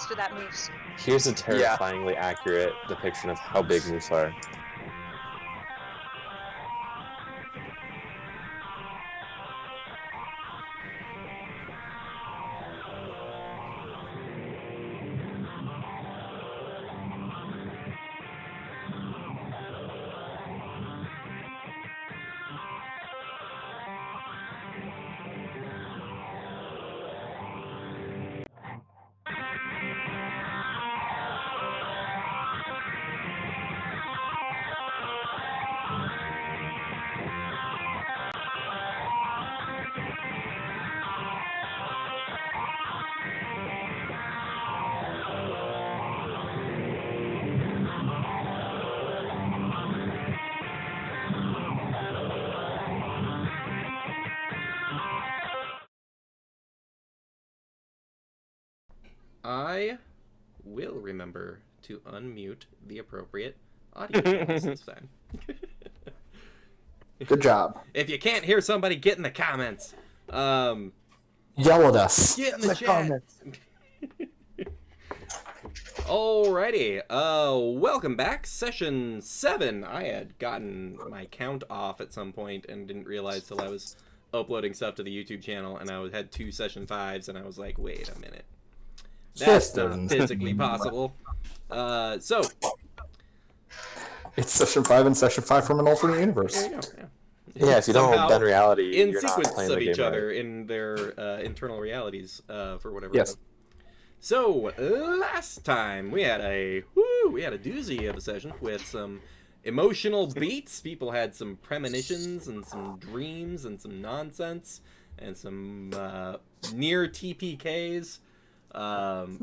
faster that moves. Here's a terrifyingly accurate depiction of how big moose are. I will remember to unmute the appropriate audio channels this time. Good job. If you can't hear somebody, get in the comments. Yell at us. Get in the chat. Alrighty. Welcome back. Session 7. I had gotten my count off at some point and didn't realize till I was uploading stuff to the YouTube channel, and I had 2 session 5s, and I was like, wait a minute. That's not physically possible. So it's session 5 and session 5 from an alternate universe. there you go. Yeah, if you don't Somehow bend reality, in you're not sequence playing of the each game other right. in their internal realities for whatever. Yes. So last time we had a doozy of a session with some emotional beats. People had some premonitions and some dreams and some nonsense and some near TPKs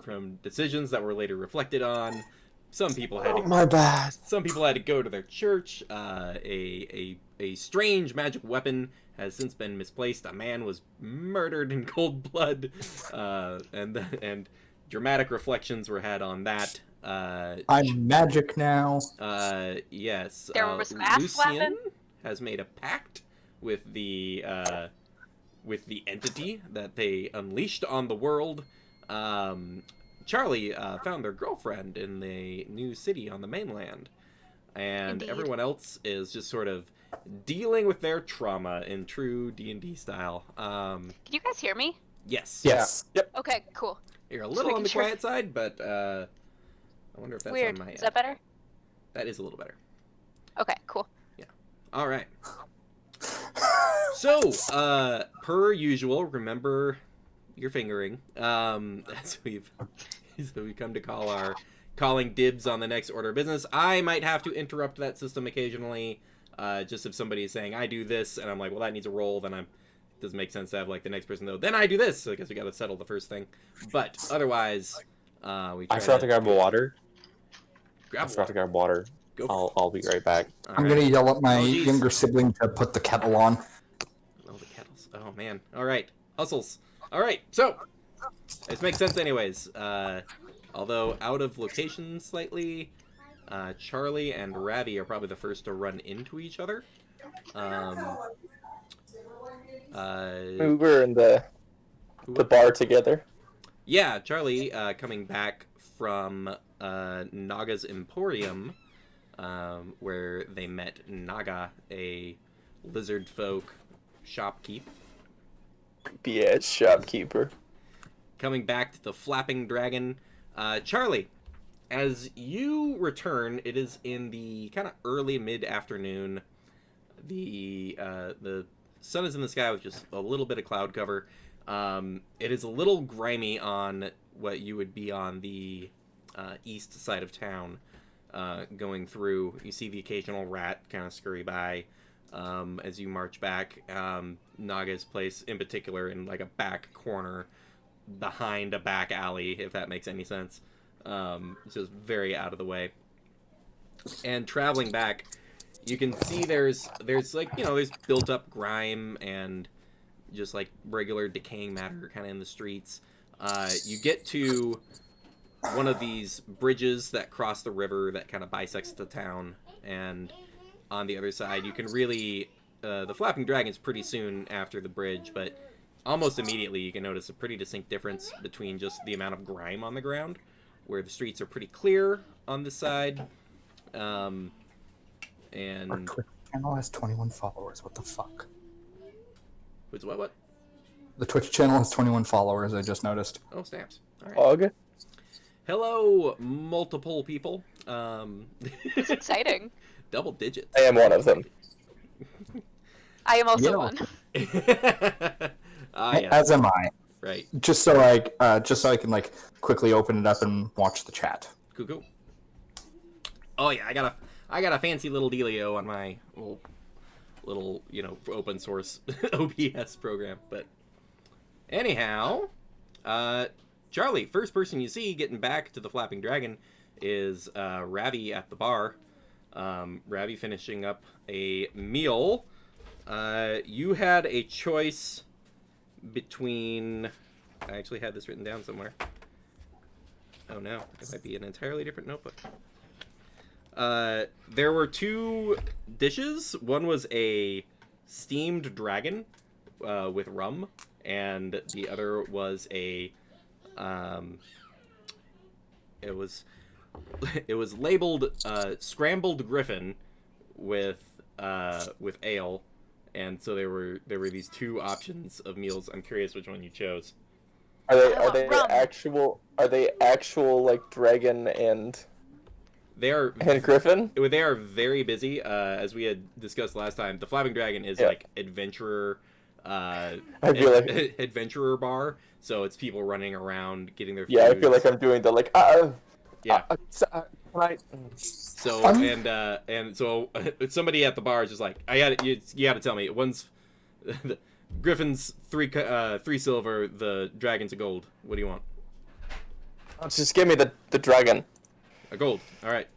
from decisions that were later reflected on. Some people had My bad. Some people had to go to their church. A strange magic weapon has since been misplaced. A man was murdered in cold blood, and dramatic reflections were had on that. I'm magic now. Yes. There was some ass Lucian slapping? has made a pact with the entity that they unleashed on the world. Charlie found their girlfriend in the new city on the mainland, and Indeed. everyone else is just sort of dealing with their trauma in true D&D style. Can you guys hear me? Yes. Yes. Yep. Okay, cool. You're a Just little on the making sure. quiet side, but I wonder if that's Weird. on my Is that better? That is a little better. Okay, cool. All right. So, per usual, remember your fingering. So we come to calling dibs on the next order of business. I might have to interrupt that system occasionally, just if somebody is saying I do this, and I'm like, well, that needs a roll. Then it doesn't make sense to have like the next person though. Then I do this. So I guess we got to settle the first thing. But otherwise, we. I forgot to grab water. Grab I forgot to grab water. Go for I'll be right back. All I'm right. gonna yell at my Oh, geez. younger sibling to put the kettle on. Oh, the kettles. Oh, man. All right. Hustles. All right. So, this makes sense anyways. Although out of location slightly, Charlie and Ravi are probably the first to run into each other. We were in the bar together. Yeah, Charlie coming back from Naga's Emporium, where they met Naga, a lizard folk shopkeep. BS shopkeeper. Coming back to the Flapping Dragon. Charlie, as you return, it is in the kind of early mid-afternoon. The sun is in the sky with just a little bit of cloud cover. It is a little grimy on what you would be on the east side of town. Going through, you see the occasional rat kind of scurry by as you march back. Naga's place in particular in like a back corner behind a back alley, if that makes any sense. It's just very out of the way. And traveling back, you can see there's like, there's built up grime and just like regular decaying matter kind of in the streets. You get to one of these bridges that cross the river that kind of bisects the town, and on the other side you can really the Flapping Dragon's pretty soon after the bridge, but almost immediately you can notice a pretty distinct difference between just the amount of grime on the ground, where the streets are pretty clear on this side, Our and Twitch channel has 21 followers. What the fuck? what's what? The Twitch channel has 21 followers. I just noticed. Oh, snaps! All right. Hog. Hello, multiple people. It's exciting. Double digits. I am one of them. I am also Yeah. one. Yeah, As am I. right. Just so I can like quickly open it up and watch the chat. Cool. Oh yeah, I got a fancy little dealio on my little open source OBS program. But anyhow, Charlie, first person you see getting back to the Flapping Dragon is Ravi at the bar. Ravi finishing up a meal. You had a choice between... I actually had this written down somewhere. Oh no, it might be an entirely different notebook. There were two dishes. One was a steamed dragon with rum, and the other was a... It was labeled scrambled griffin with ale, and so there were these two options of meals. I'm curious which one you chose. Are want they rum. actual like dragon and They are griffin? they are very busy. As we had discussed last time, the Flapping Dragon is Yeah. like adventurer. I feel like adventurer bar, so it's people running around getting their food. yeah, I feel like I'm doing the like yeah. can I? So and so somebody at the bar is just like, you gotta tell me, one's the Griffin's three silver, the dragon's a gold. What do you want? Just give me the dragon. A gold. All right.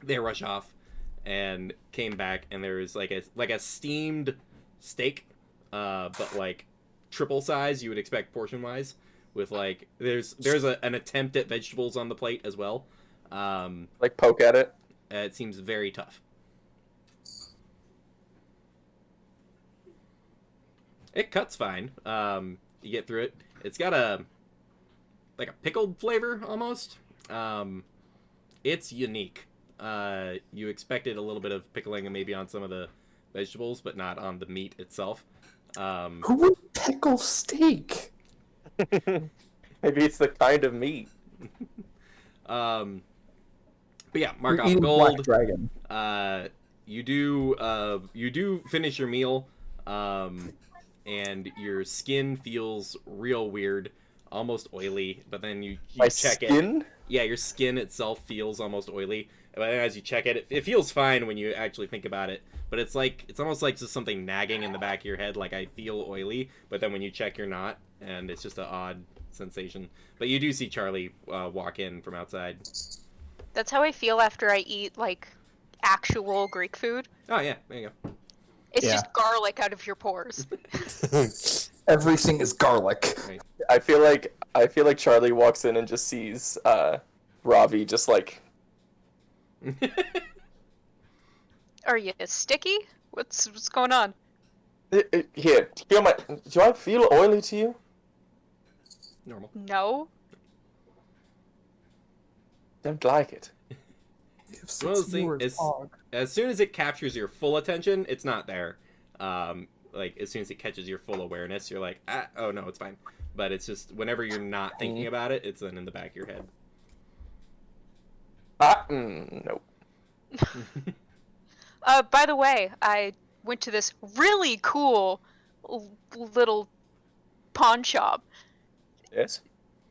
They rush off and came back, and there was like a steamed steak, but like triple size you would expect portion wise. With like there's an attempt at vegetables on the plate as well. Like poke at it. It seems very tough. It cuts fine. You get through it. It's got a pickled flavor almost. It's unique. You expected a little bit of pickling and maybe on some of the vegetables, but not on the meat itself. Who would pickle steak? Maybe it's the kind of meat. But yeah, mark You're off eating Black gold. Dragon. You do finish your meal, and your skin feels real weird, almost oily. But then you My check skin? it. Yeah, your skin itself feels almost oily. But then as you check it, it feels fine when you actually think about it. But it's almost like just something nagging in the back of your head, like I feel oily. But then when you check, you're not, and it's just an odd sensation. But you do see Charlie walk in from outside. That's how I feel after I eat like actual Greek food. Oh yeah, there you go. It's Yeah. just garlic out of your pores. Everything is garlic. I feel like Charlie walks in and just sees Ravi just like Are you sticky? What's going on? here. Feel my. Do I feel oily to you? Normal. No. Don't like it. One of those things, as soon as it captures your full attention, it's not there. Like, as soon as it catches your full awareness, you're like, oh no, it's fine. But it's just, whenever you're not thinking about it, it's then in the back of your head. Nope. By the way, I went to this really cool little pawn shop. Yes.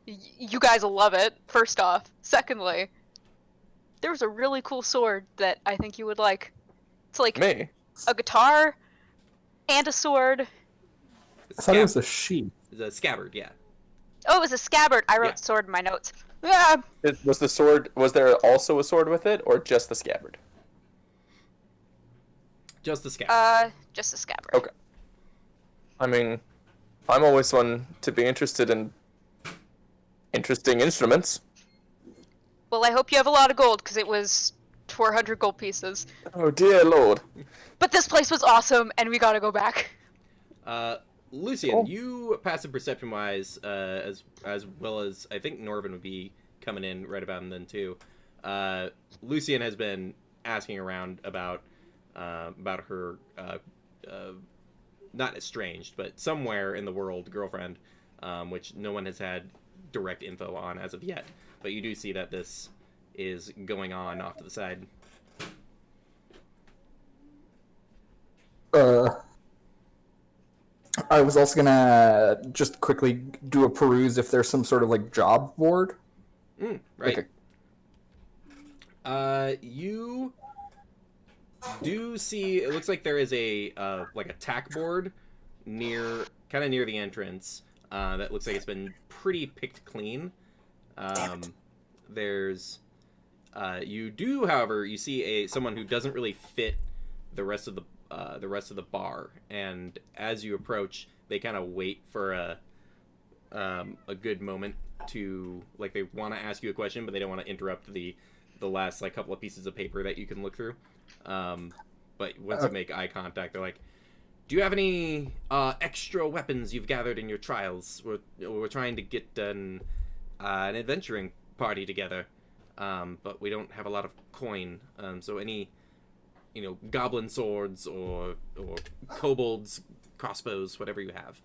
You guys will love it, first off. Secondly, there was a really cool sword that I think you would like. It's like Me. a guitar and a sword. I thought it was a sheep. It's a scabbard, yeah. Oh, it was a scabbard. I wrote Yeah. sword in my notes. Ah, Was the sword? Was there also a sword with it, or just the scabbard? Just the scabbard. just a scabbard. Okay. I mean, I'm always one to be interested in interesting instruments. Well, I hope you have a lot of gold, because it was 400 gold pieces. Oh dear lord. But this place was awesome, and we gotta go back. Lucian, Cool. you passive perception wise, as well as I think Norvin would be coming in right about then too. Lucian has been asking around about her not estranged, but somewhere in the world girlfriend, which no one has had direct info on as of yet. But you do see that this is going on off to the side. I was also gonna just quickly do a peruse if there's some sort of like job board. Right. Like You do see. It looks like there is a like a tack board kind of near the entrance. That looks like it's been pretty picked clean. There's you do, however, you see someone who doesn't really fit the rest of the bar, and as you approach, they kind of wait for a good moment to, like, they want to ask you a question, but they don't want to interrupt the last like couple of pieces of paper that you can look through. But once you make eye contact, they're like, "Do you have any extra weapons you've gathered in your trials? We're trying to get an adventuring party together, but we don't have a lot of coin. So any, goblin swords or kobolds crossbows, whatever you have,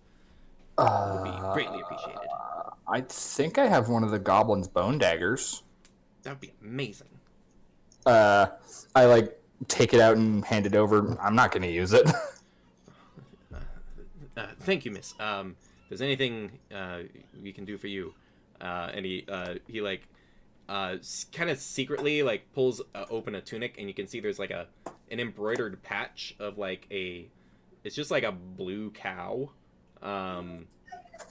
would be greatly appreciated." I think I have one of the goblin's bone daggers. That would be amazing. I like take it out and hand it over. I'm not gonna use it. Thank you, miss. If there's anything we can do for you, and he like kind of secretly like pulls open a tunic, and you can see there's like an embroidered patch of like it's just like a blue cow, and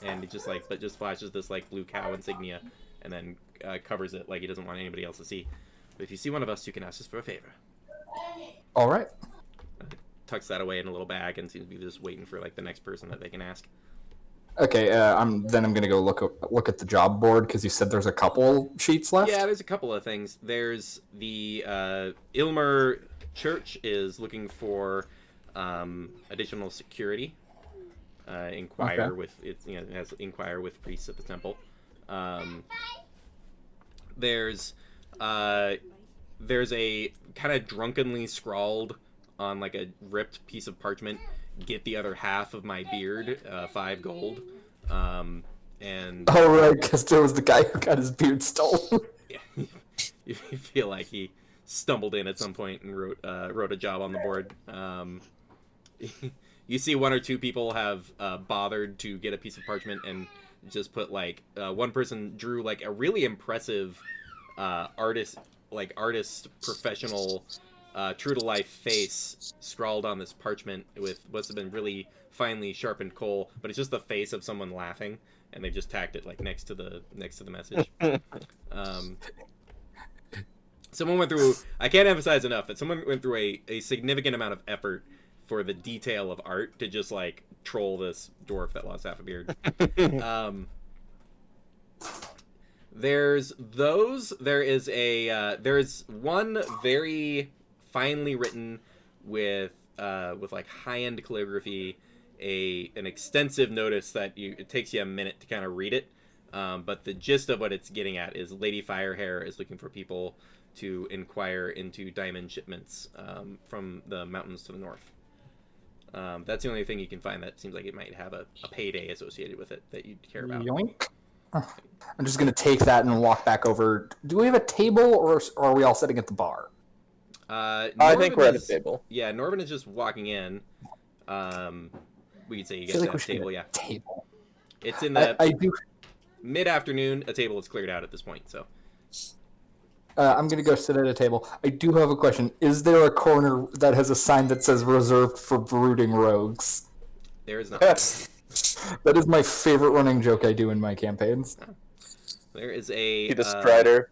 it just flashes this like blue cow insignia, and then covers it like he doesn't want anybody else to see. But if you see one of us, you can ask us for a favor. All right. Tucks that away in a little bag and seems to be just waiting for like the next person that they can ask. Okay. I'm gonna go look at the job board because you said there's a couple sheets left. Yeah, there's a couple of things. There's the Ilmer Church is looking for additional security. Inquire with it has inquire with priests at the temple. There's a kind of drunkenly scrawled on like a ripped piece of parchment, "Get the other half of my beard, 5 gold." And Oh right, because there was the guy who got his beard stolen. yeah, you feel like he stumbled in at some point and wrote a job on the board. You see one or two people have bothered to get a piece of parchment and just put like one person drew like a really impressive artist professional true to life face scrawled on this parchment with what's been really finely sharpened coal, but it's just the face of someone laughing, and they've just tacked it like next to the message. Someone went through, I can't emphasize enough that someone went through a significant amount of effort for the detail of art to just like troll this dwarf that lost half a beard. There's those. There's one very finely written with like high-end calligraphy, an extensive notice that it takes you a minute to kind of read it. But the gist of what it's getting at is Lady Firehair is looking for people to inquire into diamond shipments from the mountains to the north. That's the only thing you can find that seems like it might have a payday associated with it that you'd care about. Yoink. I'm just gonna take that and walk back over. Do we have a table, or are we all sitting at the bar? I think we're at a table. Yeah, Norvin is just walking in. We could say you I guys feel like have we a should table, get yeah. a table. It's in the I do. mid-afternoon. A table is cleared out at this point, so. I'm gonna go sit at a table. I do have a question. Is there a corner that has a sign that says "Reserved for brooding rogues"? There is not. Yes. That is my favorite running joke I do in my campaigns. There is a... Be the Strider.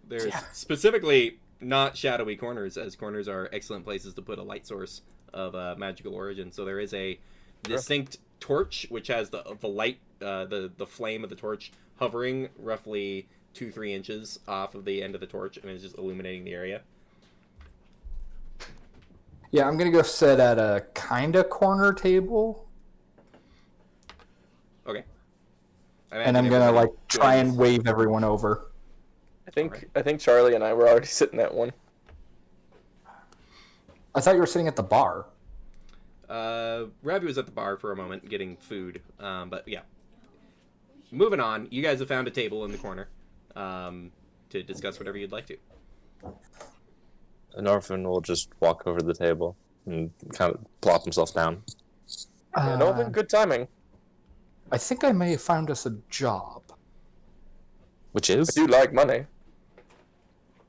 There's specifically not shadowy corners, as corners are excellent places to put a light source of magical origin. So there is a distinct torch, which has the light, the flame of the torch hovering roughly 2-3 inches off of the end of the torch, and it's just illuminating the area. Yeah, I'm gonna go sit at a kinda corner table. And I'm gonna like try and wave everyone over. I think Charlie and I were already sitting at one. I thought you were sitting at the bar. Ravi was at the bar for a moment getting food. But yeah. Moving on, you guys have found a table in the corner to discuss whatever you'd like to. Norfin will just walk over to the table and kind of plop himself down. Norman, good timing. I think I may have found us a job. Which is? I do like money.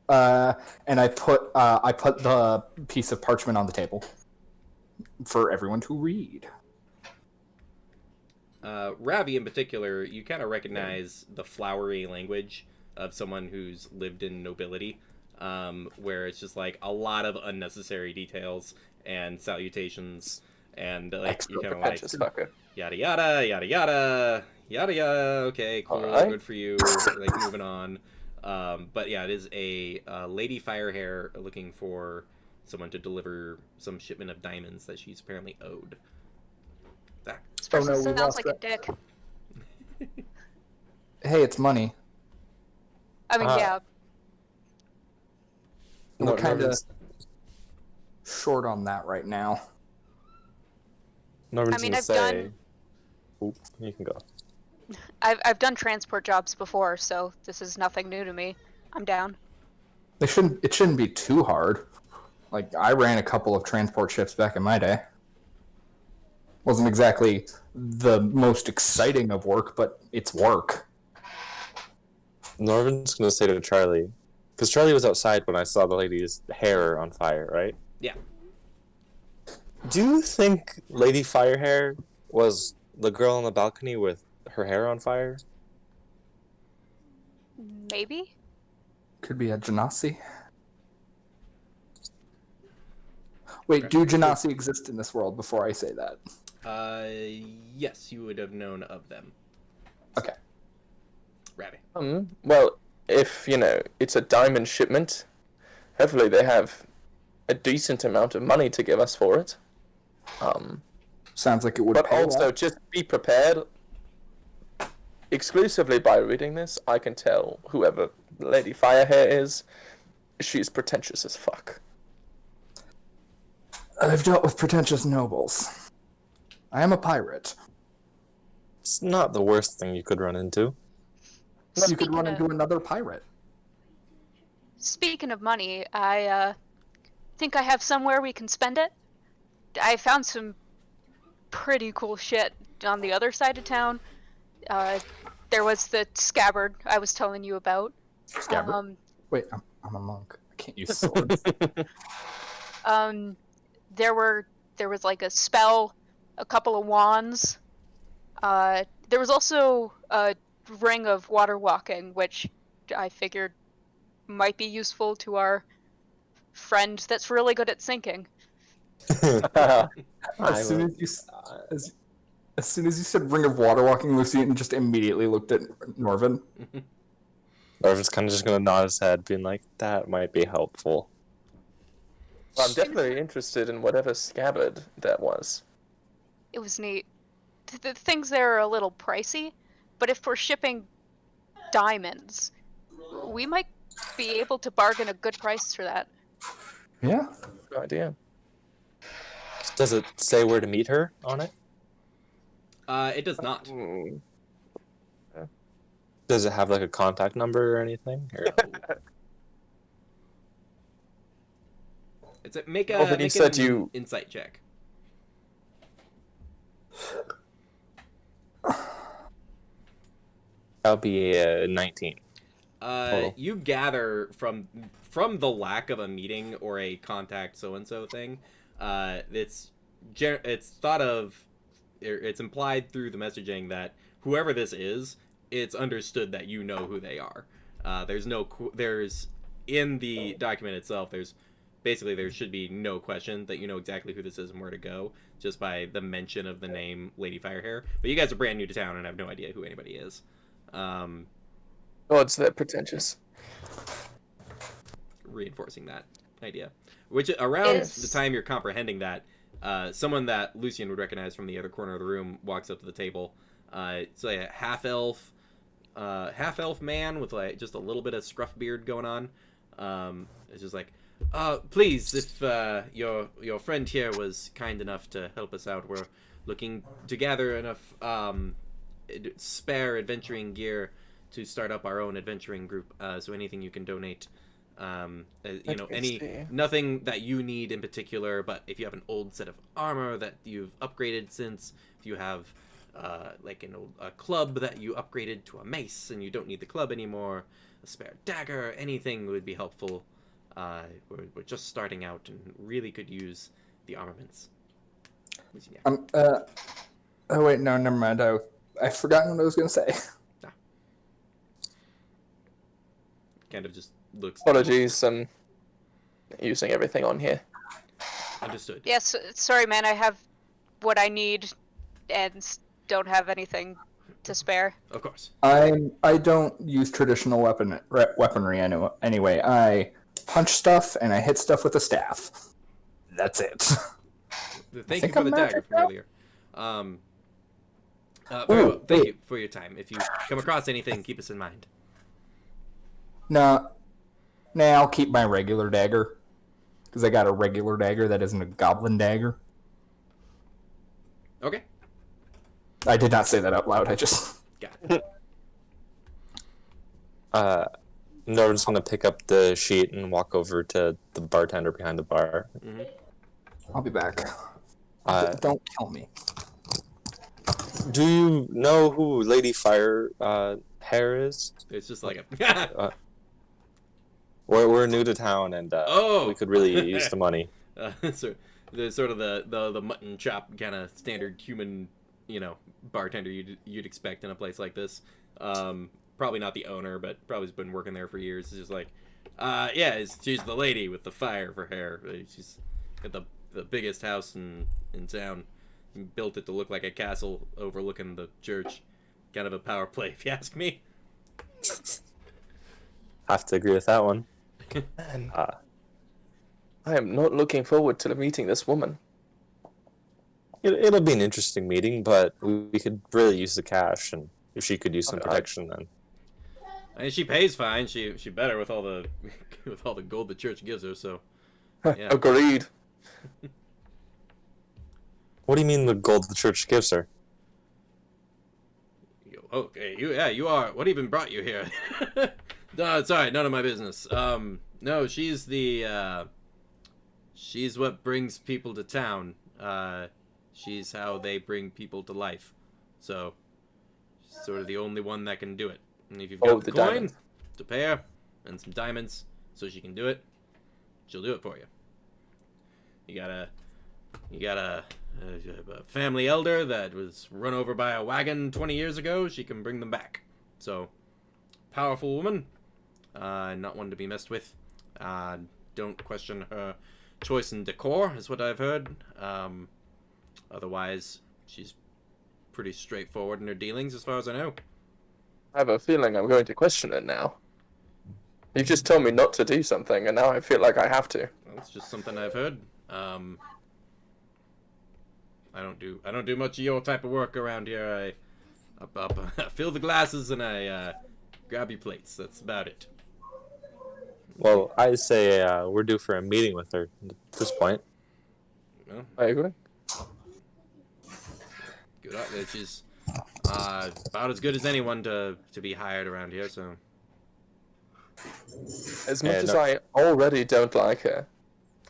And I put the piece of parchment on the table for everyone to read. Ravi, in particular, you kind of recognize the flowery language of someone who's lived in nobility, where it's just like a lot of unnecessary details and salutations, and like Extra you kind of like pretentious fucker. yada yada yada yada yada yada. Okay, cool, Alright. good for you. Like moving on. But yeah, it is a Lady Firehair looking for someone to deliver some shipment of diamonds that she's apparently owed. That. This person we sounds lost like that. a dick. Hey, it's money. I mean, yeah. We're kind of Norvin's short on that right now. Norvin's I mean, gonna I've say... done- Oop, you can go. I've done transport jobs before, so this is nothing new to me. I'm down. It shouldn't be too hard. Like, I ran a couple of transport ships back in my day. Wasn't exactly the most exciting of work, but it's work. Norvin's gonna say to Charlie, because Charlie was outside when I saw the lady's hair on fire, right? Yeah. Do you think Lady Firehair was the girl on the balcony with her hair on fire? Maybe? Could be a Genasi. Wait, do Genasi exist in this world before I say that? Yes, you would have known of them. Okay. Ravi. Well, if, it's a diamond shipment, hopefully they have a decent amount of money to give us for it. Sounds like it would But pay also, well. just be prepared. Exclusively by reading this, I can tell whoever Lady Firehair is, she's pretentious as fuck. I've dealt with pretentious nobles. I am a pirate. It's not the worst thing you could run into. You could run into Speaking another pirate. Speaking of money, I think I have somewhere we can spend it. I found some pretty cool shit on the other side of town. There was the scabbard I was telling you about. Scabbard? Wait, I'm a monk. I can't use swords. There was like a spell, a couple of wands. There was also a ring of water walking, which I figured might be useful to our friend that's really good at sinking. As soon as you said ring of water walking, Lucian just immediately looked at Norvin. Norvin's kind of just gonna nod his head, being like, that might be helpful. Well, I'm definitely interested in whatever scabbard that was. It was neat. The things there are a little pricey, but if we're shipping diamonds, we might be able to bargain a good price for that. Yeah. Good idea. Does it say where to meet her on it? It does not. Does it have like a contact number or anything? Or... It's a, make Well, then you an said you- insight check. That'll be 19. Total. You gather from the lack of a meeting or a contact so and so thing, it's thought of, it's implied through the messaging that whoever this is, it's understood that you know who they are. There's in the document itself, there should be no question that you know exactly who this is and where to go just by the mention of the name Lady Firehair. But you guys are brand new to town and have no idea who anybody is. Oh, it's that pretentious. Reinforcing that idea. Which, around Is- the time you're comprehending that, someone that Lucian would recognize from the other corner of the room walks up to the table. It's like a half-elf, half elf man with like just a little bit of scruff beard going on. It's just like, please, if your friend here was kind enough to help us out, we're looking to gather enough spare adventuring gear to start up our own adventuring group. So anything you can donate, nothing that you need in particular, but if you have an old set of armor that you've upgraded since, if you have like a club that you upgraded to a mace and you don't need the club anymore, a spare dagger, anything would be helpful. We're just starting out and really could use the armaments. Oh wait, no, never mind. I forgot what I was gonna say. Kind of just looks. Apologies, using everything on here. Understood. Yes, sorry, man. I have what I need, and don't have anything to spare. Of course. I don't use traditional weaponry anyway. I punch stuff and I hit stuff with a staff. That's it. Thank you for the dagger from earlier. Very well. Thank you for your time. If you come across anything, keep us in mind. Nah, I'll keep my regular dagger. Because I got a regular dagger that isn't a goblin dagger. Okay. I did not say that out loud, I just... Got it. Norton's gonna pick up the sheet and walk over to the bartender behind the bar. Mm-hmm. I'll be back. Don't kill me. Do you know who Lady Fire Hair is? It's just like a... We're new to town and we could really use the money. So the sort of the mutton chop kind of standard human, bartender you'd expect in a place like this. Probably not the owner, but probably has been working there for years. It's just like, she's the lady with the fire for hair. She's got the biggest house in town. Built it to look like a castle overlooking the church. Kind of a power play, if you ask me. Have to agree with that one. Man, I am not looking forward to meeting this woman. It'll be an interesting meeting, but we could really use the cash, and if she could use some protection, then. I mean, she pays fine. She better with all the gold the church gives her. So, yeah. Agreed. What do you mean the gold the church gives her? Okay, you are. What even brought you here? No, it's alright. None of my business. No, she's she's what brings people to town. She's how they bring people to life. So, she's sort of the only one that can do it. And if you've got the coin diamonds to pay her and some diamonds so she can do it, she'll do it for you. You got a family elder that was run over by a wagon 20 years ago. She can bring them back. So, powerful woman. Not one to be messed with. Don't question her choice in decor, is what I've heard. Otherwise, she's pretty straightforward in her dealings, as far as I know. I have a feeling I'm going to question it now. You just told me not to do something, and now I feel like I have to. Well, it's just something I've heard. I don't do much of your type of work around here. I fill the glasses and I grab your plates. That's about it. Well, I say we're due for a meeting with her at this point. Well, I agree. good. She's about as good as anyone to be hired around here. So, As much as I already don't like her,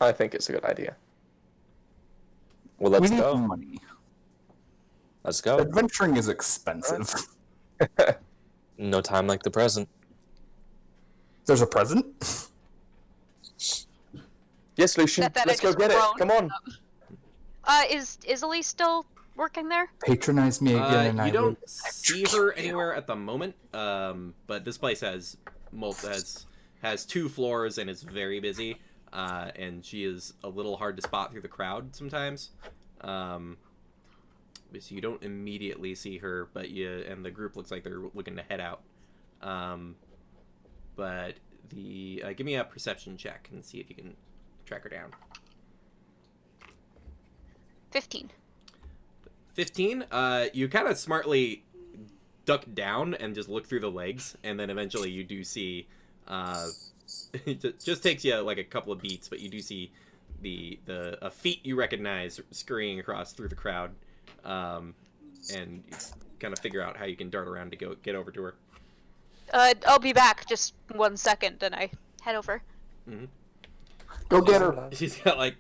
I think it's a good idea. Well, let's we need go. money. Let's go. Adventuring is expensive. No time like the present. There's a present? Yes, Lucian, That I let's go just get it. groaned. Come on. Is Elise still working there? Patronize me again and you don't see her anywhere at the moment. But this place has two floors and is very busy. And she is a little hard to spot through the crowd sometimes. So you don't immediately see her, but and the group looks like they're looking to head out. But give me a perception check and see if you can track her down. 15. 15. You kind of smartly duck down and just look through the legs, and then eventually you do see. It just takes you like a couple of beats, but you do see a feet you recognize scurrying across through the crowd, and you kind of figure out how you can dart around to go get over to her. I'll be back just 1 second, and I head over. Go get her. She's got like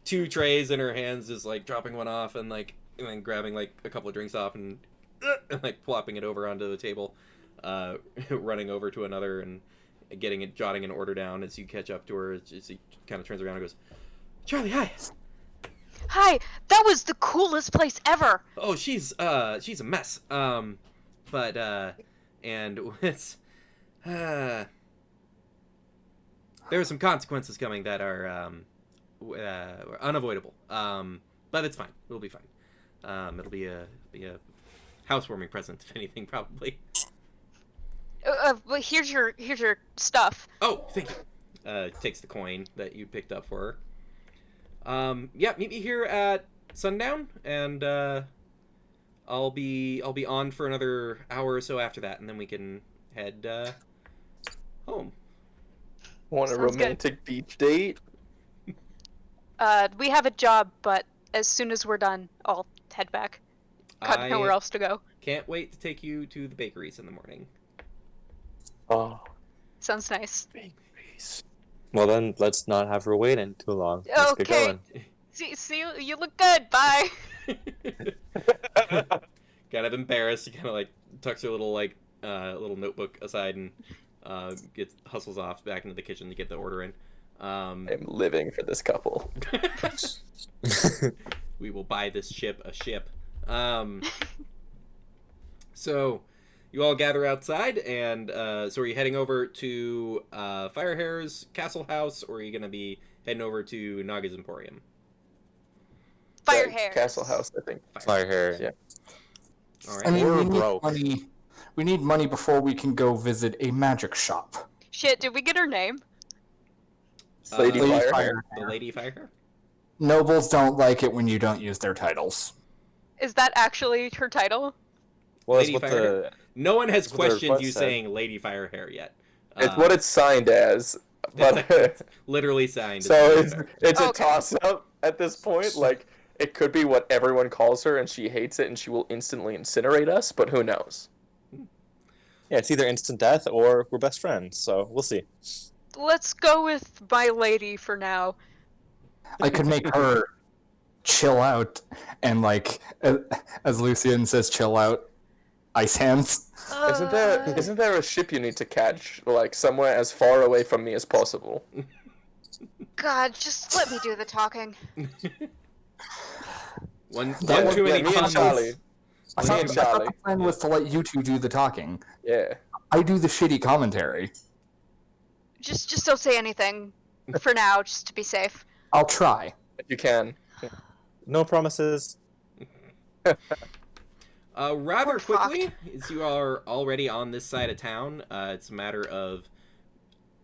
2 trays in her hands, just like dropping one off and then grabbing like a couple of drinks off and like plopping it over onto the table, running over to another and jotting an order down as you catch up to her. She kind of turns around and goes, "Charlie, hi." Hi, that was the coolest place ever. Oh, she's a mess. But and it's there are some consequences coming that are unavoidable. But it's fine. It'll be fine. It'll be a housewarming present, if anything, probably. Well, here's your stuff. Oh, thank you. Takes the coin that you picked up for her. Yeah, meet me here at sundown, and I'll be on for another hour or so after that, and then we can head home. Want a Sounds good. romantic beach date? We have a job, but as soon as we're done, I'll head back. Got nowhere else to go. Can't wait to take you to the bakeries in the morning. Oh, Sounds nice. bakeries. Well, then let's not have her waiting too long. Let's get Okay. going. See you look good. Bye. Kind of embarrassed, she kind of like tucks her little little notebook aside and hustles off back into the kitchen to get the order in. I'm living for this couple. We will buy this ship a ship. So you all gather outside, and so are you heading over to Firehair's castle house, or are you going to be heading over to Naga's Emporium? Fire That hair. Castle house, I think. Fire hair. Yeah. All I right. mean, We're we need broke. money. We need money before we can go visit a magic shop. Shit, did we get her name? Lady Lady Firehair. The Lady Firehair? Nobles don't like it when you don't use their titles. Is that actually her title? Well, that's Lady what Firehair. the No one has That's what the questioned you request said. saying Lady Firehair yet. It's what it's signed as, but It's literally signed. as so Lady it's Firehair. it's a Okay. toss up at this point. Like it could be what everyone calls her, and she hates it, and she will instantly incinerate us. But who knows? yeah, it's either instant death or we're best friends. So we'll see. Let's go with my lady for now. I could make her chill out, and like, as Lucian says, chill out, ice hands. Isn't there a ship you need to catch, like somewhere as far away from me as possible? God, just let me do the talking. One That too was- many me and combos. Charlie. I Me thought, and I thought Charlie. the plan was to let you two do the talking. Yeah. I do the shitty commentary. Just don't say anything for now, just to be safe. I'll try. If you can. No promises. Rather We're quickly, as you are already on this side of town, it's a matter of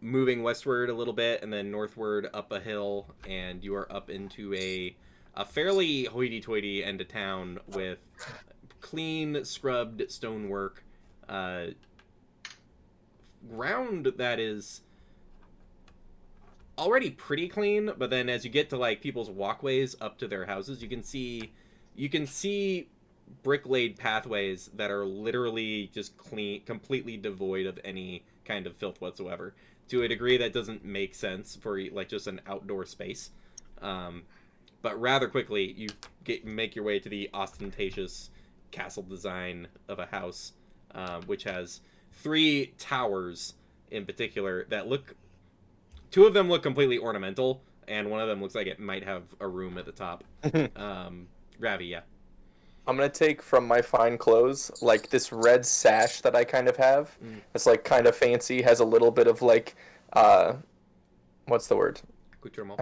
moving westward a little bit and then northward up a hill, and you are up into a fairly hoity-toity end of town with clean, scrubbed stonework, ground that is already pretty clean, but then as you get to like people's walkways up to their houses, you can see brick-laid pathways that are literally just clean, completely devoid of any kind of filth whatsoever, to a degree that doesn't make sense for like just an outdoor space. But rather quickly, you make your way to the ostentatious castle design of a house, which has 3 towers in particular that look. 2 of them look completely ornamental, and one of them looks like it might have a room at the top. Ravi, yeah. I'm gonna take from my fine clothes like this red sash that I kind of have. It's like kind of fancy, has a little bit of like, what's the word? Accoutrement.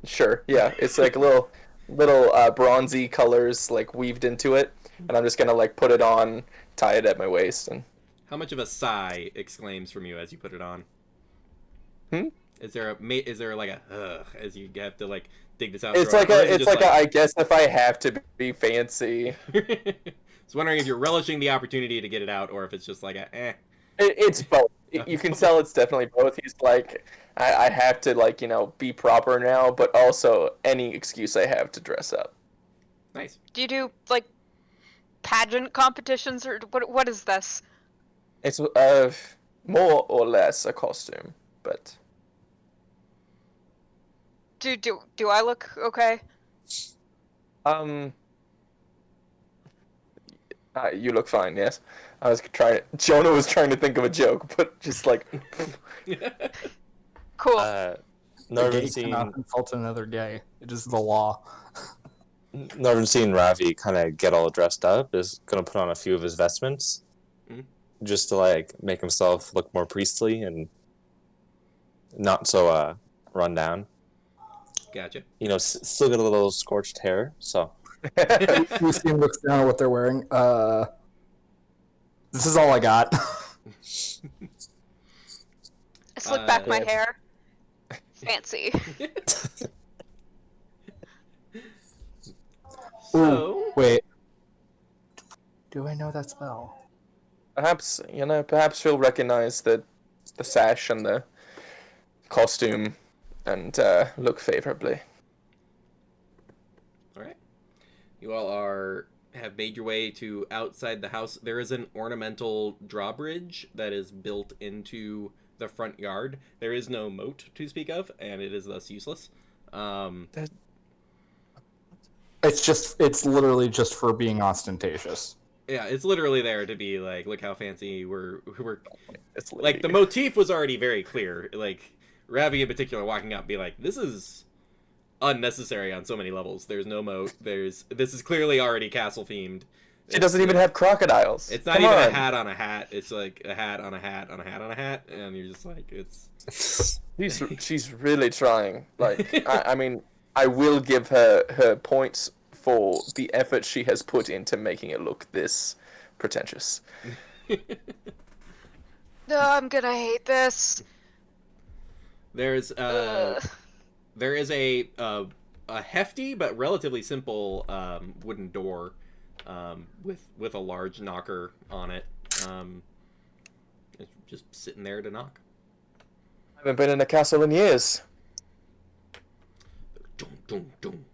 Sure, yeah. It's like little bronzy colors like weaved into it, and I'm just gonna like put it on, tie it at my waist, and How much of a sigh exclaims from you as you put it on? Hmm? Is there like a ugh as you have to like dig this out? it's like I guess if I have to be fancy. was wondering if you're relishing the opportunity to get it out, or if it's just like a It's both. You can tell it's definitely both. He's like, I have to like be proper now, but also any excuse I have to dress up. Nice. Do you do like pageant competitions or what is this? It's more or less a costume, but Do I look okay? um, you look fine. Yes, I was trying. Jonah was trying to think of a joke, but just like Cool. A Never gay cannot seen insult another gay. It is the law. never seen Ravi kind of get all dressed up. Is gonna put on a few of his vestments, Mhm. just to like make himself look more priestly and not so run down. Gotcha. You know, still got a little scorched hair. So Lucien looks down at what they're wearing. This is all I got. I slick back my yeah. hair. Fancy. So, Wait. Do I know that spell? perhaps perhaps you'll recognize the sash and the costume, and look favorably. all right, you all have made your way to outside the house. There is an ornamental drawbridge that is built into the front yard. There is no moat to speak of, and it is thus useless. It's literally just for being ostentatious. Yeah, it's literally there to be like, look how fancy we're It's like the motif was already very clear. Like Ravi in particular walking up and be like, this is unnecessary on so many levels. There's no moat. This is clearly already castle themed. She doesn't even have crocodiles. It's not Come even on. a hat on a hat. It's like a hat on a hat on a hat on a hat, and you're just like, it's. She's really trying. Like I mean, I will give her points for the effort she has put into making it look this pretentious. No, I'm gonna hate this. There's Ugh. there is a hefty but relatively simple wooden door with a large knocker on it. It's just sitting there to knock. I haven't been in a castle in years. Dum, dum, dum.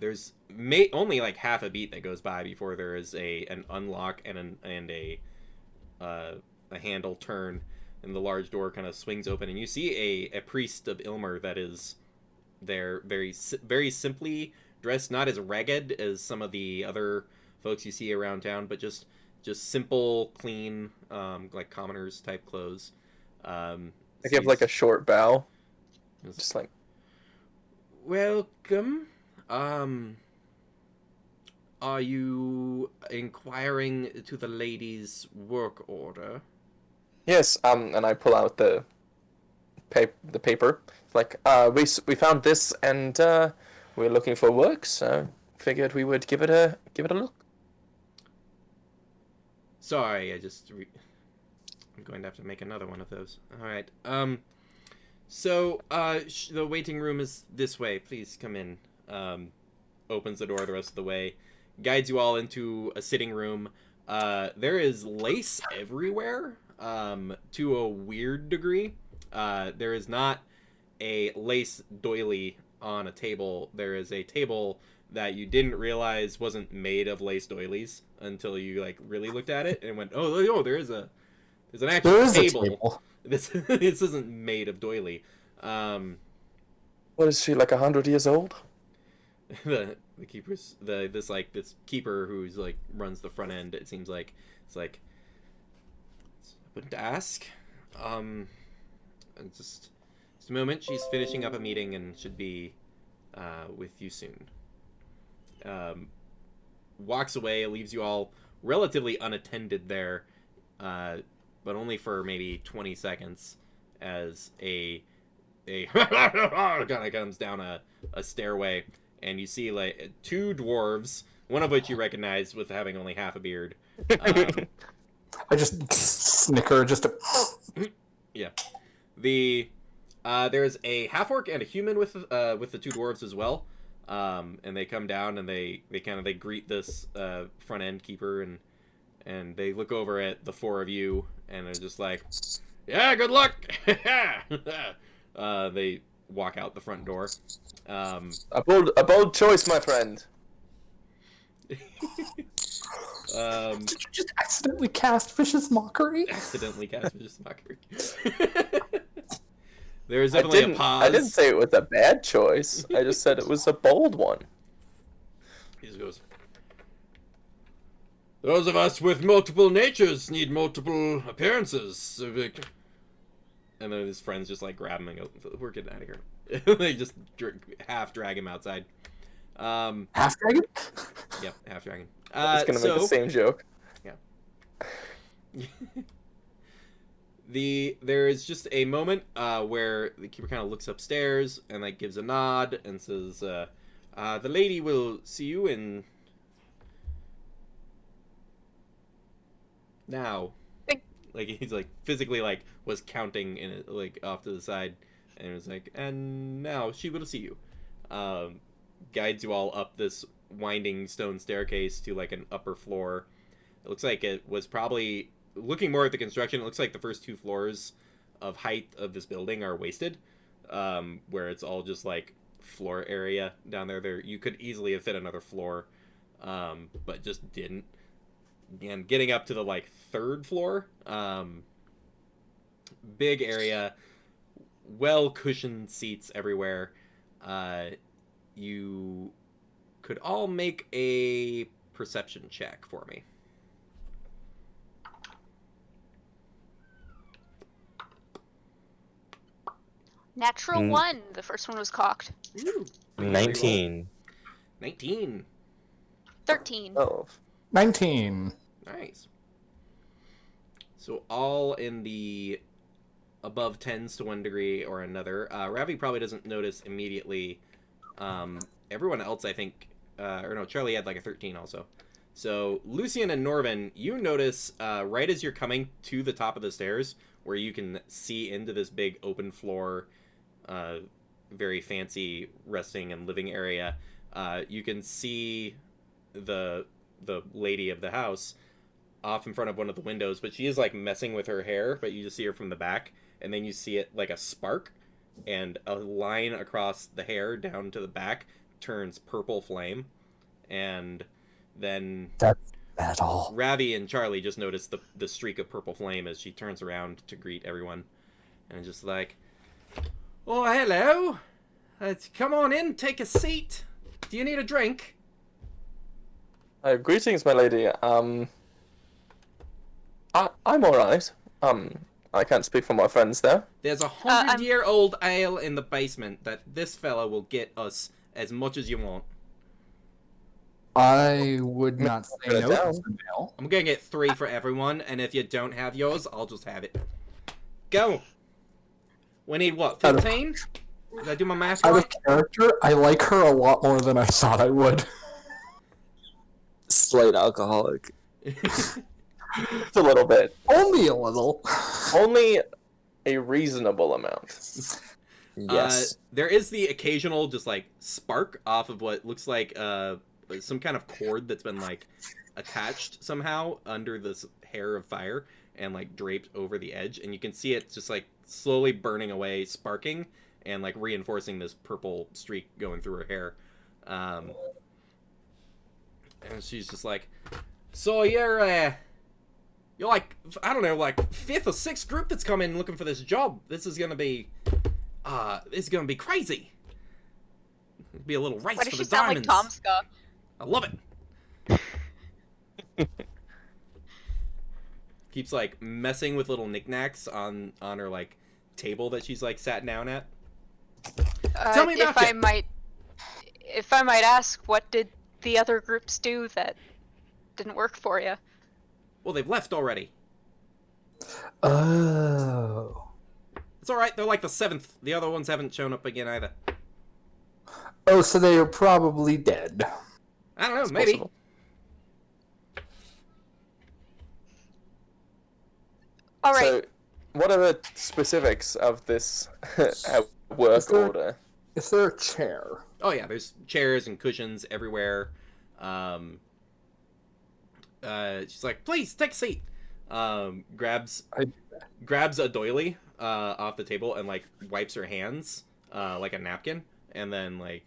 There's only like half a beat that goes by before there is an unlock and a handle turn, and the large door kind of swings open, and you see a priest of Ilmer that is there, very simply dressed, not as ragged as some of the other folks you see around town, but just simple, clean, like commoners type clothes. I give like a short bow. Just like, welcome. Are you inquiring to the lady's work order? yes, and I pull out the paper. Like, we found this, and we're looking for work, so figured we would give it a look. Sorry, I'm going to have to make another one of those. All right. So, the waiting room is this way. Please come in. Opens the door the rest of the way, guides you all into a sitting room. There is lace everywhere, to a weird degree. There is not a lace doily on a table. There is a table that you didn't realize wasn't made of lace doilies until you like really looked at it and went, oh, there's an actual There is table. a table. This isn't made of doily. What is she, like 100 years old? the keeper's this keeper who's like runs the front end. It seems like it's open to ask. Just a moment. She's finishing up a meeting and should be with you soon. Walks away, leaves you all relatively unattended there, but only for maybe 20 seconds as a kind of comes down a stairway, and you see like two dwarves, one of which you recognize with having only half a beard. I just snicker, just a... Yeah. There's a half orc and a human with the two dwarves as well. And they come down and they greet this front end keeper, and they look over at the four of you and they're just like, yeah, good luck. They walk out the front door. A bold choice, my friend. Did you just accidentally cast Vicious Mockery? Accidentally cast Vicious Mockery. There is definitely a pause. I didn't say it was a bad choice. I just said it was a bold one. He just goes, those of us with multiple natures need multiple appearances. And then his friends just like grab him and go, we're getting out of here. They just half drag him outside. Half dragon? Yep, half dragon. It's gonna make the same joke. Yeah. There is just a moment where the keeper kind of looks upstairs and like gives a nod and says, the lady will see you in now. Like he's like physically like was counting in it like off to the side, and it was like, and now she will see you. Guides you all up this winding stone staircase to like an upper floor. It looks like it was probably, looking more at the construction, it looks like the first 2 floors of height of this building are wasted, where it's all just like floor area down there. You could easily have fit another floor, but just didn't. And getting up to the like 3rd floor, big area, well cushioned seats everywhere. You could all make a perception check for me. Natural 1. The first one was cocked. Ooh. 19. 19. 13. Oh. 19. Nice. So all in the above 10s to 1 degree or another. Ravi probably doesn't notice immediately. Everyone else, I think, or no, Charlie had like a 13 also. So Lucian and Norvin, you notice right as you're coming to the top of the stairs, where you can see into this big open floor, very fancy resting and living area. You can see the lady of the house off in front of one of the windows, but she is like messing with her hair, but you just see her from the back, and then you see it like a spark, and a line across the hair down to the back turns purple flame, and then That's all. Ravi and Charlie just notice the streak of purple flame as she turns around to greet everyone, and just like, oh, hello, come on in, take a seat. Do you need a drink? Greetings, my lady. I'm alright. I can't speak for my friends there. There's a 100-year-old ale in the basement that this fella will get us as much as you want. I would not say no to the mail. I'm gonna get 3 for everyone, and if you don't have yours, I'll just have it. Go! We need what, 15? Did I do my math Out right? of character, I like her a lot more than I thought I would. Slight alcoholic. Just a little bit. Only a little. Only a reasonable amount. Yes. There is the occasional just like spark off of what looks like some kind of cord that's been like attached somehow under this hair of fire and like draped over the edge, and you can see it just like slowly burning away, sparking and like reinforcing this purple streak going through her hair. And she's just like, so you're like, I don't know, like 5th or 6th group that's come in looking for this job. This is gonna be crazy. It'll be a little race Why for does the she sound diamonds. like Tom Scott? I love it. Keeps like messing with little knickknacks on her like table that she's like sat down at. Tell me about if I might ask, what did the other groups do that didn't work for you? Well, they've left already. Oh. It's all right. They're like the 7th. The other ones haven't shown up again either. Oh, so they are probably dead. I don't know. It's Maybe. possible. All right. So, what are the specifics of this work order? Is there a chair? Oh yeah, there's chairs and cushions everywhere. She's like, please take a seat. Grabs a doily off the table and like wipes her hands like a napkin, and then like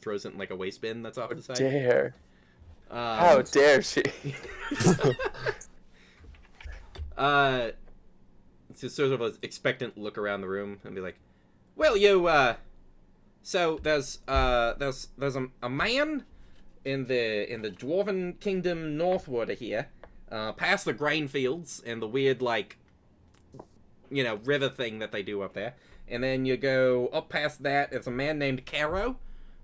throws it in like a waste bin that's off to the side. Dare. How dare she? It's just sort of an expectant look around the room and be like, well, you so there's a man in the dwarven kingdom northward of here, past the grain fields and the weird like river thing that they do up there, and then you go up past that. It's a man named Caro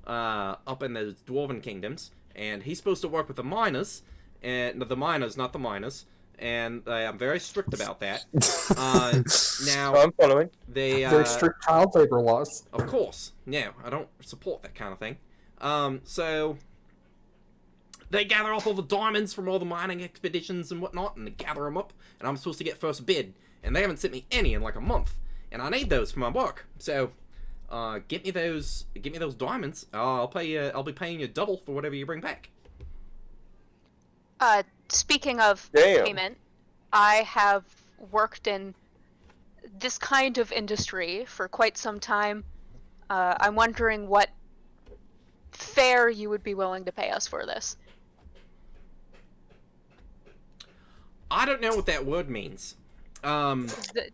up in the dwarven kingdoms, and he's supposed to work with the miners, and the miners, not the miners, and I'm very strict about that. Now I'm following. they Very strict child labor laws. of course, no, I don't support that kind of thing. So they gather up all the diamonds from all the mining expeditions and whatnot, and they gather them up, and I'm supposed to get first bid, and they haven't sent me any in like a month, and I need those for my work. So, get me those diamonds. I'll pay you. I'll be paying you double for whatever you bring back. Speaking of Damn. payment, I have worked in this kind of industry for quite some time. I'm wondering what fare you would be willing to pay us for this. I don't know what that word means. The-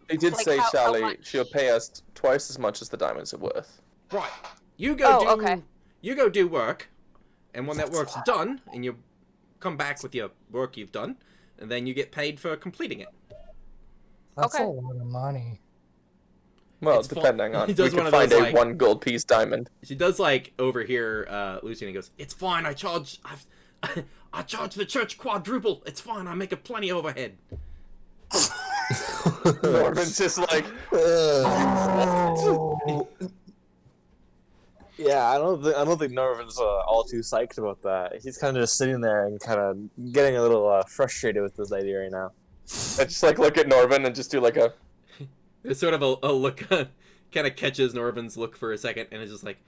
They did Like, say, how Sally, much? she'll pay us twice as much as the diamonds are worth. Right. You go okay. You go do work, and when that work's done, and you come back with your work you've done, and then you get paid for completing it. That's Okay. a lot of money. Well, It's full- depending on. he We does one can of find those, a like- 1 gold piece diamond. She does like overhear Lucy, and he goes, "It's fine. I charge the church quadruple. It's fine. I make a plenty overhead." Norman's just like, Yeah, I don't think Norman's all too psyched about that. He's kind of just sitting there and kind of getting a little frustrated with this idea right now. I just like look at Norman and just do like a. It's sort of a look, kind of catches Norvin's look for a second, and it's just like,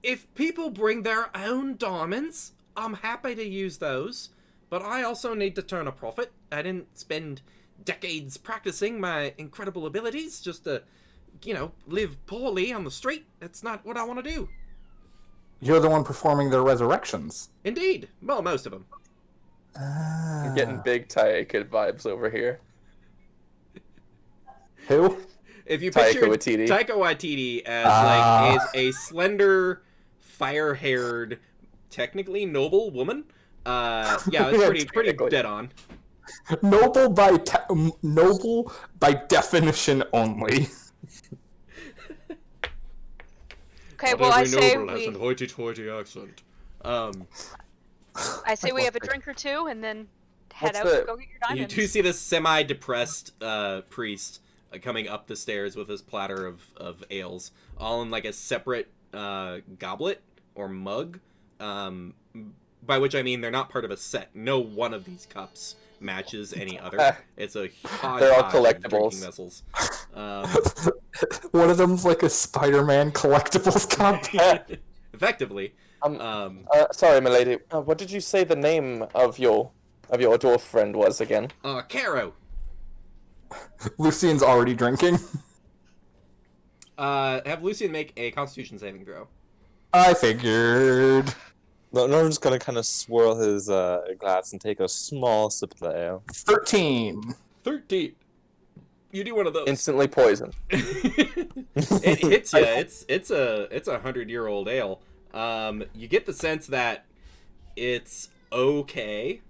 if people bring their own diamonds, I'm happy to use those, but I also need to turn a profit. I didn't spend decades practicing my incredible abilities just to, live poorly on the street. That's not what I want to do. You're the one performing their resurrections. Indeed. Well, most of them. I'm getting big Taika vibes over here. Who? If you Taika picture Waititi. Taika Waititi as is a slender, fire-haired, technically noble woman, yeah, it's pretty Technically. dead on. Noble by definition only. Okay, well, I say hoity-toity accent. I say we have a drink or two and then head What's out the- to go get your You diamonds. do see this semi-depressed priest coming up the stairs with his platter of ales, all in like a separate goblet or mug, by which I mean they're not part of a set. No one of these cups matches any other. It's a hodgepodge They're all of collectibles. drinking vessels. One of them's like a Spider-Man collectibles cup. Effectively. Sorry, milady. What did you say the name of your dwarf friend was again? Caro. Lucian's already drinking. Have Lucian make a Constitution saving throw. I figured. No, Norman's gonna kind of swirl his glass and take a small sip of the ale. 13. 13. You do one of those. Instantly poison. It hits you. It's a 100-year-old ale. You get the sense that it's okay.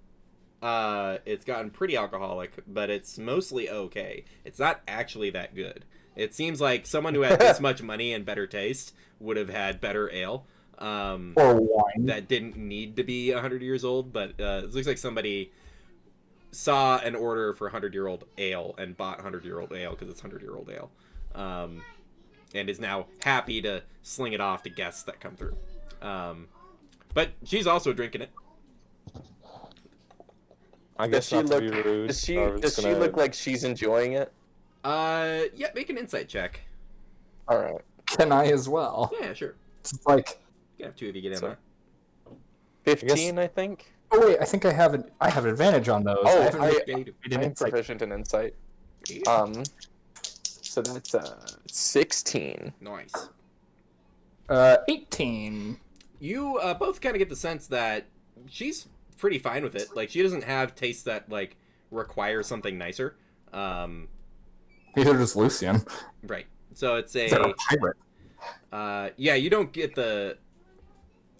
It's gotten pretty alcoholic, but it's mostly okay. It's not actually that good. It seems like someone who had this much money and better taste would have had better ale. Or wine. That didn't need to be 100 years old, but it looks like somebody saw an order for 100-year-old ale and bought 100-year-old ale because it's 100-year-old ale, and is now happy to sling it off to guests that come through. But she's also drinking it. I guess Does she not to be look? rude. Does she Norman's gonna- look like she's enjoying it? Yeah, make an insight check. All right. Can I as well? Yeah, sure. It's like, You can have two of you get in So- there. 15, I think. oh wait, I think I have an advantage on those. Oh, haven't made Yeah, you do. an I am insight. proficient in insight. Yeah. So that's 16. Nice. 18. You both kind of get the sense that she's pretty fine with it. Like, she doesn't have tastes that, like, require something nicer. Neither does Lucian. Right. So it's They're a a... pirate. yeah, you don't get the...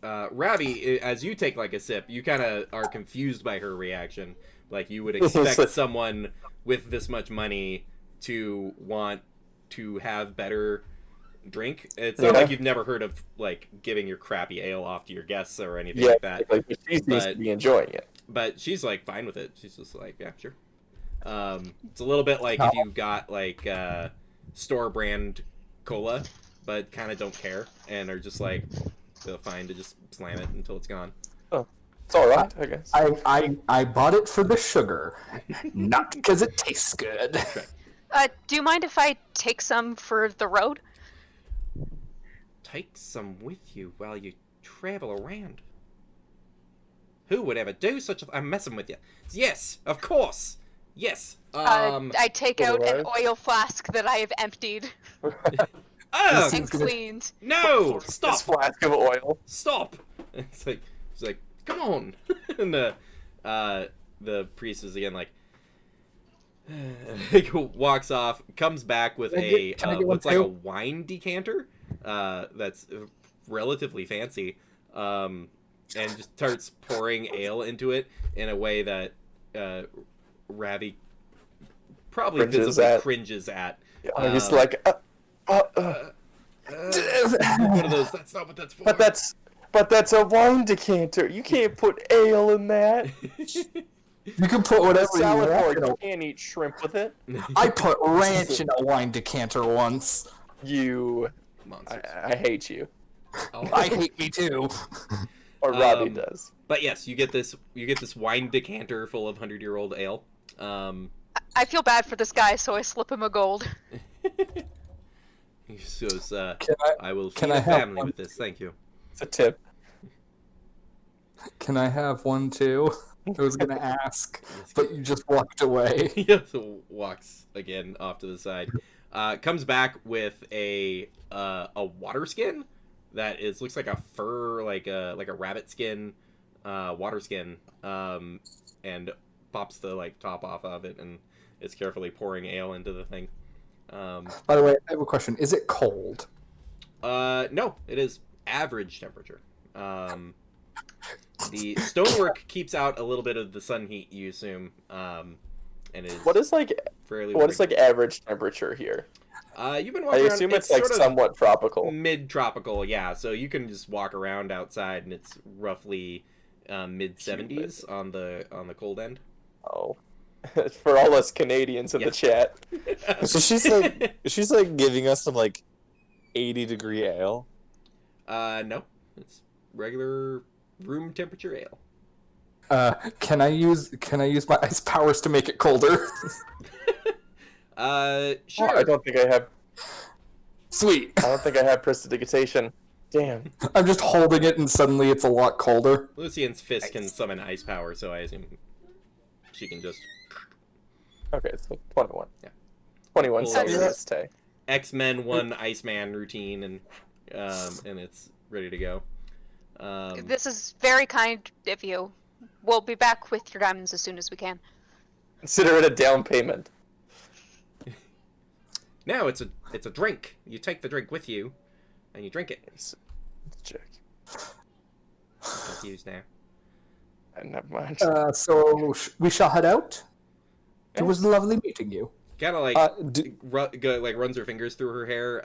Ravi, as you take, like, a sip, you kind of are confused by her reaction. Like, you would expect someone with this much money to want to have better drink. It's not like you've never heard of, like, giving your crappy ale off to your guests or anything like that. Like she seems to be enjoying it. But she's, like, fine with it. She's just like, yeah, sure. It's a little bit like if you got, like, store brand cola, but kind of don't care and are just like, they're fine to just slam it until it's gone. Oh, it's all right, I guess. I bought it for the sugar, not because it tastes good. Do you mind if I take some for the road? Take some with you while you travel around. Who would ever do such a... I'm messing with you. Yes, of course. Yes. I take out an alright. oil flask that I have emptied Oh, and cleaned. no! Stop! This flask of oil. Stop! It's like, come on! And the priest is again like, walks off, comes back with a what's like a wine decanter, that's relatively fancy, and just starts pouring ale into it in a way that Ravi probably visibly cringes at. He's like, one of those. That's not what that's for. but that's a wine decanter. You can't put ale in that. You can put whatever you Salad want. board. You can't eat shrimp with it. I put ranch in a wine decanter once. You, Monsters. I hate you. I hate me too. Or Robbie does. But yes, you get this wine decanter full of 100-year-old ale. I feel bad for this guy, so I slip him a gold. He says, I will feed can a I have family one? with this. Thank you. It's a tip. Can I have one too? I was gonna ask, but you just walked away. He also walks again off to the side. Comes back with a water skin that looks like a fur, like a rabbit skin, water skin, and pops the top off of it and is carefully pouring ale into the thing. By the way, I have a question. Is it cold? No, it is average temperature. The stonework keeps out a little bit of the sun heat, you assume, and is What is fairly. what is average temperature here? You've been I walking around. assume it's like sort of somewhat tropical. mid-tropical, yeah. So you can just walk around outside, and it's roughly mid-70s on the cold end. Oh, for all us Canadians in the chat. So she's giving us some 80-degree ale. No, it's regular room temperature ale. Can I use my ice powers to make it colder? Sure. I don't think I have. Sweet. I don't think I have prestidigitation. Damn. I'm just holding it, and suddenly it's a lot colder. Lucian's fist can summon ice power, so I assume she can just. Okay, so 21. Yeah. 21 Cool. Celsius. Tay. X-Men 1 Iceman routine, and it's ready to go. This is very kind of you. We'll be back with your diamonds as soon as we can. Consider it a down payment. No, it's a drink. You take the drink with you, and you drink it. It's check. I'm confused now. Never mind. So we shall head out. It Yes. was lovely meeting you. Kind of Do, runs her fingers through her hair.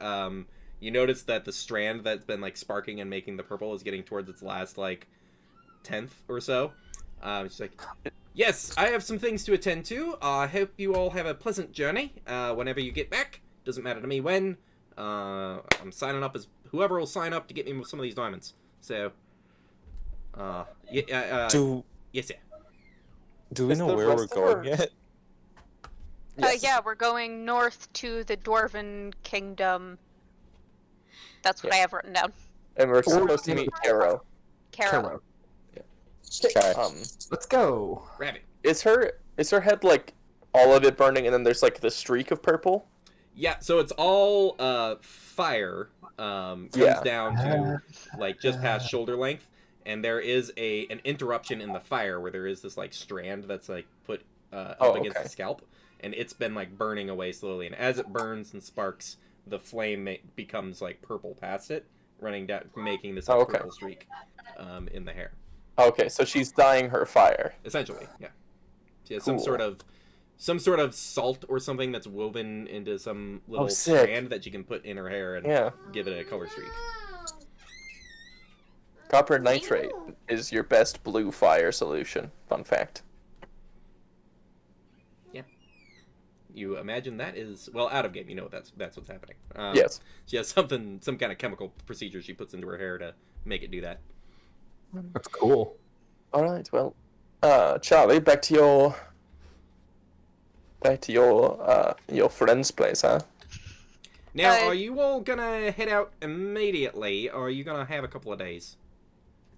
You notice that the strand that's been sparking and making the purple is getting towards its last tenth or so. She's like, yes, I have some things to attend to. I hope you all have a pleasant journey. Whenever you get back, doesn't matter to me when. I'm signing up as whoever will sign up to get me some of these diamonds. So, yes, yeah. do we Is know the where we're rest of going our- yet? Yes. Yeah, we're going north to the Dwarven Kingdom. That's what I have written down. And we're supposed to meet Caro. Caro. Okay. Let's go. Rabbit. Is her head like all of it burning, and then there's like the streak of purple? Yeah, so it's all fire. Comes Yeah. down to like just past shoulder length, and there is an interruption in the fire where there is this like strand that's like put up against okay. the scalp, and it's been like burning away slowly. And as it burns and sparks, the flame becomes like purple past it, running down, making this like, okay. purple streak in the hair. Okay, so she's dyeing her fire. Essentially, yeah. She has Cool. some sort of salt or something that's woven into some little sick. strand that you can put in her hair and give it a color streak. Copper nitrate is your best blue fire solution. Fun fact. Yeah. You imagine that is out of game. You know that's what's happening. Yes. She has some kind of chemical procedure she puts into her hair to make it do that. That's cool. All right. Well, Charlie, back to your friend's place, huh? Now, are you all gonna head out immediately, or are you gonna have a couple of days?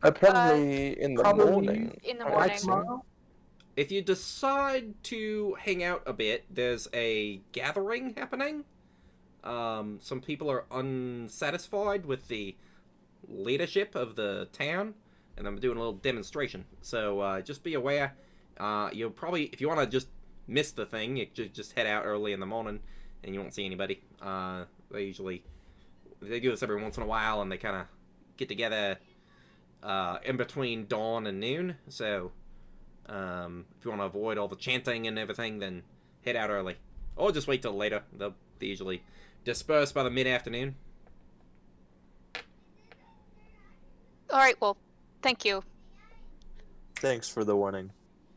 Probably in the morning. In the I morning. would say. If you decide to hang out a bit, there's a gathering happening. Some people are unsatisfied with the leadership of the town, and I'm doing a little demonstration. So just be aware. You'll probably, if you want to just miss the thing, you just head out early in the morning, and you won't see anybody. They do this every once in a while, and they kind of get together in between dawn and noon. So if you want to avoid all the chanting and everything, then head out early, or just wait till later. They usually disperse by the mid-afternoon. All right. Well, thank you. Thanks for the warning.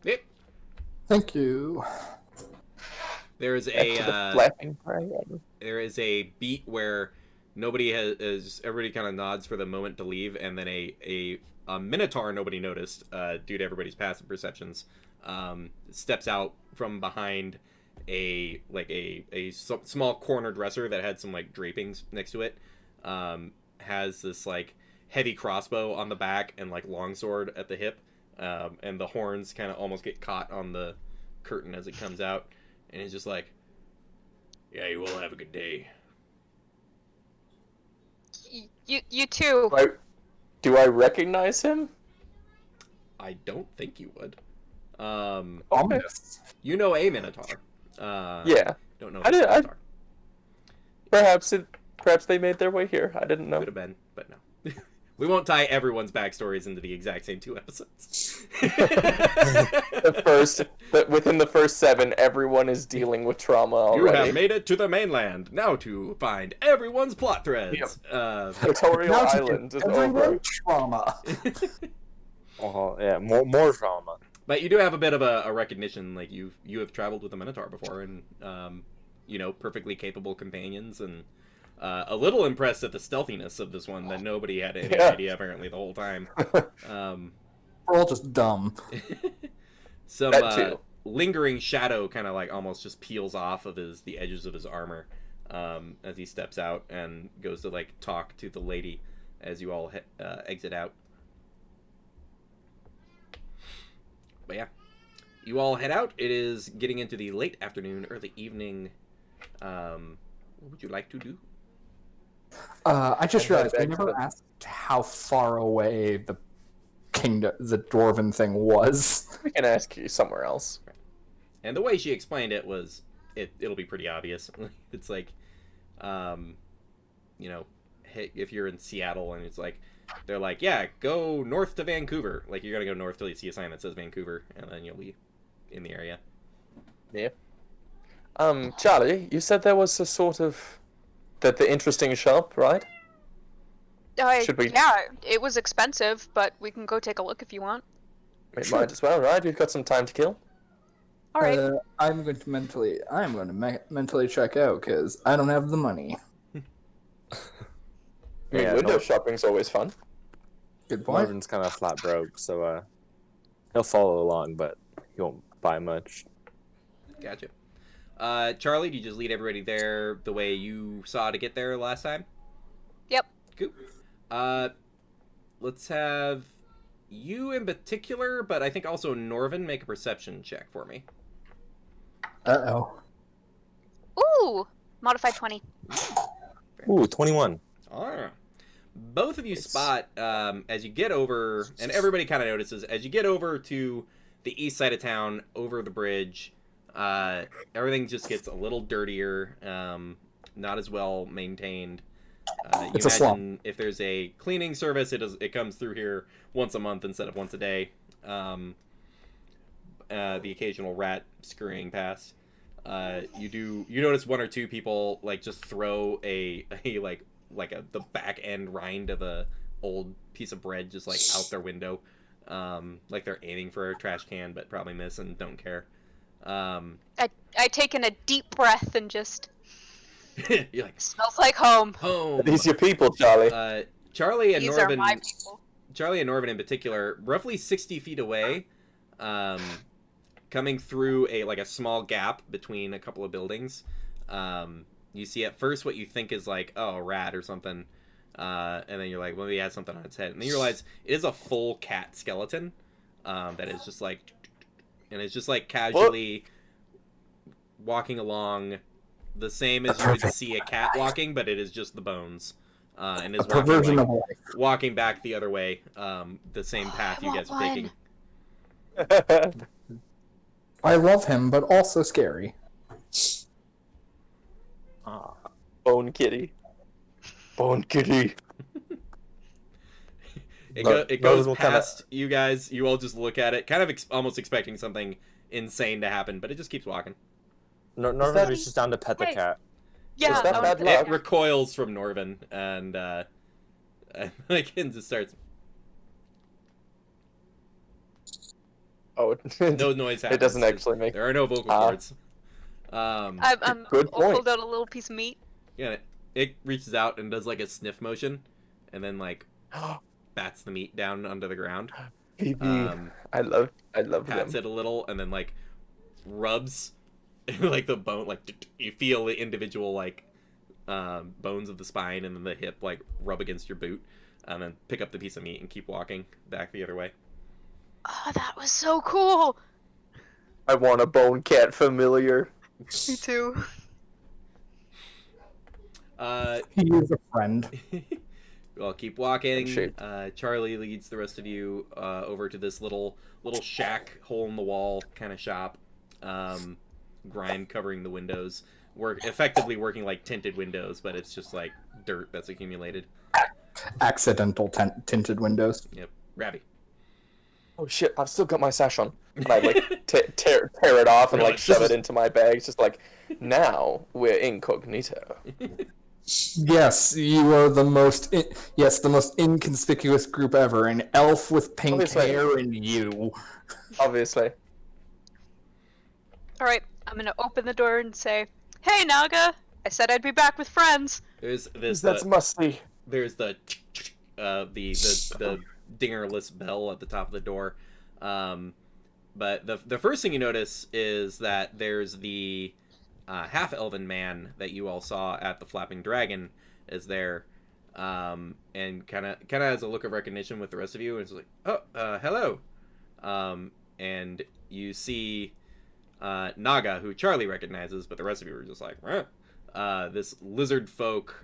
Yep. Thank you. There is Flapping dragon. there is a beat where everybody kind of nods for the moment to leave, and then a minotaur nobody noticed due to everybody's passive perceptions steps out from behind a small corner dresser that had some like drapings next to it. Has this like heavy crossbow on the back and like longsword at the hip, and the horns kind of almost get caught on the curtain as it comes out, and he's just like, "Yeah, you all have a good day." You too. Do I recognize him? I don't think you would. Ominous. You know a minotaur. Yeah. Don't know. I this did- I- minotaur. Perhaps they made their way here. I didn't know. Could have been, but no. We won't tie everyone's backstories into the exact same 2 episodes. But within the first 7, everyone is dealing with trauma You already. have made it to the mainland. Now to find everyone's plot threads. Tutorial Island is over. Everyone trauma. Oh yeah, more trauma. But you do have a bit of a recognition, like you have traveled with a minotaur before, and perfectly capable companions, and a little impressed at the stealthiness of this one that nobody had any idea apparently the whole time. We're all just dumb. Some That too. lingering shadow kind of like almost just peels off of the edges of his armor as he steps out and goes to like talk to the lady as you all exit out. But yeah, you all head out. It is getting into the late afternoon, early evening. What would you like to do? I just I'm realized we headed back to never the- asked how far away the dwarven thing was. We can ask you somewhere else. And the way she explained it was, it'll be pretty obvious. It's like, if you're in Seattle and it's like, they're like, yeah, go north to Vancouver. Like, you're gonna go north till you see a sign that says Vancouver, and then you'll be in the area. Yeah. Charlie, you said there was a sort of the interesting shop, right? Should we- Yeah, it was expensive, but we can go take a look if you want. We might as well, right? We've got some time to kill. All right. I'm going to mentally check out because I don't have the money. I mean, Yeah, window shopping's always fun. Good point. Marvin's kind of flat broke, so he'll follow along, but he won't buy much. Gotcha. Charlie, do you just lead everybody there the way you saw to get there last time? Yep. Cool. Let's have you in particular, but I think also Norvin make a perception check for me. Uh-oh. Ooh, modified 20. Ooh, 21. Alright. Both of you Nice. spot as you get over, and everybody kind of notices as you get over to the east side of town, over the bridge. Everything just gets a little dirtier, not as well maintained. You It's a slump. imagine if there's a cleaning service, it comes through here once a month instead of once a day. The occasional rat scurrying past. You notice one or two people like just throw the back end rind of a old piece of bread just like out their window, like they're aiming for a trash can but probably miss and don't care. I take in a deep breath and just You're like, smells like home. home. These your people, Charlie. Charlie and These are Norvin. my people. Charlie and Norvin in particular, roughly 60 feet away, coming through a small gap between a couple of buildings. You see at first what you think is like, oh, a rat or something, and then you're like, well, maybe it has something on its head, and then you realize it is a full cat skeleton that is just like, and it's just like casually walking along, the same as you would see a cat walking, but it is just the bones. And is A perversion walking, of life. walking back the other way, the same path you guys are taking. I love him, but also scary. Ah. Bone kitty. Bone kitty. It goes Noticeable past you guys. You all just look at it, kind of almost expecting something insane to happen, but it just keeps walking. Norvin that- reaches down to pet the Hey. cat. Yeah. that I bad would- luck? It recoils from Norvin and just starts. Oh, No noise happens. it doesn't actually make. There are no vocal Ah. cords. I'm Good I'll point. pulled out a little piece of meat. Yeah, it reaches out and does like a sniff motion, and then like bats the meat down onto the ground. I love Pats them. it a little, and then like rubs like the bone, like you feel the individual like bones of the spine and then the hip like rub against your boot, and then pick up the piece of meat and keep walking back the other way. Oh, that was so cool. I want a bone cat familiar. Me too. He is a friend. Well, keep walking. Shaped. Charlie leads the rest of you over to this little shack, hole in the wall kind of shop. Grime covering the windows. Effectively working like tinted windows, but it's just like dirt that's accumulated. Accidental tinted windows. Yep. Ravi. Oh shit! I've still got my sash on. And I like tear it off and Really? like shove it into my bag. It's just like, now we're incognito. Yes, you are the most the most inconspicuous group ever. An elf with pink Obviously. hair and you. Obviously. All right, I'm gonna open the door and say, "Hey, Naga! I said I'd be back with friends." There's That's musty. there's the dingerless bell at the top of the door. But the first thing you notice is that there's the half-elven man that you all saw at the Flapping Dragon is there, and kind of has a look of recognition with the rest of you, and it's like, oh, hello, and you see Naga, who Charlie recognizes, but the rest of you are just like, this lizard folk,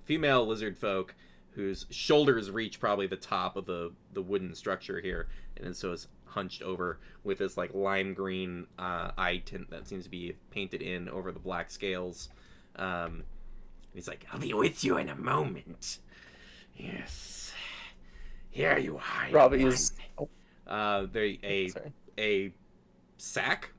female lizard folk, whose shoulders reach probably the top of the wooden structure here, and so is hunched over with this like lime green eye tint that seems to be painted in over the black scales. He's like, I'll be with you in a moment. Yes, here you are. Robbie is. Sorry. A sack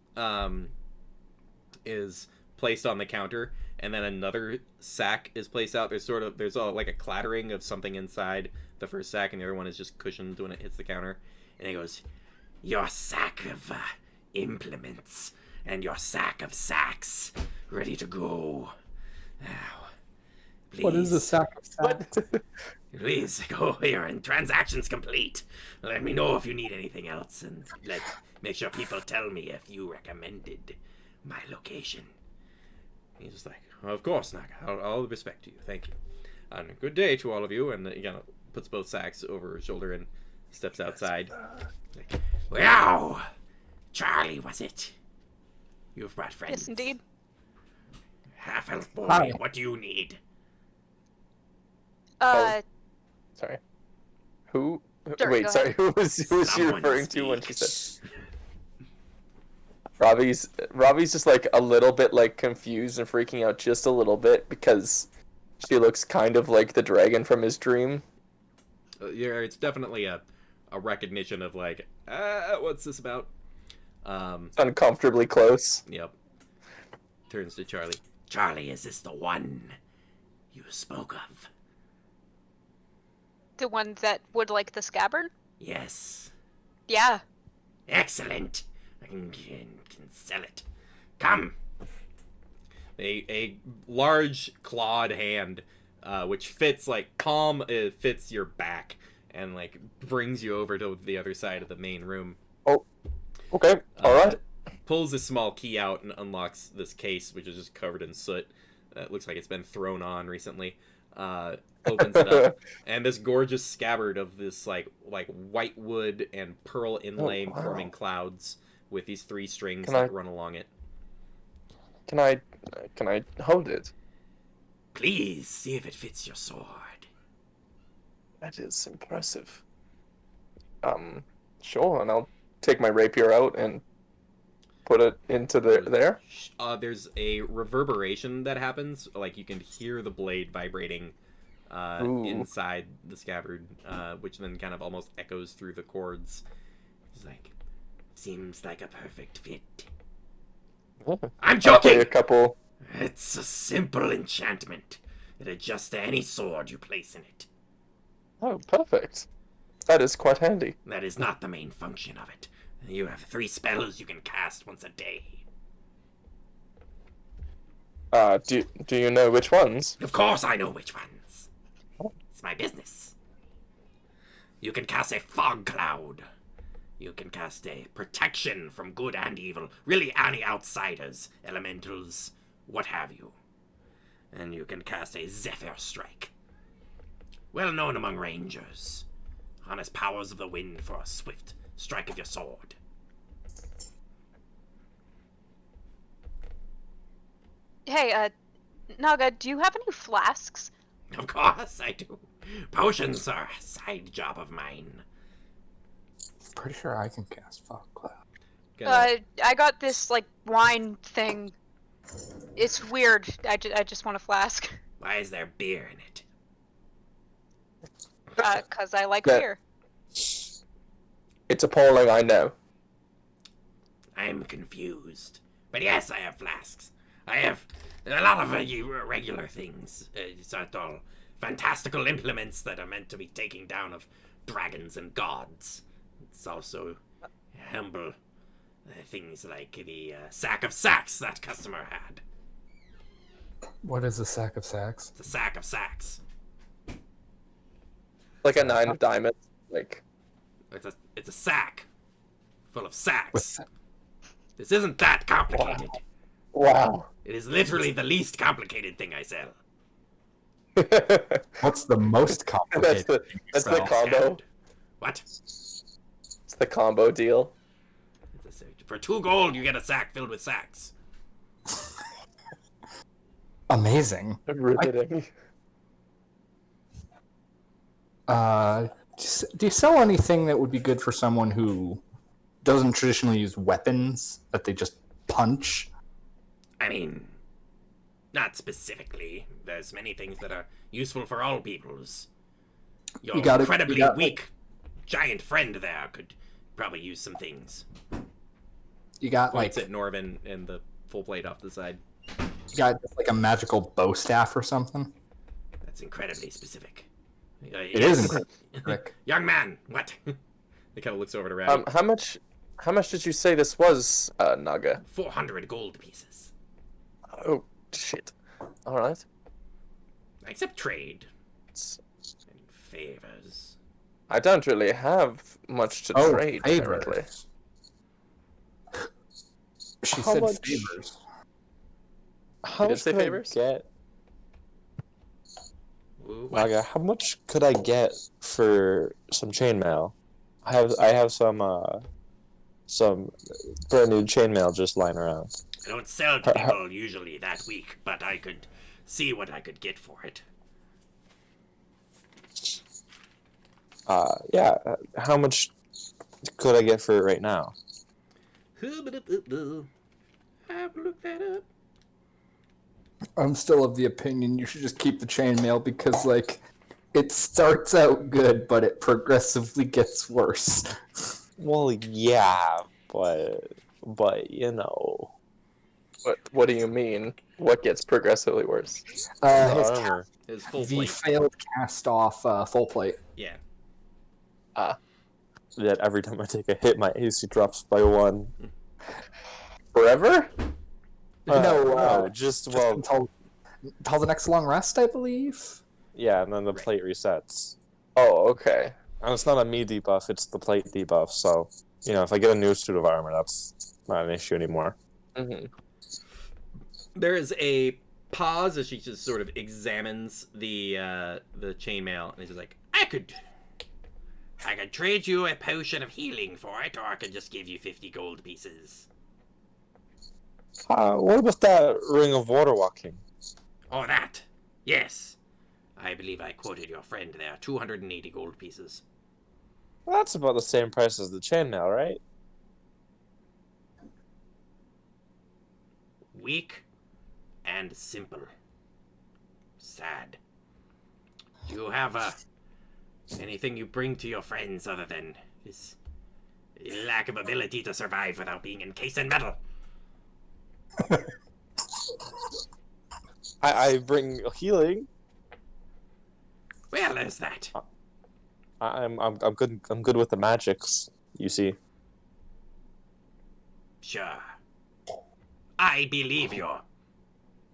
is placed on the counter, and then another sack is placed out. There's like a clattering of something inside the first sack, and the other one is just cushioned when it hits the counter. And he goes, your sack of implements and your sack of sacks ready to go. Now, please, What is a sack of sacks? please go here and transactions complete. Let me know if you need anything else, and make sure people tell me if you recommended my location. He's just like, of course, Naga. I'll respect you. Thank you. And good day to all of you. And puts both sacks over his shoulder and steps outside. Like, wow! Charlie, was it? You've brought friends. Yes, indeed. Half-elf boy, Hi. what do you need? Sorry. Who? Sorry, Wait, go sorry. ahead. Who was she Someone referring to when speak. she said? Robbie's just like a little bit like confused and freaking out just a little bit because she looks kind of like the dragon from his dream. Yeah, it's definitely a recognition of like, what's this about? It's uncomfortably close. Yep. Turns to Charlie. Charlie, is this the one you spoke of? The one that would like the scabbard? Yes. Yeah. Excellent. I can sell it. Come. A large clawed hand, which fits like palm, it fits your back and like brings you over to the other side of the main room. Oh, okay, all right. Pulls this small key out and unlocks this case, which is just covered in soot. It looks like it's been thrown on recently. Opens it up, and this gorgeous scabbard of this like white wood and pearl inlay wow. forming clouds with these 3 strings Can that I- run along it. Can I hold it? Please see if it fits your sword. That is impressive. Sure, and I'll take my rapier out and put it into there. There's a reverberation that happens, like you can hear the blade vibrating Ooh. inside the scabbard, which then kind of almost echoes through the cords. It's like, seems like a perfect fit. I'm I'll play joking! a couple. It's a simple enchantment. It adjusts to any sword you place in it. Oh, perfect. That is quite handy. That is not the main function of it. You have 3 spells you can cast once a day. Do you know which ones? Of course I know which ones. It's my business. You can cast a fog cloud. You can cast a protection from good and evil. Really any outsiders, elementals, what have you. And you can cast a Zephyr Strike. Well known among rangers. Harness powers of the wind for a swift strike of your sword. Hey, Naga, do you have any flasks? Of course I do. Potions are a side job of mine. Pretty sure I can cast fog cloud. I got this, like, wine thing. It's weird. I just want a flask. Why is there beer in it? 'Cause I like That- beer. It's appalling, I know. I'm confused. But yes, I have flasks. I have a lot of regular things. Sort of fantastical implements that are meant to be taking down of dragons and gods. It's also humble things like the sack of sacks that customer had. What is a sack of sacks? It's a sack of sacks. Like a 9 of diamonds. Like, It's a sack full of sacks. With This isn't that complicated. wow. It is literally the least complicated thing I sell. what's the most complicated? That's the So- combo. What? It's the combo deal. For 2 gold, you get a sack filled with sacks. Amazing. Riveting. Do you sell anything that would be good for someone who doesn't traditionally use weapons that they just punch? I mean, not specifically. There's many things that are useful for all peoples. Your You got it- incredibly you got, weak giant friend there could probably use some things. You got Points like at Norvin and the full plate off the side. you got just like a magical bow staff or something. That's incredibly specific. It is incredibly specific. Young man, what? He kind of looks over to Rabbit. How much did you say this was, Naga? 400 gold pieces. Oh, shit. Alright. Except trade and favors. I don't really have much to trade, apparently. favors. She How said much- favors. How Did it much say could I favors? get? Naga, how much could I get for some chainmail? I have some brand new chainmail just lying around. I don't sell to people usually that week, but I could see what I could get for it. Yeah. How much could I get for it right now? Have a look that up. I'm still of the opinion you should just keep the chainmail because, like, it starts out good, but it progressively gets worse. Well, yeah, but you know, What do you mean? What gets progressively worse? the His armor. His full the plate. failed cast off full plate. Yeah. That every time I take a hit, my AC drops by 1. Forever? No, just well, until the next long rest, I believe. yeah, and then the plate resets. Oh, okay. And it's not a me debuff; it's the plate debuff. So, if I get a new suit of armor, that's not an issue anymore. Mm-hmm. There is a pause as she just sort of examines the chainmail, and she's like, I could trade you a potion of healing for it, or I could just give you 50 gold pieces. What about that ring of water walking? Oh, that. Yes. I believe I quoted your friend there. 280 gold pieces. Well, that's about the same price as the chainmail, right? Weak and simple. Sad. Do you have anything you bring to your friends other than this lack of ability to survive without being encased in metal? I bring healing. Well, there's that. I'm good with the magics. You see. Sure. I believe you.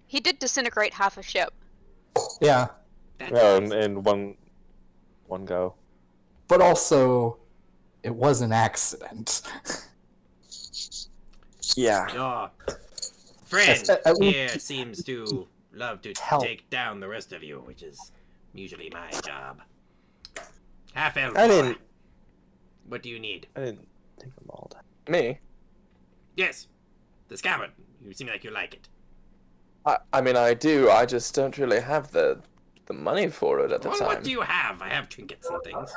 He did disintegrate half a ship. Yeah, That's Yeah, nice. in one go. but also, it was an accident. Yeah. Your friend At least- here seems to love to Help. take down the rest of you, which is usually my job. Half elf. I didn't What do you need? take them all down. Me? Yes, the scabbard. You seem like you like it. I mean, I do. I just don't really have the money for it at the Well, time. what do you have? I have trinkets and things.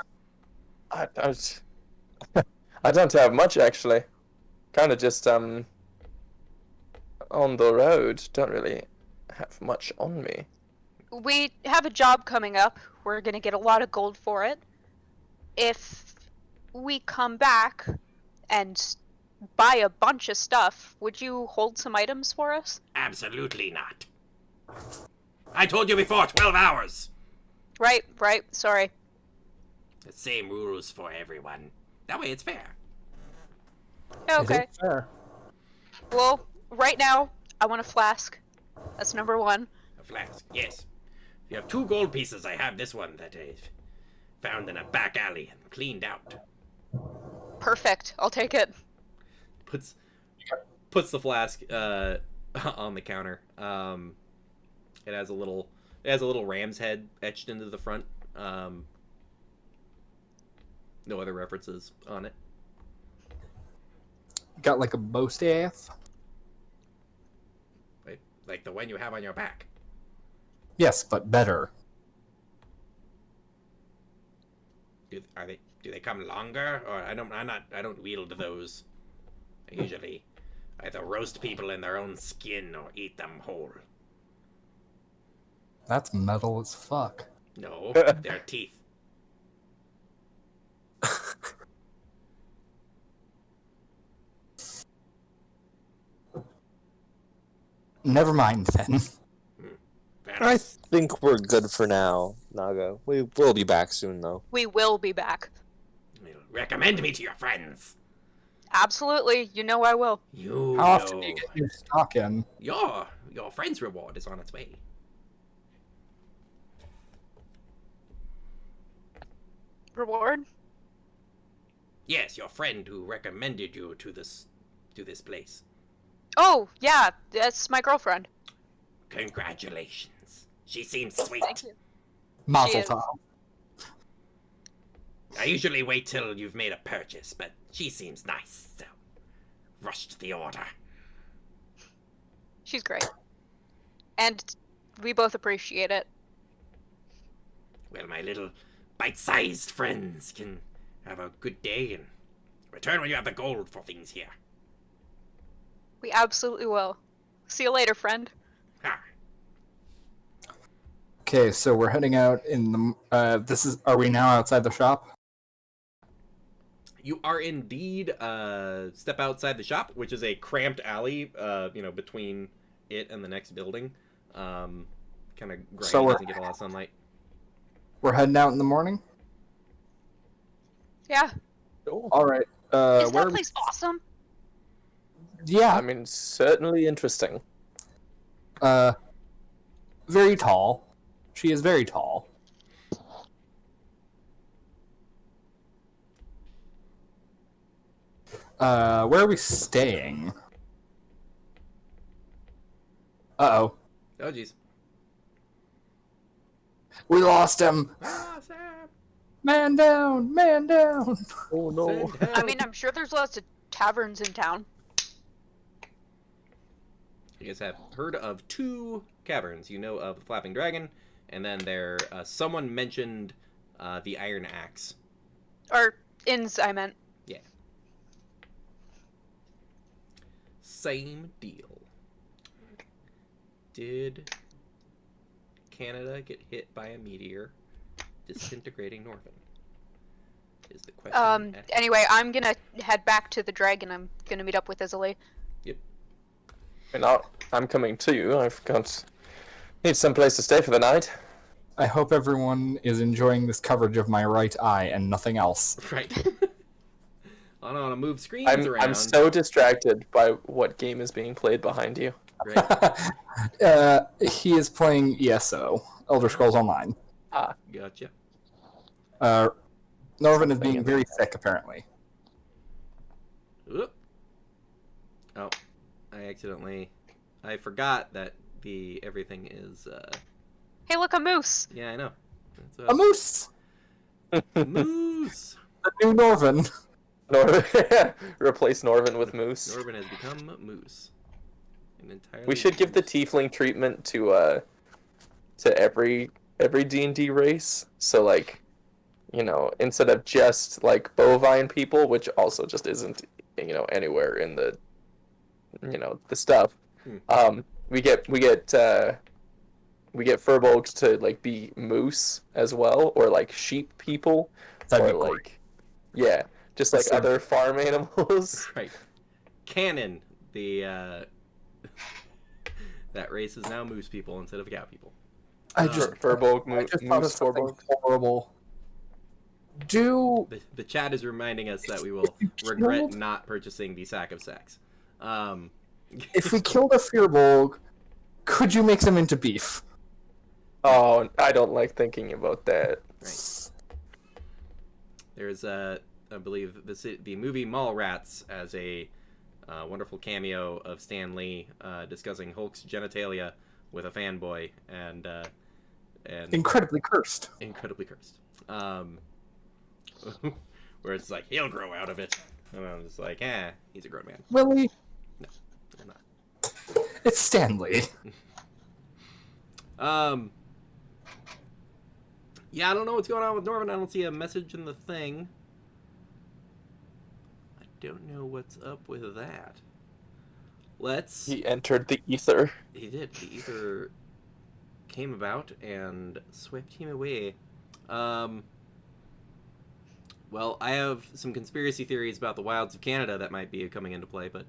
I don't. I don't have much actually. Kind of just on the road. Don't really have much on me. We have a job coming up. We're gonna get a lot of gold for it. If we come back and buy a bunch of stuff, would you hold some items for us? Absolutely not. I told you before, 12 hours. Right, sorry. The same rules for everyone. That way it's fair. Okay. It is fair. Well, right now, I want a flask. That's number 1. A flask, yes. If you have 2 gold pieces, I have this one that I found in a back alley and cleaned out. Perfect. I'll take it. Puts the flask on the counter. It has a little ram's head etched into the front. No other references on it. Got like a bow staff. Like the one you have on your back. Yes, but better. Do they come longer, or I don't wield those. I usually either roast people in their own skin or eat them whole. That's metal as fuck. No, they're teeth. Never mind then. Fair I enough. think we're good for now, Naga. We will be back soon, though. We will be back. Recommend me to your friends. Absolutely. You know I will. You How often do you know. get your stock in? Your friend's reward is on its way. Reward? Yes, your friend who recommended you to this place. Oh, yeah. That's my girlfriend. Congratulations. She seems sweet. Thank you. Mazel is. tov. I usually wait till you've made a purchase, but she seems nice, so rushed the order. She's great. And we both appreciate it. Well, my little bite-sized friends can have a good day and return when you have the gold for things here. We absolutely will. See you later, friend. Ha! Okay, so we're heading out in the. Are we now outside the shop? You are indeed step outside the shop, which is a cramped alley, between it and the next building. Kind of grimy, So doesn't get a lot of sunlight. We're heading out in the morning. Yeah. All right. Isn't Where that are we? place awesome? Yeah. I mean, certainly interesting. Very tall. She is very tall. Where are we staying? Uh-oh. Oh, jeez. We lost him! Ah, Sam! Man down! Man down! Oh no. Send help! I mean, I'm sure there's lots of taverns in town. You guys have heard of 2 caverns. You know of the Flapping Dragon, and then someone mentioned the Iron Axe. Or inns, I meant. Yeah. Same deal. Did Canada get hit by a meteor disintegrating Norvin? Is the question. at hand. Anyway, I'm gonna head back to the dragon. I'm gonna meet up with Izzy. And I'm coming too. I've got need some place to stay for the night. I hope everyone is enjoying this coverage of my right eye and nothing else. Right. I don't want to move screens around. I'm so distracted by what game is being played behind you. Right. He is playing ESO, Elder Scrolls Online. Gotcha. Norvin is being very sick, apparently. Oop. Oh, I forgot that everything is. Hey, look, a moose! Yeah, I know. A moose! Moose. The new Norvin. Replace Norvin with Moose. Norvin has become Moose. An entirely We should give the tiefling treatment to every D&D race. So like, instead of just like bovine people, which also just isn't anywhere in the the stuff. We get furbolgs to like be moose as well, or like sheep people, That'd or be like just like That's other farm animals. Right. Canon. The that race is now moose people instead of cow people. I just Furbolg, I just thought of moose, something Furbolg. horrible. Do The chat is reminding us that we will regret not purchasing the sack of sacks. if we killed a Firbolg, could you make them into beef? Oh, I don't like thinking about that. Right. There's I believe the movie Mallrats as a wonderful cameo of Stan Lee discussing Hulk's genitalia with a fanboy and Incredibly cursed. incredibly cursed. Where it's like he'll grow out of it, and I'm just like, he's a grown man. Willie, I'm not. it's Stanley. Yeah, I don't know what's going on with Norman. I don't see a message in the thing. I don't know what's up with that. He entered the ether. He did. The ether came about and swept him away. Well, I have some conspiracy theories about the wilds of Canada that might be coming into play, but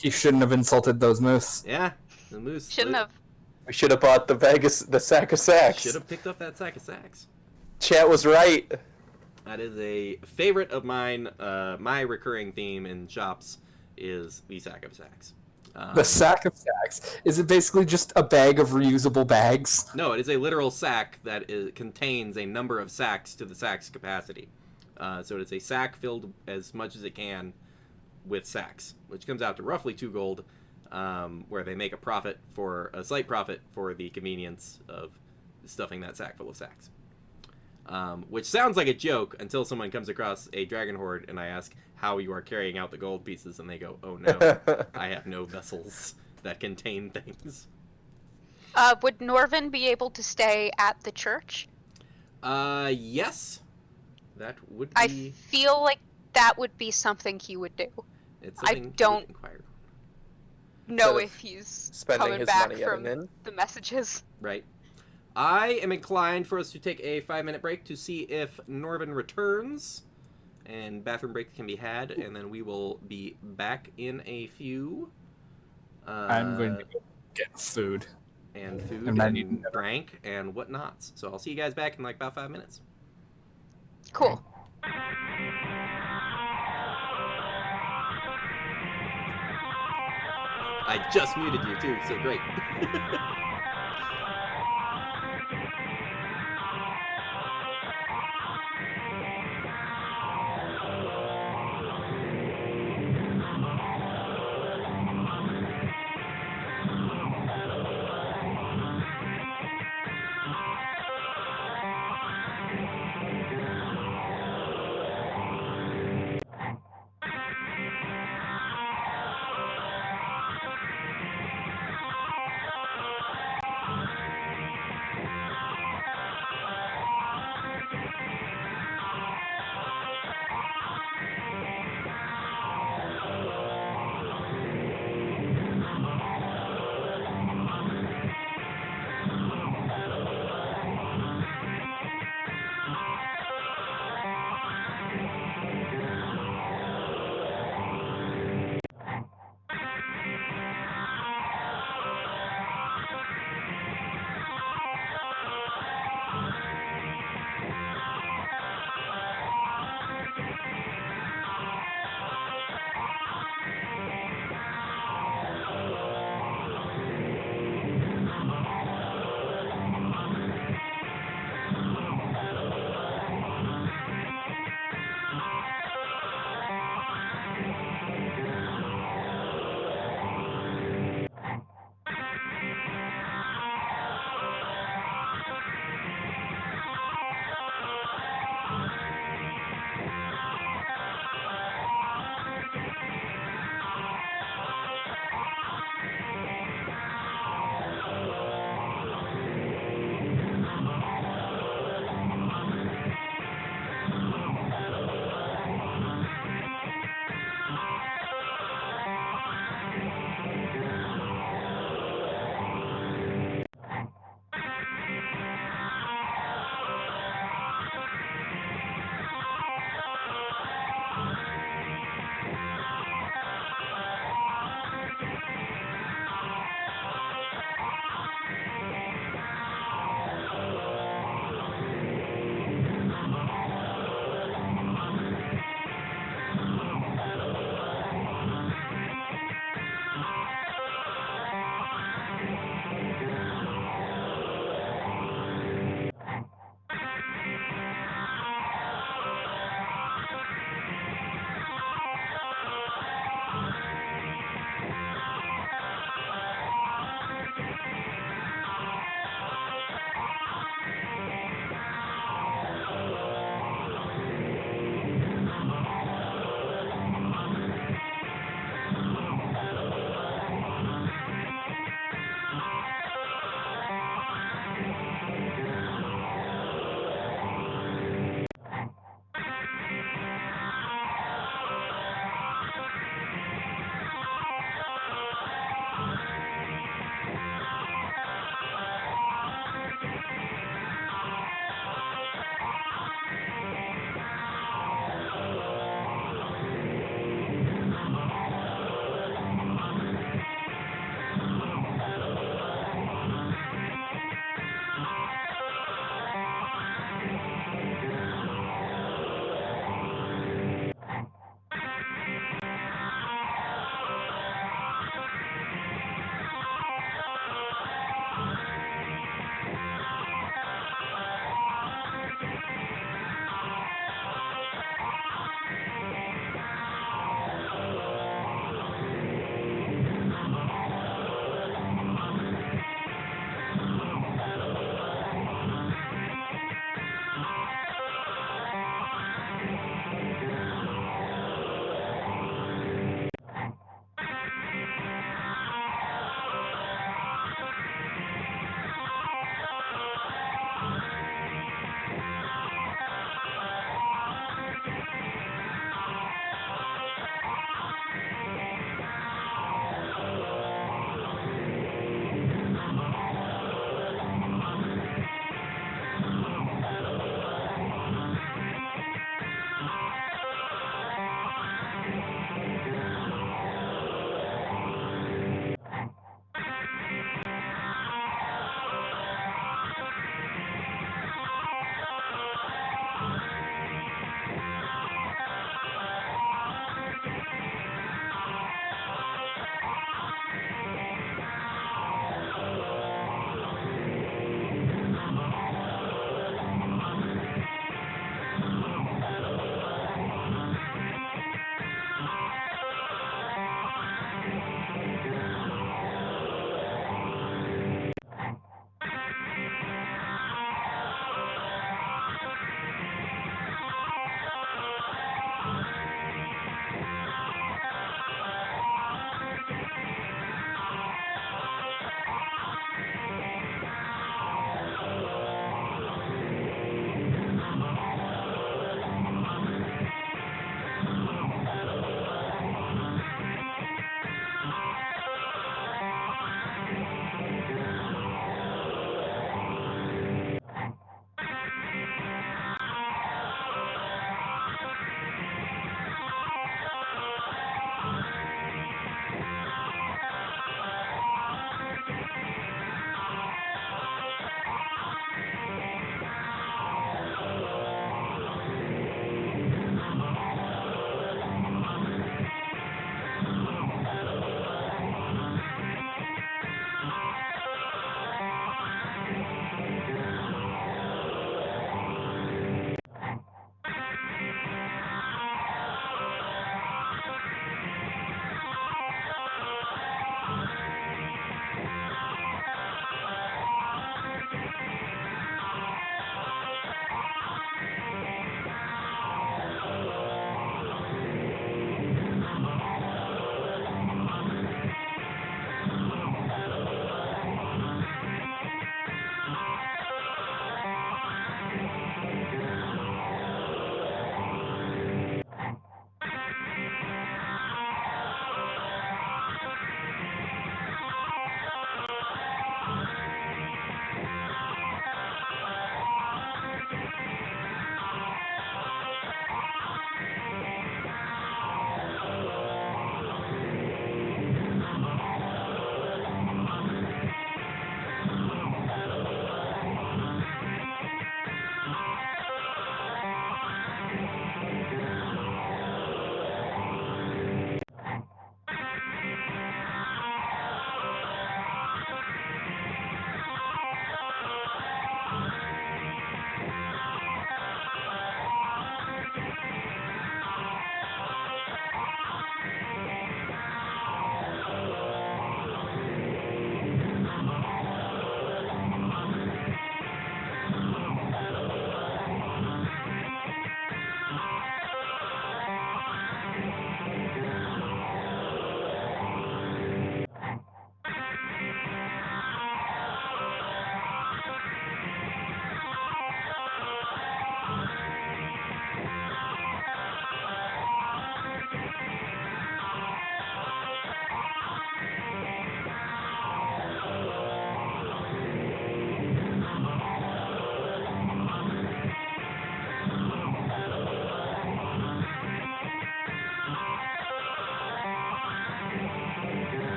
He shouldn't have insulted those moose. yeah, the moose Shouldn't have. We should have bought the sack of sacks. should have picked up that sack of sacks. Chat was right. That is a favorite of mine. My recurring theme in shops is the sack of sacks. The sack of sacks. Is it basically just a bag of reusable bags? No, it is a literal sack that contains a number of sacks to the sack's capacity. So it is a sack filled as much as it can with sacks, which comes out to roughly 2 gold. where they make a slight profit for the convenience of stuffing that sack full of sacks. Which sounds like a joke until someone comes across a dragon horde and I ask how you are carrying out the gold pieces, and they go, "Oh no, I have no vessels that contain things." Would Norvin be able to stay at the church? Yes, that would I be. feel like that would be something he would do. It's I something he don't would inquire. know of if he's spending coming his back money from getting in. the messages. Right. I am inclined for us to take a 5-minute break to see if Norvin returns, and bathroom breaks can be had, and then we will be back in a few. I'm going to go get food. And food And I need and dinner. drank and whatnots. So I'll see you guys back in like about 5 minutes. Cool. I just muted you too, so great.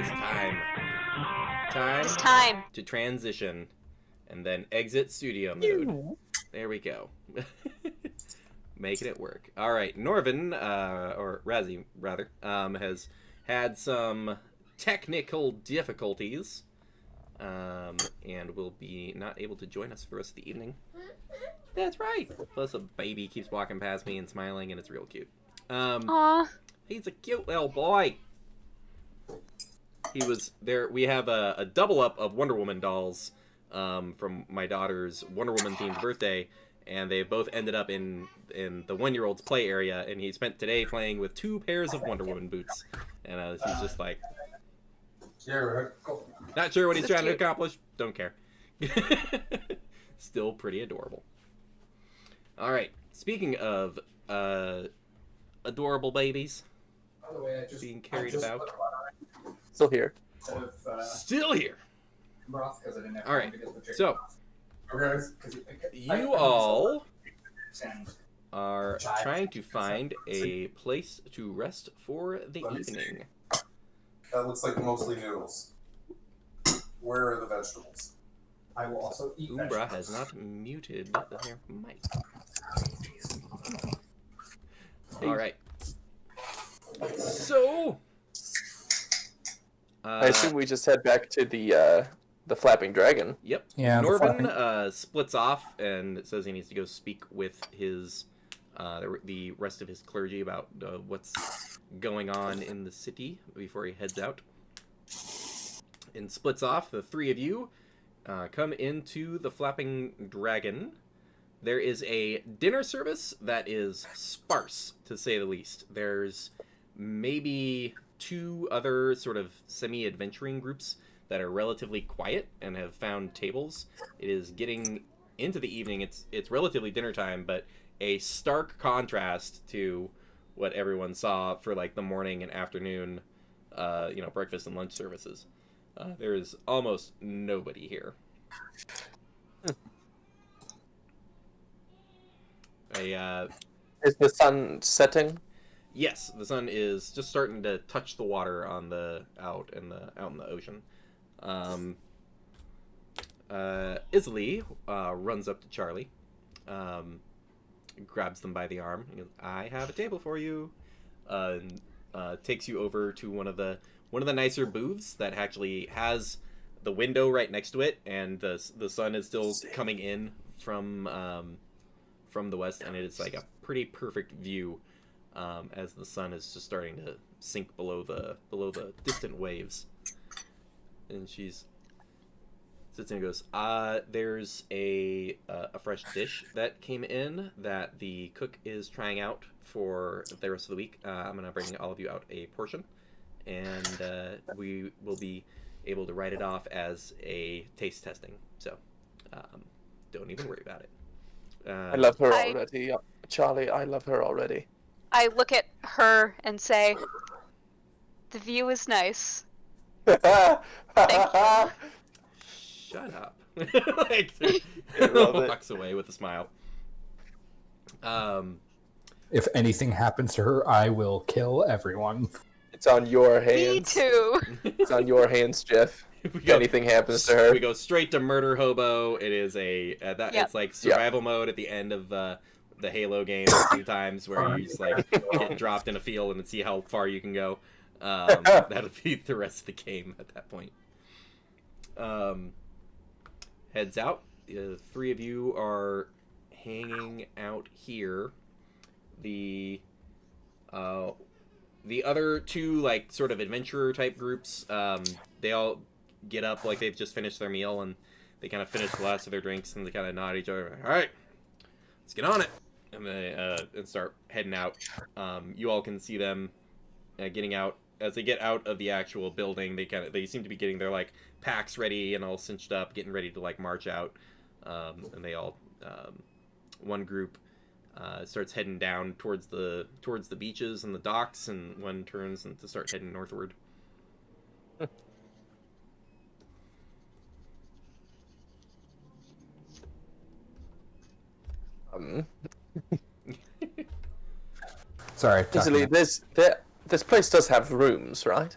is time. It's time. To transition, and then exit studio mode. There we go. Making it work. All right, Norvin, or Razzie rather, has had some technical difficulties, and will be not able to join us for the rest of the evening. That's right. Plus, a baby keeps walking past me and smiling, and it's real cute. Aw. He's a cute little boy. He was there. We have a double up of Wonder Woman dolls from my daughter's Wonder Woman themed birthday, and they both ended up in the 1-year-old's play area. And he spent today playing with 2 pairs of Wonder Woman boots, and he's just like, not sure what he's trying to accomplish. Don't care. Still pretty adorable. All right. Speaking of adorable babies being carried about. Still here. Still here. All right. So, you all are trying to find a place to rest for the evening. That looks like mostly noodles. Where are the vegetables? I will also eat Umbra has not muted their mic. All right. So, I assume we just head back to the flapping dragon. Yep. Yeah, the Norvin splits off and says he needs to go speak with his the rest of his clergy about what's going on in the city before he heads out. And splits off. The 3 of you come into the Flapping Dragon. There is a dinner service that is sparse, to say the least. There's maybe 2 other sort of semi-adventuring groups that are relatively quiet and have found tables. It is getting into the evening. It's relatively dinner time, but a stark contrast to what everyone saw for like the morning and afternoon, breakfast and lunch services. There is almost nobody here. Is the sun setting? Yes, the sun is just starting to touch the water on out in the ocean. Isley runs up to Charlie, grabs them by the arm, and goes, "I have a table for you." And takes you over to one of the nicer booths that actually has the window right next to it, and the sun is still coming in from the west, and it is like a pretty perfect view as the sun is just starting to sink below the distant waves. And she's sits and goes, "There's a fresh dish that came in that the cook is trying out for the rest of the week. I'm gonna bring all of you out a portion, and we will be able to write it off as a taste testing. So, don't even worry about it." I love her already, Charlie. I love her already. I look at her and say, "The view is nice." Shut up. Like, walks away with a smile. If anything happens to her, I will kill everyone. It's on your Me hands. too. It's on your hands, Jeff. If anything happens to her. We go straight to Murder Hobo. It is it's like survival mode at the end of the Halo game sometimes, where you just like get dropped in a field and see how far you can go. That'll be the rest of the game at that point. Heads out. The 3 of you are hanging out here. The other 2 like sort of adventurer type groups, they all get up like they've just finished their meal, and they kind of finish the last of their drinks, and they kind of nod at each other. "All right, let's get on it," and they and start heading out. You all can see them getting out. As they get out of the actual building, they seem to be getting their like packs ready and all cinched up, getting ready to like march out. And they all, one group starts heading down towards the beaches and the docks, and one turns and to start heading northward. Sorry. Easily, this place does have rooms, right?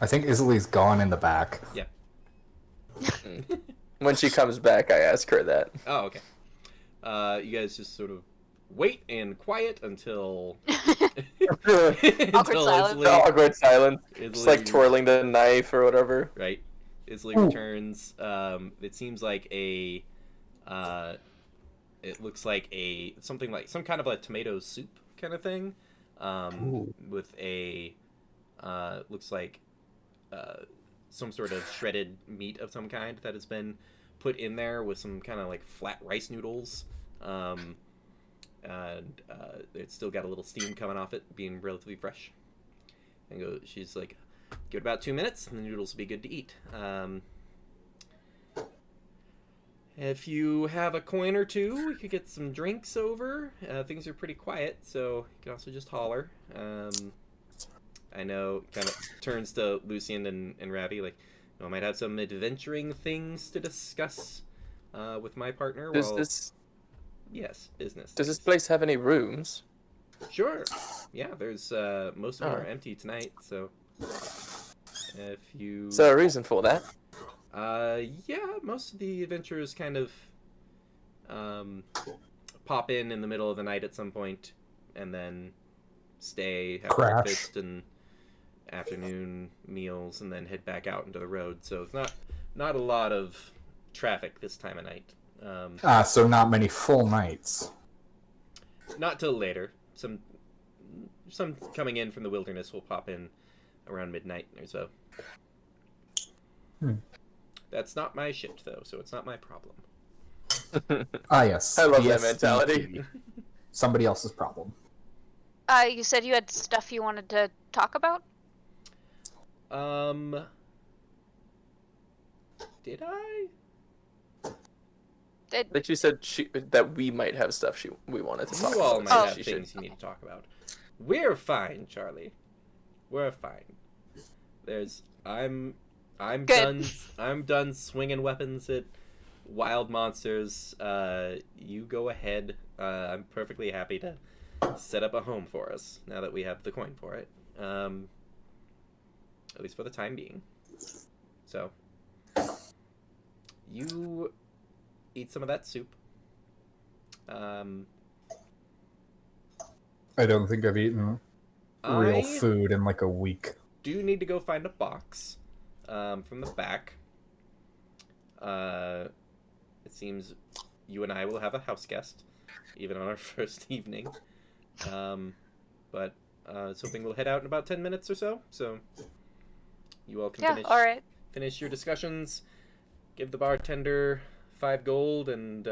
I think Isley's gone in the back. Yeah. When she comes back, I ask her that. Oh, okay. You guys just sort of wait and quiet until Awkward silence. Isley, Awkward silence. Isley, Just like twirling the knife or whatever. right. Isley Ooh. returns. It seems like it looks like something like some kind of a tomato soup kind of thing, with looks like some sort of shredded meat of some kind that has been put in there with some kind of like flat rice noodles, and it's still got a little steam coming off it, being relatively fresh. And she's like, give it about 2 minutes, and the noodles will be good to eat. If you have a coin or two, we could get some drinks over. Things are pretty quiet, so you can also just holler. I know, kind of turns to Lucian and Ravi, like, I might have some adventuring things to discuss with my partner. Yes, business. Does this place have any rooms? Sure. Yeah, there's most of them are empty tonight, so if you... Is there a reason for that? Yeah, most of the adventurers kind of pop in the middle of the night at some point, and then stay, have breakfast and afternoon meals, and then head back out into the road. So it's not a lot of traffic this time of night. So not many full nights. Not till later. Some coming in from the wilderness will pop in around midnight or so. That's not my shift, though, so it's not my problem. Yes. I love that BSBP. mentality. Somebody else's problem. You said you had stuff you wanted to talk about? Did I? That you said that we might have stuff we wanted to talk You all about. might have She things should- you need to talk about. We're fine, Charlie. We're fine. I'm Good. done swinging weapons at wild monsters. You go ahead. I'm perfectly happy to set up a home for us now that we have the coin for it. At least for the time being. So, you eat some of that soup. I don't think I've eaten real food in like a week. Do need to go find a box from the back. It seems you and I will have a house guest, even on our first evening. But I was hoping we'll head out in about 10 minutes or so. So you all can finish your discussions. Give the bartender 5 gold, and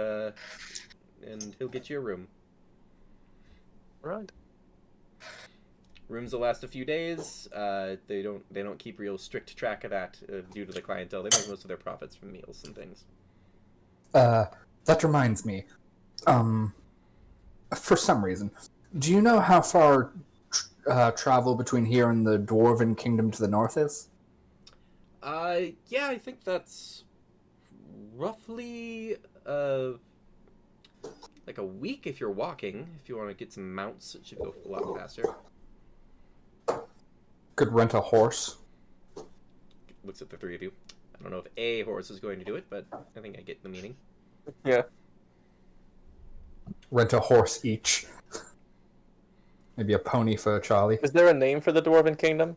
he'll get you a room. Right. Rooms will last a few days. They don't keep real strict track of that due to the clientele. They make most of their profits from meals and things. That reminds me. For some reason, do you know how far travel between here and the Dwarven Kingdom to the north is? Yeah, I think that's roughly like a week if you're walking. If you want to get some mounts, it should go a lot faster. Could rent a horse. Looks at the three of you. I don't know if a horse is going to do it, but I think I get the meaning. Yeah. Rent a horse each. Maybe a pony for Charlie. Is there a name for the Dwarven Kingdom?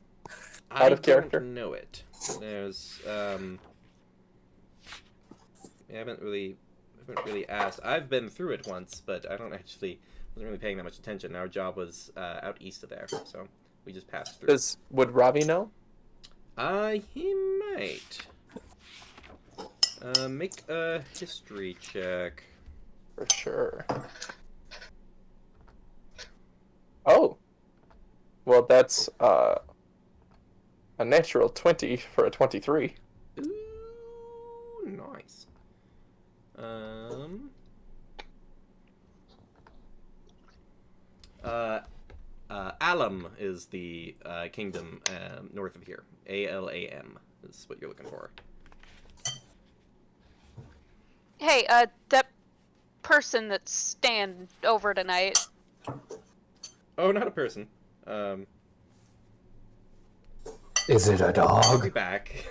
Out of character? I don't know it. There's I haven't really asked. I've been through it once, but I wasn't really paying that much attention. Our job was out east of there, so we just passed through. Would Ravi know? He might. Make a history check. For sure. Oh. Well, that's a natural 20 for a 23. Ooh, nice. Alam is the kingdom north of here. Alam is what you're looking for. Hey, that person that's staying over tonight. Oh, not a person. Is it a I'll be dog? back.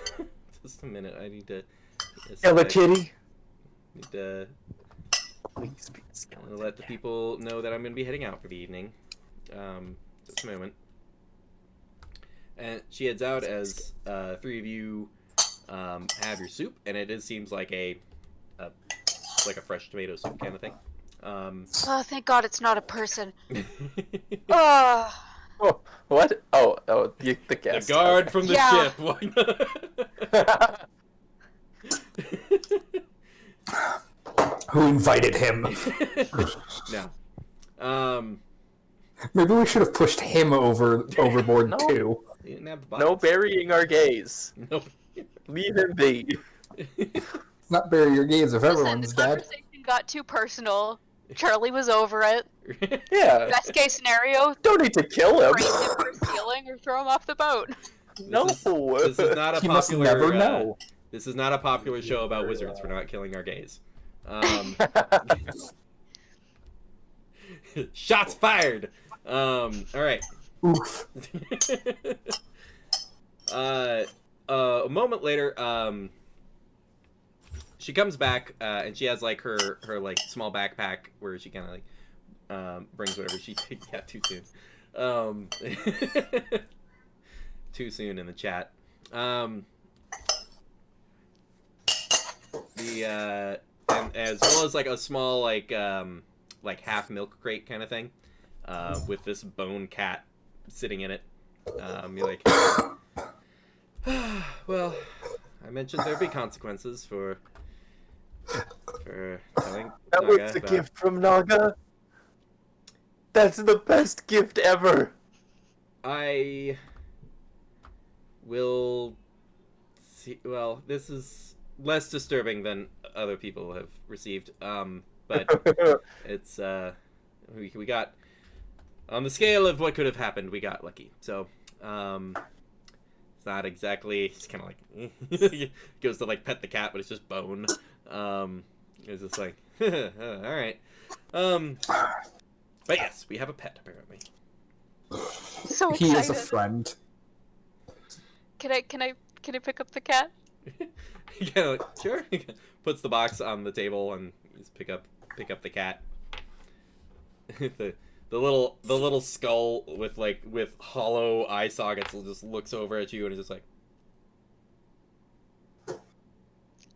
Just a minute. I need to. Hello, kitty. Need to Please be a skeleton. let the people know that I'm going to be heading out for the evening. Just a moment. And she heads out as three of you have your soup, and it seems like a fresh tomato soup kind of thing. Oh, thank God it's not a person. Oh, Oh, what? Oh, the The guest. guard Okay. from the Yeah. ship. Why not? Who invited him? No. Maybe we should have pushed him overboard No. too. You didn't have the No buckets. burying our gays. Nope. Leave him be. Not bury your gays if listen, everyone's the dead. conversation got too personal. Charlie was over it. Yeah. Best case scenario, Don't need to kill him. raise him for stealing or throw him off the boat. No. This is not a He must popular. never know. This is not a popular show about wizards for not killing our gays. Shots fired. All right. Oof. A moment later, she comes back and she has like her like small backpack where she kind of like brings whatever she yeah, too soon. Too soon in the chat. And as well as like a small like half milk crate kind of thing, with this bone cat sitting in it. You're like, well, I mentioned there'd be consequences for telling That Naga was a about- gift from Naga. That's the best gift ever. I will see. Well, this is less disturbing than other people have received. But it's we got on the scale of what could have happened, we got lucky. So it's not exactly. It's kind of like goes to like pet the cat, but it's just bone. It's just like all right. But yes, we have a pet apparently. So He excited. is a friend. Can I pick up the cat? Yeah, like, sure. Puts the box on the table and you just pick up the cat. the little skull with hollow eye sockets just looks over at you and is just like,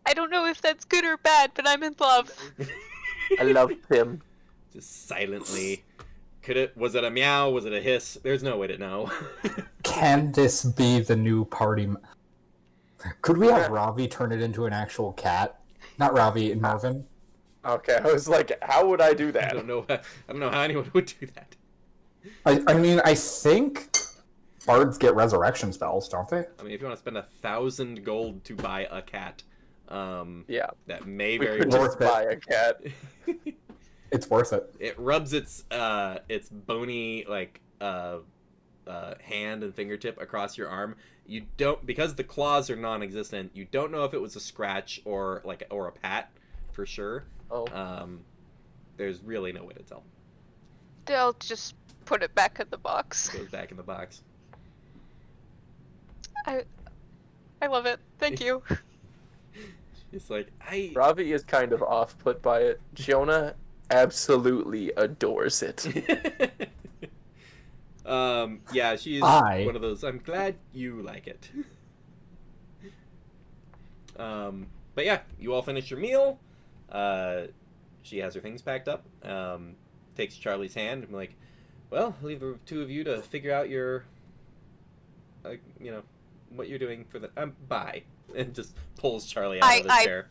I don't know if that's good or bad, but I'm in love. I love him. just silently. Was it a meow? Was it a hiss? There's no way to know. Can this be the new party? Could we have Ravi turn it into an actual cat? Not Ravi, Marvin. Okay, I was like, how would I do I that? don't know how anyone would do that. I mean, I think bards get resurrection spells, don't they? I mean, if you want to spend 1,000 gold to buy a cat, Yeah, that may we very could well. just buy a cat. It's worth it. It rubs its bony hand and fingertip across your arm. You don't, because the claws are non-existent. You don't know if it was a scratch or a pat for sure. Oh, There's really no way to tell. They'll just put it back in the box. It goes back in the box. I love it. Thank you. It's like Ravi is kind of off-put by it. Jonah absolutely adores it. Yeah, she's I- one of those. I'm glad you like it. But yeah, you all finish your meal. She has her things packed up. Takes Charlie's hand. I'm like, well, I'll leave the two of you to figure out your, what you're doing for the. Bye, and just pulls Charlie out of the I- chair.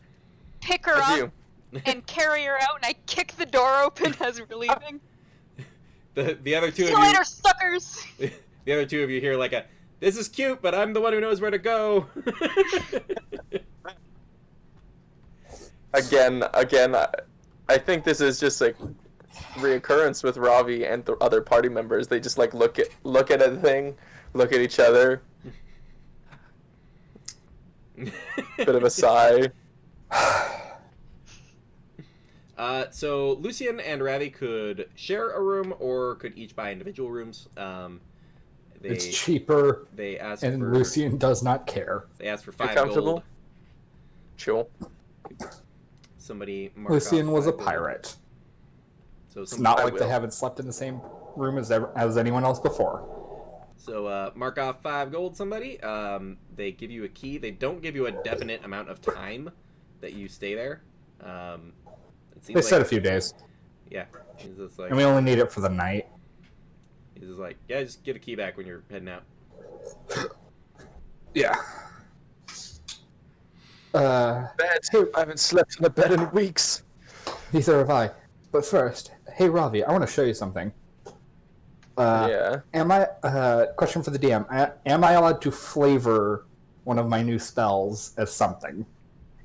Pick her Thank up you. and carry her out, and I kick the door open as we're leaving. The other two See of you you. later, suckers! The other two of you hear like a, "This is cute, but I'm the one who knows where to go." Again, I think this is just like reoccurrence with Ravi and the other party members. They just like look at a thing, look at each other, bit of a sigh. So Lucian and Ravi could share a room or could each buy individual rooms. It's cheaper, They ask and for Lucian does not care. They ask for You 5 comfortable? gold. Sure. Somebody mark Lucian off was a 5 gold. pirate. So It's some, not I like they will. haven't slept in the same room as anyone else before. So mark off 5 gold. Somebody. They give you a key. They don't give you a definite amount of time that you stay there. It seems They said a like, few days, yeah. He's just like, and we only need it for the night. he's just like, yeah, just give a key back when you're heading out. Yeah. Bed. I haven't slept in a bed in weeks. Neither have I. But first, hey Ravi, I want to show you something. Yeah. Am I question for the DM? Am I allowed to flavor one of my new spells as something?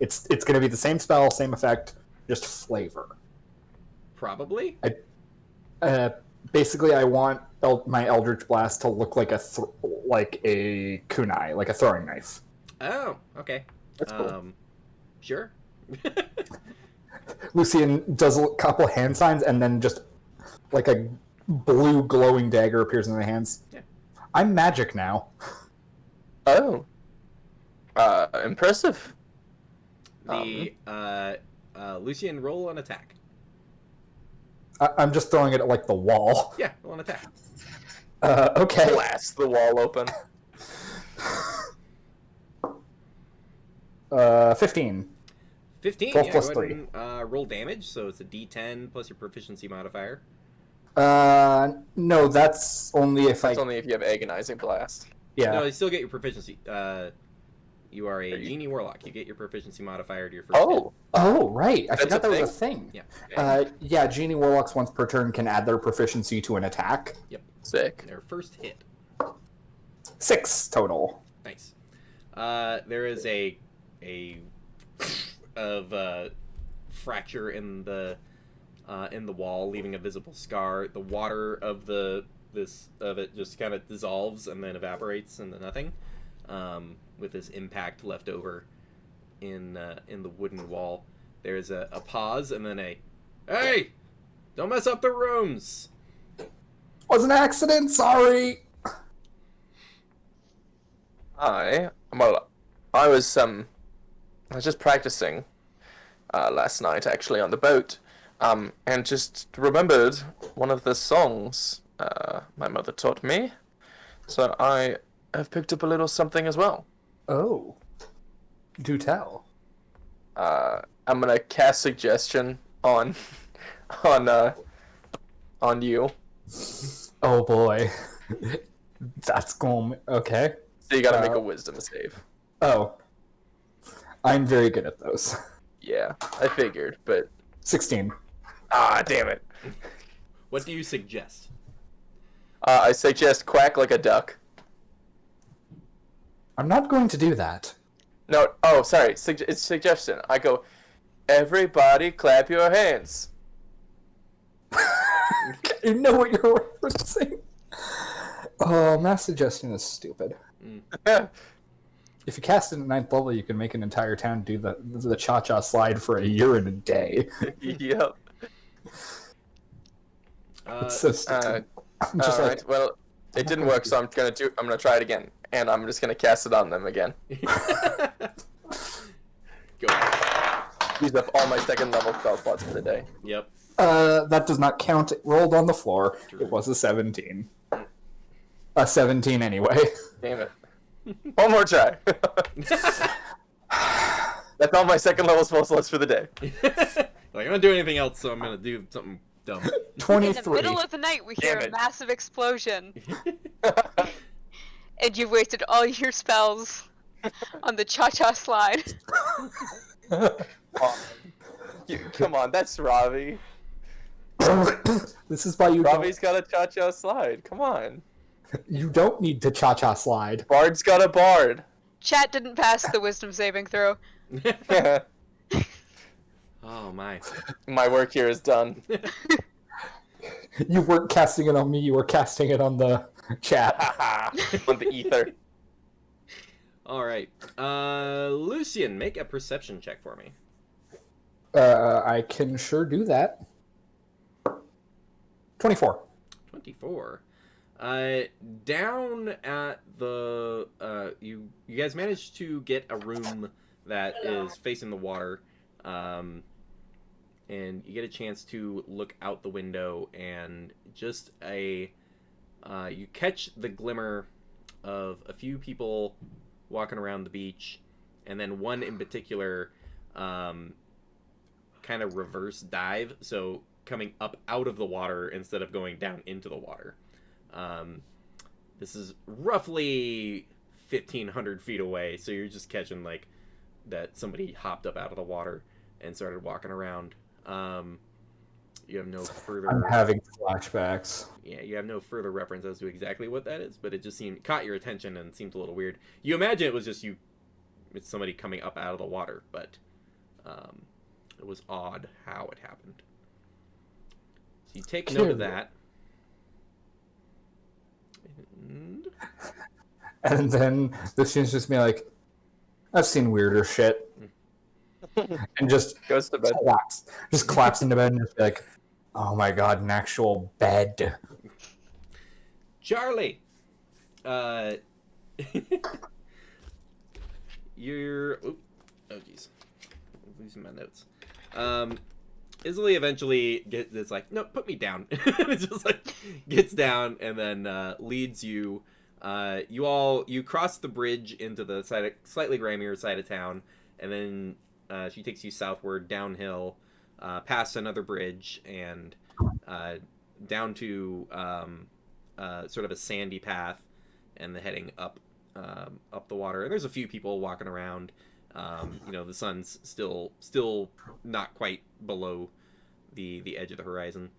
It's going to be the same spell, same effect, just flavor. Probably. Basically, I want my Eldritch Blast to look like a kunai, like a throwing knife. Oh, okay. That's cool. Sure. Lucian does a couple hand signs, and then just like a blue glowing dagger appears in the hands. Yeah. I'm magic now. Oh. Impressive. The Lucian, roll an attack. I'm just throwing it at like the wall. Yeah, roll an attack. Okay. Blast the wall open. 15. 15. 12 Yeah, plus go ahead and roll damage. So it's a D10 plus your proficiency modifier. No, that's only if That's I. only if you have agonizing blast. Yeah. No, you still get your proficiency. You are a genie warlock. You get your proficiency modifier to your first hit. Oh. Oh, right. I That's forgot a that was a thing. Yeah. Yeah, Genie Warlocks once per turn can add their proficiency to an attack. Sick. Their first hit. 6 total. Nice. There is a fracture in the wall, leaving a visible scar. The water of it just kind of dissolves and then evaporates into nothing, with this impact left over in the wooden wall. There's a pause and then hey, don't mess up the rooms. Was an accident, sorry. I was just practicing last night actually on the boat, and just remembered one of the songs my mother taught me, so I have picked up a little something as well. Oh. Do tell. I'm gonna cast suggestion on on you. Oh boy. That's going. Okay. So you gotta make a wisdom save. Oh. I'm very good at those. Yeah, I figured, but 16. damn it. What do you suggest? I suggest quack like a duck. I'm not going to do that. No, oh, sorry. It's suggestion. I go, everybody clap your hands. You know what you're referencing? Oh, mass suggestion is stupid. If you cast it at 9th level, you can make an entire town do the cha-cha slide for a year and a day. Yep. It's so stupid. I'm just All like, right. Well, it didn't work, so I'm gonna try it again, and I'm just gonna cast it on them again. Go. Use up all my second level spell slots for the day. Yep. that does not count. It rolled on the floor. It was a 17. A 17 anyway. Damn it. One more try. That's all my second level spell slots for the day. Like, I'm not doing anything else, so I'm gonna do something dumb. 23. In the middle of the night, we hear Damn a it. massive explosion, and you've wasted all your spells on the cha-cha slide. Come on, that's Ravi. This is why you Ravi's got a cha-cha slide. Come on. you don't need to cha-cha slide. Bard's got a bard. Chat didn't pass the wisdom saving throw. Oh my. My work here is done. You weren't casting it on me, you were casting it on the chat. On the ether. All right. Lucian, make a perception check for me. I can sure do that. 24. 24. Down at the you guys managed to get a room that is facing the water, and you get a chance to look out the window, and just you catch the glimmer of a few people walking around the beach, and then one in particular, kind of reverse dive, so coming up out of the water instead of going down into the water. This is roughly 1,500 feet away, so you're just catching like that somebody hopped up out of the water and started walking around. You have no further. I'm having flashbacks. Yeah, you have no further reference as to exactly what that is, but it just caught your attention and seemed a little weird. You imagine it was just it's somebody coming up out of the water, but it was odd how it happened. So you take note of that. And then the students just be like, I've seen weirder shit. And just Goes to bed. collapse into bed and just be like, oh my god, an actual bed. Charlie, you're. Oh, jeez, I'm losing my notes. Isley eventually it's like, no, put me down. It just like gets down and then leads you. You cross the bridge into the slightly grimier side of town, and then she takes you southward downhill, past another bridge, and down to sort of a sandy path, and heading up the water. And there's a few people walking around. The sun's still not quite below the edge of the horizon.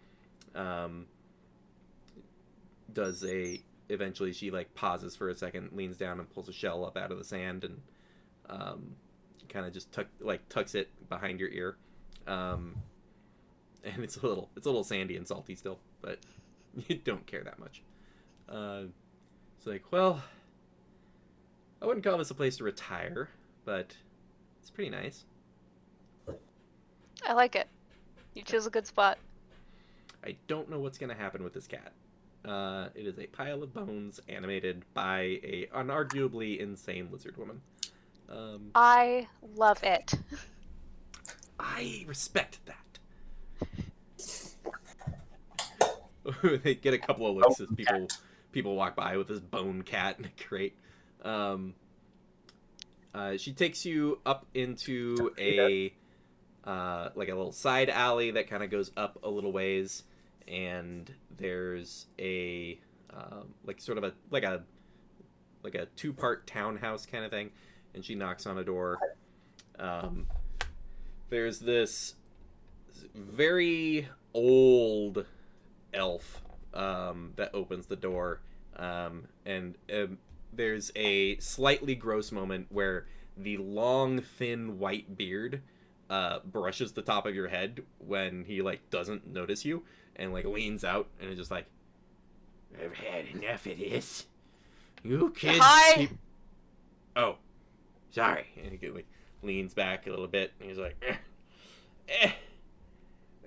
Eventually she like pauses for a second, leans down and pulls a shell up out of the sand, and kind of just tucks it behind your ear. And it's a little sandy and salty still, but you don't care that much. It's like, well, I wouldn't call this a place to retire, but it's pretty nice. I like it. You chose a good spot. I don't know what's going to happen with this cat. It is a pile of bones animated by an arguably insane lizard woman. I love it. I respect that. They get a couple of looks as people walk by with this bone cat in a crate. She takes you up into a little side alley that kind of goes up a little ways, and there's a like a two-part townhouse kind of thing, and she knocks on a door. There's this very old elf that opens the door, and there's a slightly gross moment where the long, thin white beard brushes the top of your head when he like doesn't notice you, and like leans out and is just like, I've had enough of this. You kids Hi. Oh, sorry. And he like leans back a little bit, and he's like,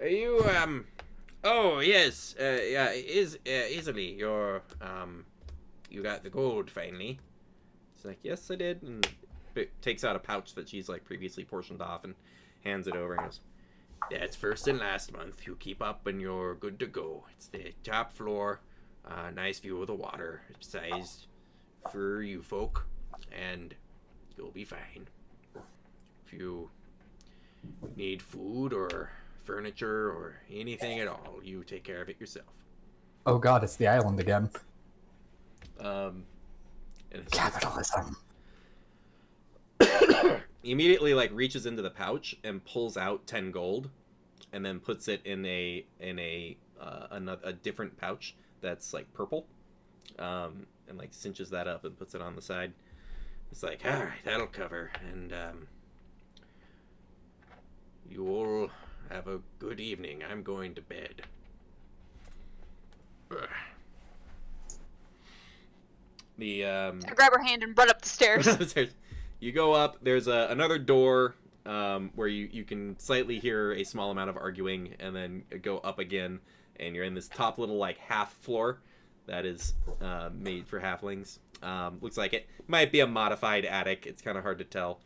are you oh yes, yeah, easily you got the gold finally. It's like, yes, I did, and takes out a pouch that she's like previously portioned off and hands it over and goes, that's first and last month. You keep up and you're good to go. It's the top floor, nice view of the water, sized for you folk, and you'll be fine. If you need food or furniture or anything at all, you take care of it yourself. Oh god, it's the island again. And it's Capitalism. he immediately like reaches into the pouch and pulls out 10 gold, and then puts it in a different pouch that's like purple, and like cinches that up and puts it on the side. It's like, all right, that'll cover, and you all have a good evening. I'm going to bed. Ugh. I grab her hand and run up the stairs. You go up. There's another door where you can slightly hear a small amount of arguing, and then go up again, and you're in this top little like half floor that is made for halflings. Looks like it might be a modified attic. It's kind of hard to tell.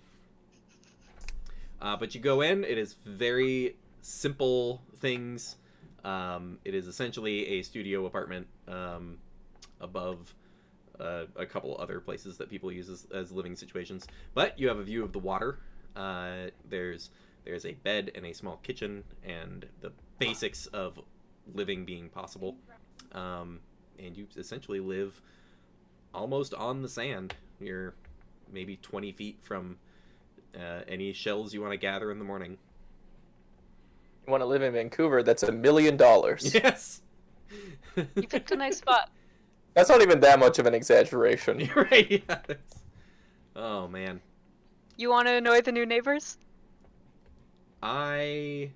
But you go in. It is very simple things. It is essentially a studio apartment above a couple other places that people use as living situations. But you have a view of the water. There's a bed and a small kitchen and the basics of living being possible. And you essentially live almost on the sand. You're maybe 20 feet from any shells you want to gather in the morning. You want to live in Vancouver? That's $1 million. Yes. You picked a nice spot. That's not even that much of an exaggeration. You're right. Yeah. Oh man. You want to annoy the new neighbors? I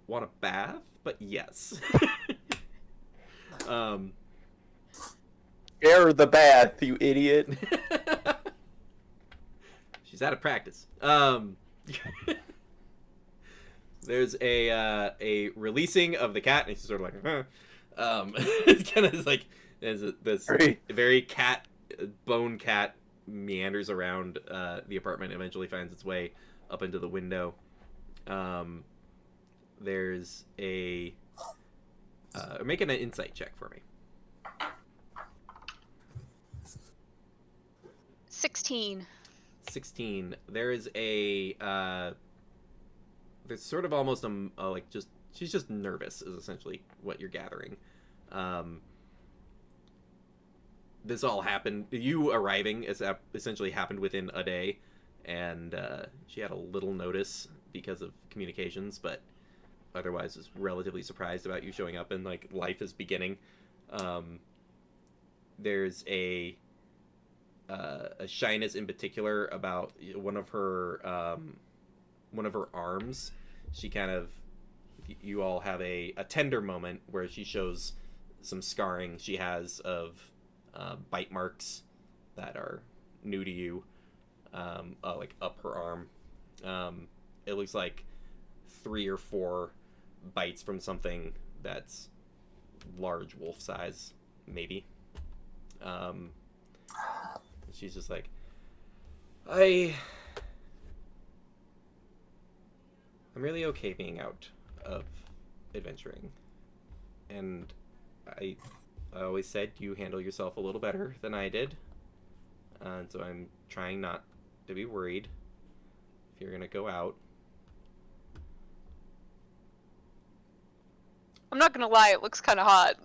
want a bath, but yes. Air the bath, you idiot. She's out of practice. There's a releasing of the cat, and she's sort of like, huh. It's kind of like there's this very bone cat meanders around the apartment, eventually finds its way up into the window. There's a making an insight check for me. 16. 16. There is a there's sort of almost a like just she's just nervous is essentially what you're gathering. This all happened. You arriving is essentially happened within a day, and she had a little notice because of communications, but otherwise is relatively surprised about you showing up and like life is beginning. There's a shyness in particular about one of her arms. She kind of, you all have a tender moment where she shows some scarring she has of bite marks that are new to you, like up her arm. It looks like 3 or 4 bites from something that's large wolf size, maybe. She's just like, I'm really okay being out of adventuring, and I always said you handle yourself a little better than I did, and so I'm trying not to be worried if you're gonna go out. I'm not gonna lie, it looks kind of hot.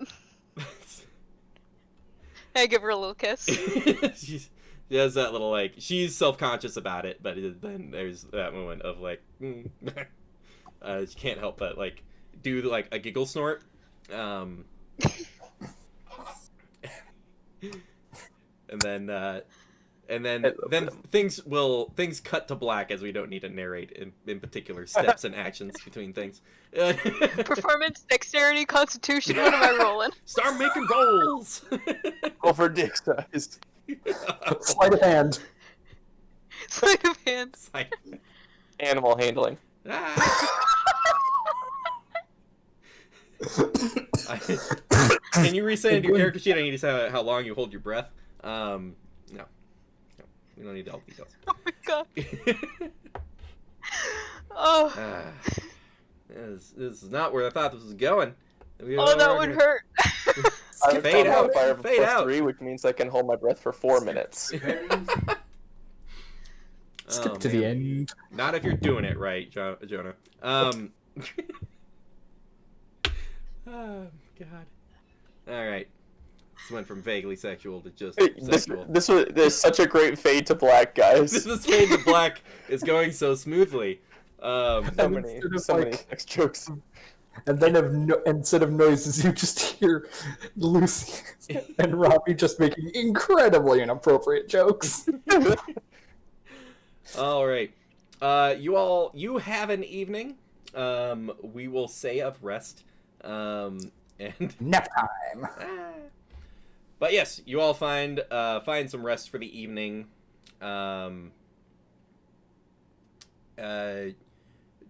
I give her a little kiss. She has that little like she's self-conscious about it, but then there's that moment of like she can't help but like do like a giggle snort, and then things cut to black as we don't need to narrate in particular steps and actions between things. Performance, dexterity, constitution. What am I rolling? Start making rolls. Over dick size. Sleight of hand. Sleight of hand. Animal handling. Can you resend your character sheet? I need to say how long you hold your breath. No, we don't need all the details. Oh my god. Oh. This is not where I thought this was going. Oh, that would hurt. Fade out. Fire Fade out. 3, which means I can hold my breath for 4 minutes. Skip to the end. Not if you're doing it right, Jonah. Oh God. All right. This went from vaguely sexual to just sexual. There's such a great fade to black, guys. This fade to black is going so smoothly. So many sex jokes. And then instead of noises, you just hear Lucy and Robbie just making incredibly inappropriate jokes. All right. You have an evening. We will say of rest. And Nap time. But yes, you all find some rest for the evening.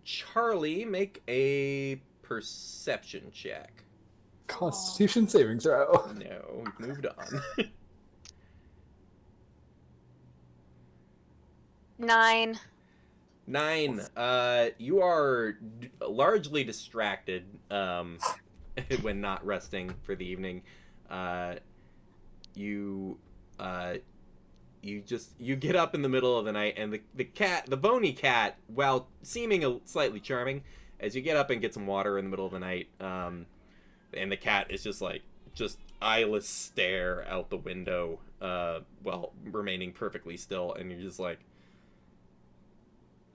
Charlie, make a perception check. Constitution saving throw. No, we've moved on. 9. 9. You are largely distracted when not resting for the evening. You get up in the middle of the night, and the bony cat, while seeming slightly charming, as you get up and get some water in the middle of the night, and the cat is just eyeless stare out the window, while remaining perfectly still, and you're just like,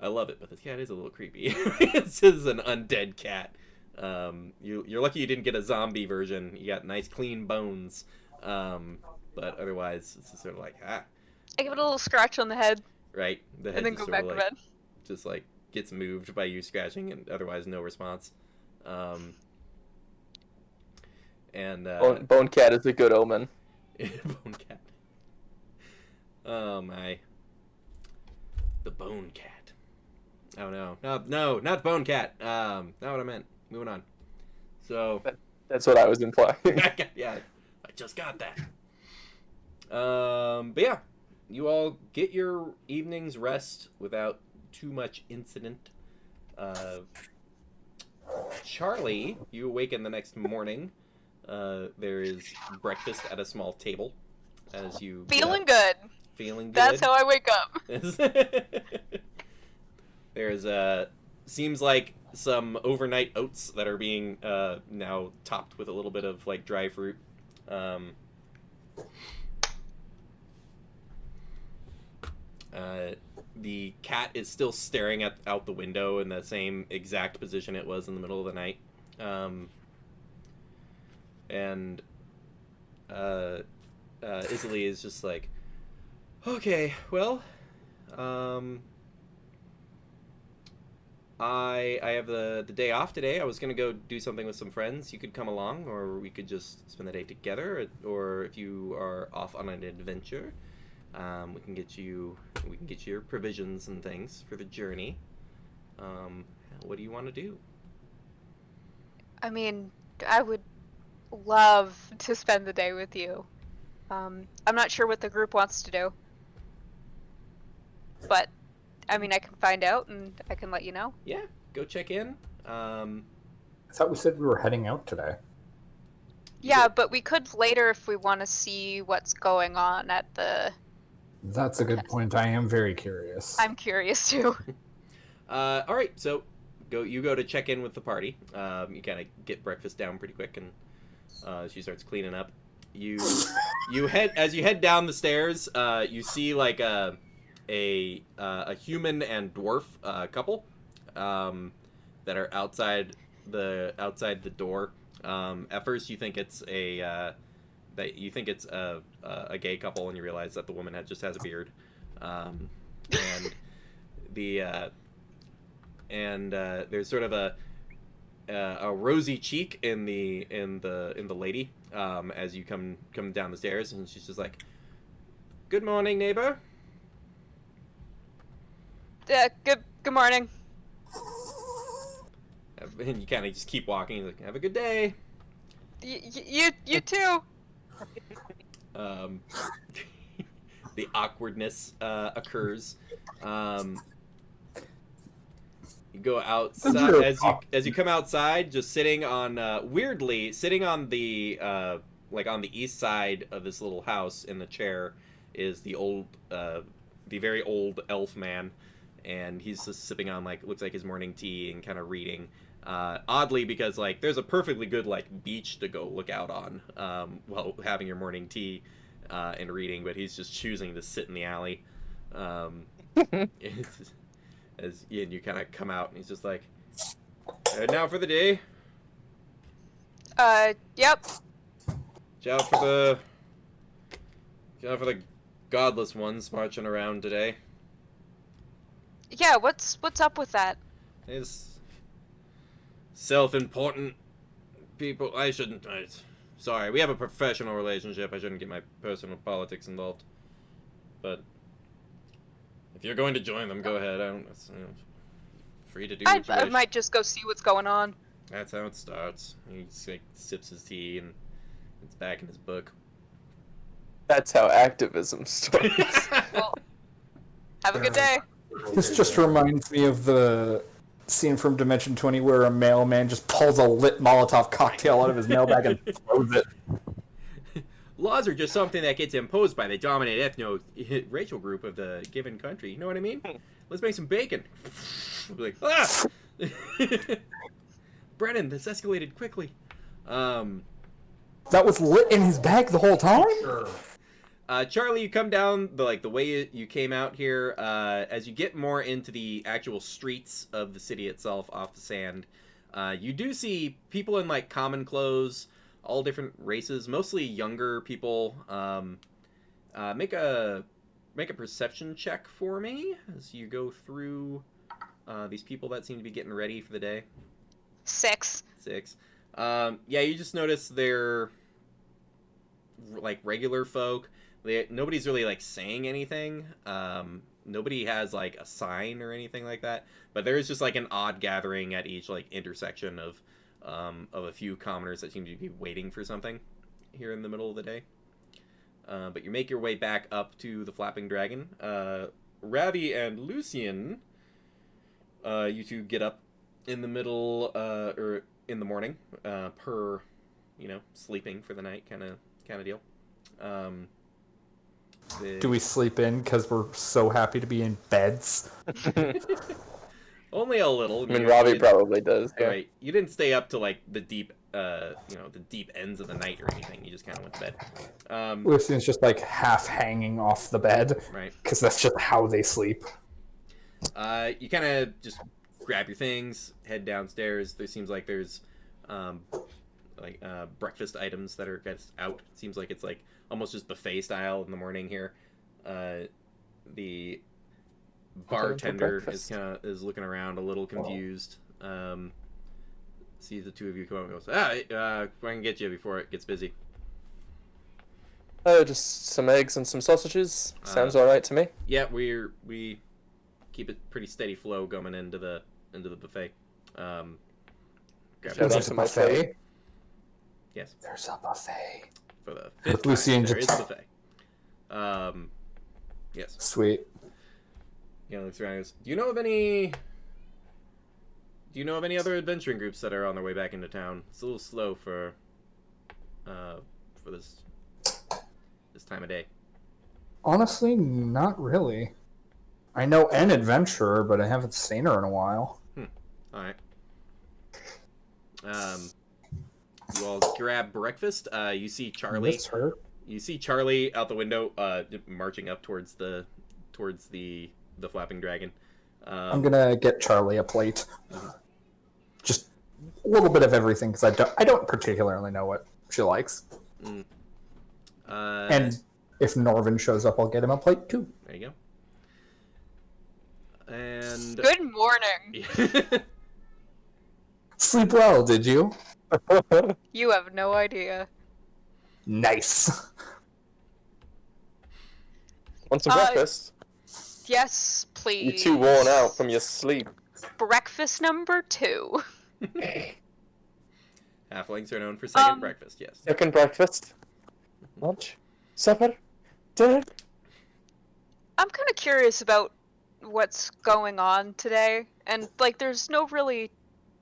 I love it, but the cat is a little creepy. This is an undead cat. You're lucky you didn't get a zombie version. You got nice clean bones, but otherwise it's just sort of like I give it a little scratch on the head, right. The head and then just go sort back of to like bed. just like gets moved by you scratching, and otherwise no response. And Bone cat is a good omen. bone cat. Oh my. The bone cat. Oh no, not bone cat. Not what I meant. Moving on. So That's what I was implying. yeah, I just got that. But yeah, you all get your evening's rest without too much incident. Charlie, you awaken the next morning. There is breakfast at a small table as you get Feeling up. good. Feeling good. That's how I wake up. There's seems like some overnight oats that are being now topped with a little bit of like dry fruit. The cat is still staring out the window in the same exact position it was in the middle of the night. And Isley is just like, okay, well, I have the day off today. I was gonna go do something with some friends. You could come along, or we could just spend the day together. Or if you are off on an adventure, we can get you your provisions and things for the journey. What do you want to do? I mean, I would love to spend the day with you. I'm not sure what the group wants to do, but I mean, I can find out and I can let you know. Yeah, go check in. I thought we said we were heading out today. Yeah, but we could later if we want to see what's going on at the... That's a good point. I am very curious. I'm curious too. All right, so you go to check in with the party. You kind of get breakfast down pretty quick, and she starts cleaning up. You head down the stairs. You see like a human and dwarf couple that are outside the door. At first, you think it's a gay couple, and you realize that the woman just has a beard, and there's sort of a rosy cheek in the lady as you come down the stairs, and she's just like, "Good morning, neighbor." Good morning. And you kind of just keep walking. He's like, "Have a good day." You too. The awkwardness occurs. You go outside as you come outside, just sitting on weirdly sitting on the like on the east side of this little house in the chair is the very old elf man, and he's just sipping on looks like his morning tea and kind of reading. Oddly, because there's a perfectly good beach to go look out on while having your morning tea and reading, but he's just choosing to sit in the alley. And you kind of come out, and he's just like, "Now for the day." Yep. Watch out for the godless ones marching around today. Yeah, what's up with that? It's self-important people. Sorry, we have a professional relationship. I shouldn't get my personal politics involved. But if you're going to join them, go ahead. Free to do what you I wish. might just go see what's going on. That's how it starts. He just, like, sips his tea and it's back in his book. That's how activism starts. Well, have a good day. This just reminds me of the scene from Dimension 20 where a mailman just pulls a lit Molotov cocktail out of his mailbag and throws it. Laws are just something that gets imposed by the dominant ethno-racial group of the given country. You know what I mean? Let's make some bacon. Like, ah! Brennan, this escalated quickly. That was lit in his bag the whole time? Charlie, you come down the way you came out here. As you get more into the actual streets of the city itself, off the sand, you do see people in like common clothes, all different races, mostly younger people. Make a perception check for me as you go through these people that seem to be getting ready for the day. 6. 6. Yeah, you just notice they're like regular folk. Nobody's really like saying anything. Nobody has like a sign or anything like that. But there is just like an odd gathering at each like intersection of a few commoners that seem to be waiting for something here in the middle of the day. But you make your way back up to the Flapping Dragon. Ravi and Lucian, you two get up in the middle or in the morning, per sleeping for the night kind of deal. Do we sleep in because we're so happy to be in beds? Only a little. I mean, Robbie probably does. Yeah. Right. You didn't stay up to like the deep, the deep ends of the night or anything. You just kind of went to bed. Lucian's just like half hanging off the bed. Right. Because that's just how they sleep. You kind of just grab your things, head downstairs. There seems like there's, breakfast items that are out. It seems like it's like almost just buffet style in the morning here. The bartender is looking around a little confused. Sees the two of you come up and goes, I can get you before it gets busy. Oh, just some eggs and some sausages. Sounds all right to me. Yeah, we keep it pretty steady flow going into the buffet. There's a buffet. Yes. There's a buffet. For the fifth Lucian time, there is just- a buffet. Yes. Sweet. Looks around and goes, Do you know of any other adventuring groups that are on their way back into town? It's a little slow for this time of day. Honestly, not really. I know an adventurer, but I haven't seen her in a while. All right. You all grab breakfast. You see Charlie. Miss her. You see Charlie out the window, marching up towards the Flapping Dragon. I'm gonna get Charlie a plate. Just a little bit of everything, because I don't particularly know what she likes. And if Norvin shows up, I'll get him a plate too. There you go. And Good morning. Sleep well, did you? You have no idea. Nice. Want some Uh, breakfast? Yes, please. You're too worn out from your sleep. Breakfast number 2. halflings are known for second Um, breakfast. Yes. Second breakfast. Lunch. Supper. Dinner. I'm kind of curious about what's going on today, and like, there's no really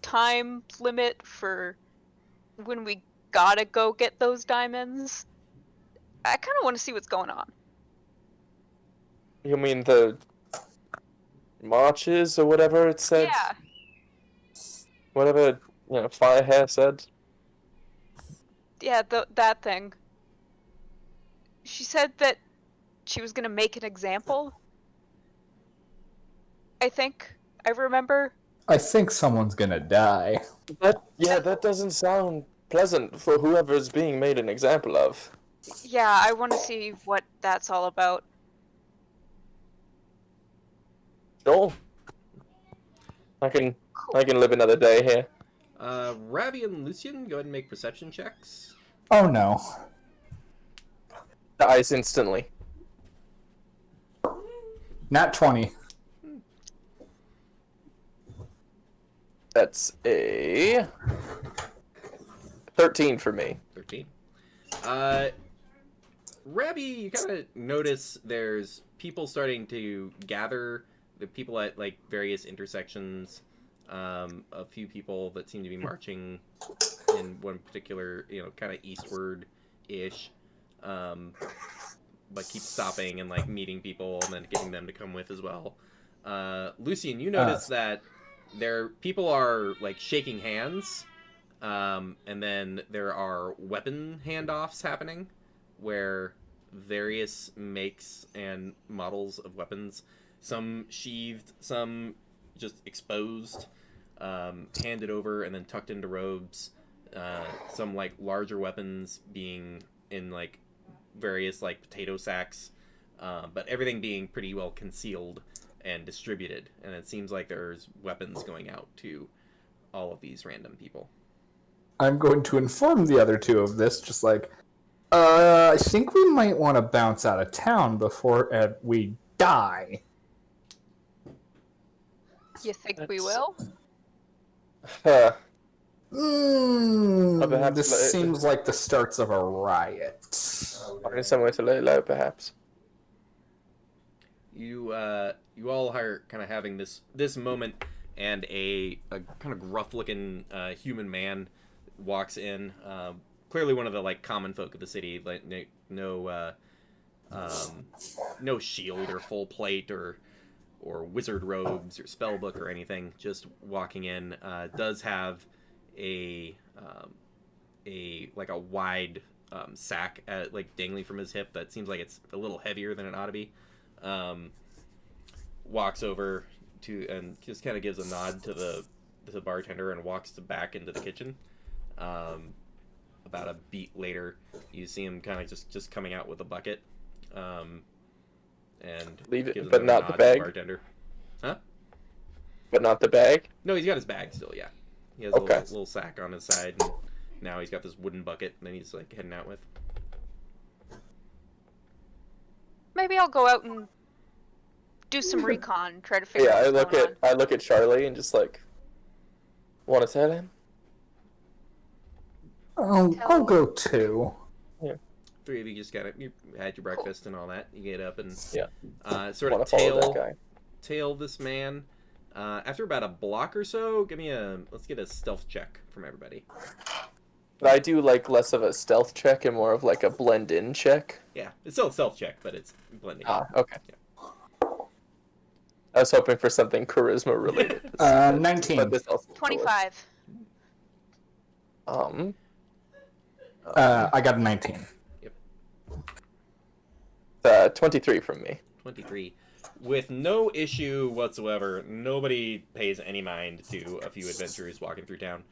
time limit for when we gotta go get those diamonds. I kind of want to see what's going on. You mean the marches or whatever it said? Yeah. Whatever, Firehair said. Yeah, that thing. She said that she was gonna make an example. I think I remember. I think someone's gonna die. That doesn't sound pleasant for whoever's being made an example of. Yeah, I want to see what that's all about. Sure. I can live another day here. Ravi and Lucian, go ahead and make perception checks. Oh no. Dies instantly. Nat 20. That's a 13 for me. 13. Rabbi, you kind of notice there's people starting to gather. The people at like various intersections. A few people that seem to be marching in one particular, kind of eastward-ish, but keep stopping and like meeting people and then getting them to come with as well. Lucian, you notice that people are like shaking hands, and then there are weapon handoffs happening, where various makes and models of weapons, some sheathed, some just exposed, handed over and then tucked into robes. Some like larger weapons being in like various like potato sacks, but everything being pretty well concealed and distributed. And it seems like there's weapons going out to all of these random people. I'm going to inform the other two of this, just like, I think we might want to bounce out of town before we die. You think we will? Perhaps This seems like the starts of a riot. Find somewhere to lay low, perhaps. You all are kind of having this moment, and a kind of gruff-looking human man walks in. Clearly one of the like common folk of the city, like no shield or full plate or wizard robes or spell book or anything. Just walking in. Does have a wide sack like dangling from his hip that seems like it's a little heavier than it ought to be. Walks over to and just kind of gives a nod to the bartender and walks back into the kitchen. About a beat later, you see him kind of just coming out with a bucket, and Leave it, gives but another not the nod to bag? bartender. Huh? But not the bag? No, he's got his bag still. Yeah, he has Okay. a little sack on his side. And now he's got this wooden bucket that he's like heading out with. Maybe I'll go out and do some recon, try to figure Yeah, out what's going on. I look at Charlie and just like, want to tell him? I'll go too. Three of you just you had your breakfast and all that. You get up and Yeah. sort of Want to follow that guy? tail this man. After about a block or so, let's get a stealth check from everybody. But I do like less of a stealth check and more of like a blend in check. Yeah, it's still a stealth check, but it's blending. Okay. I was hoping for something charisma related. 19. But this also 25. I got a 19. 23 from me. 23. With no issue whatsoever, nobody pays any mind to a few adventurers walking through town.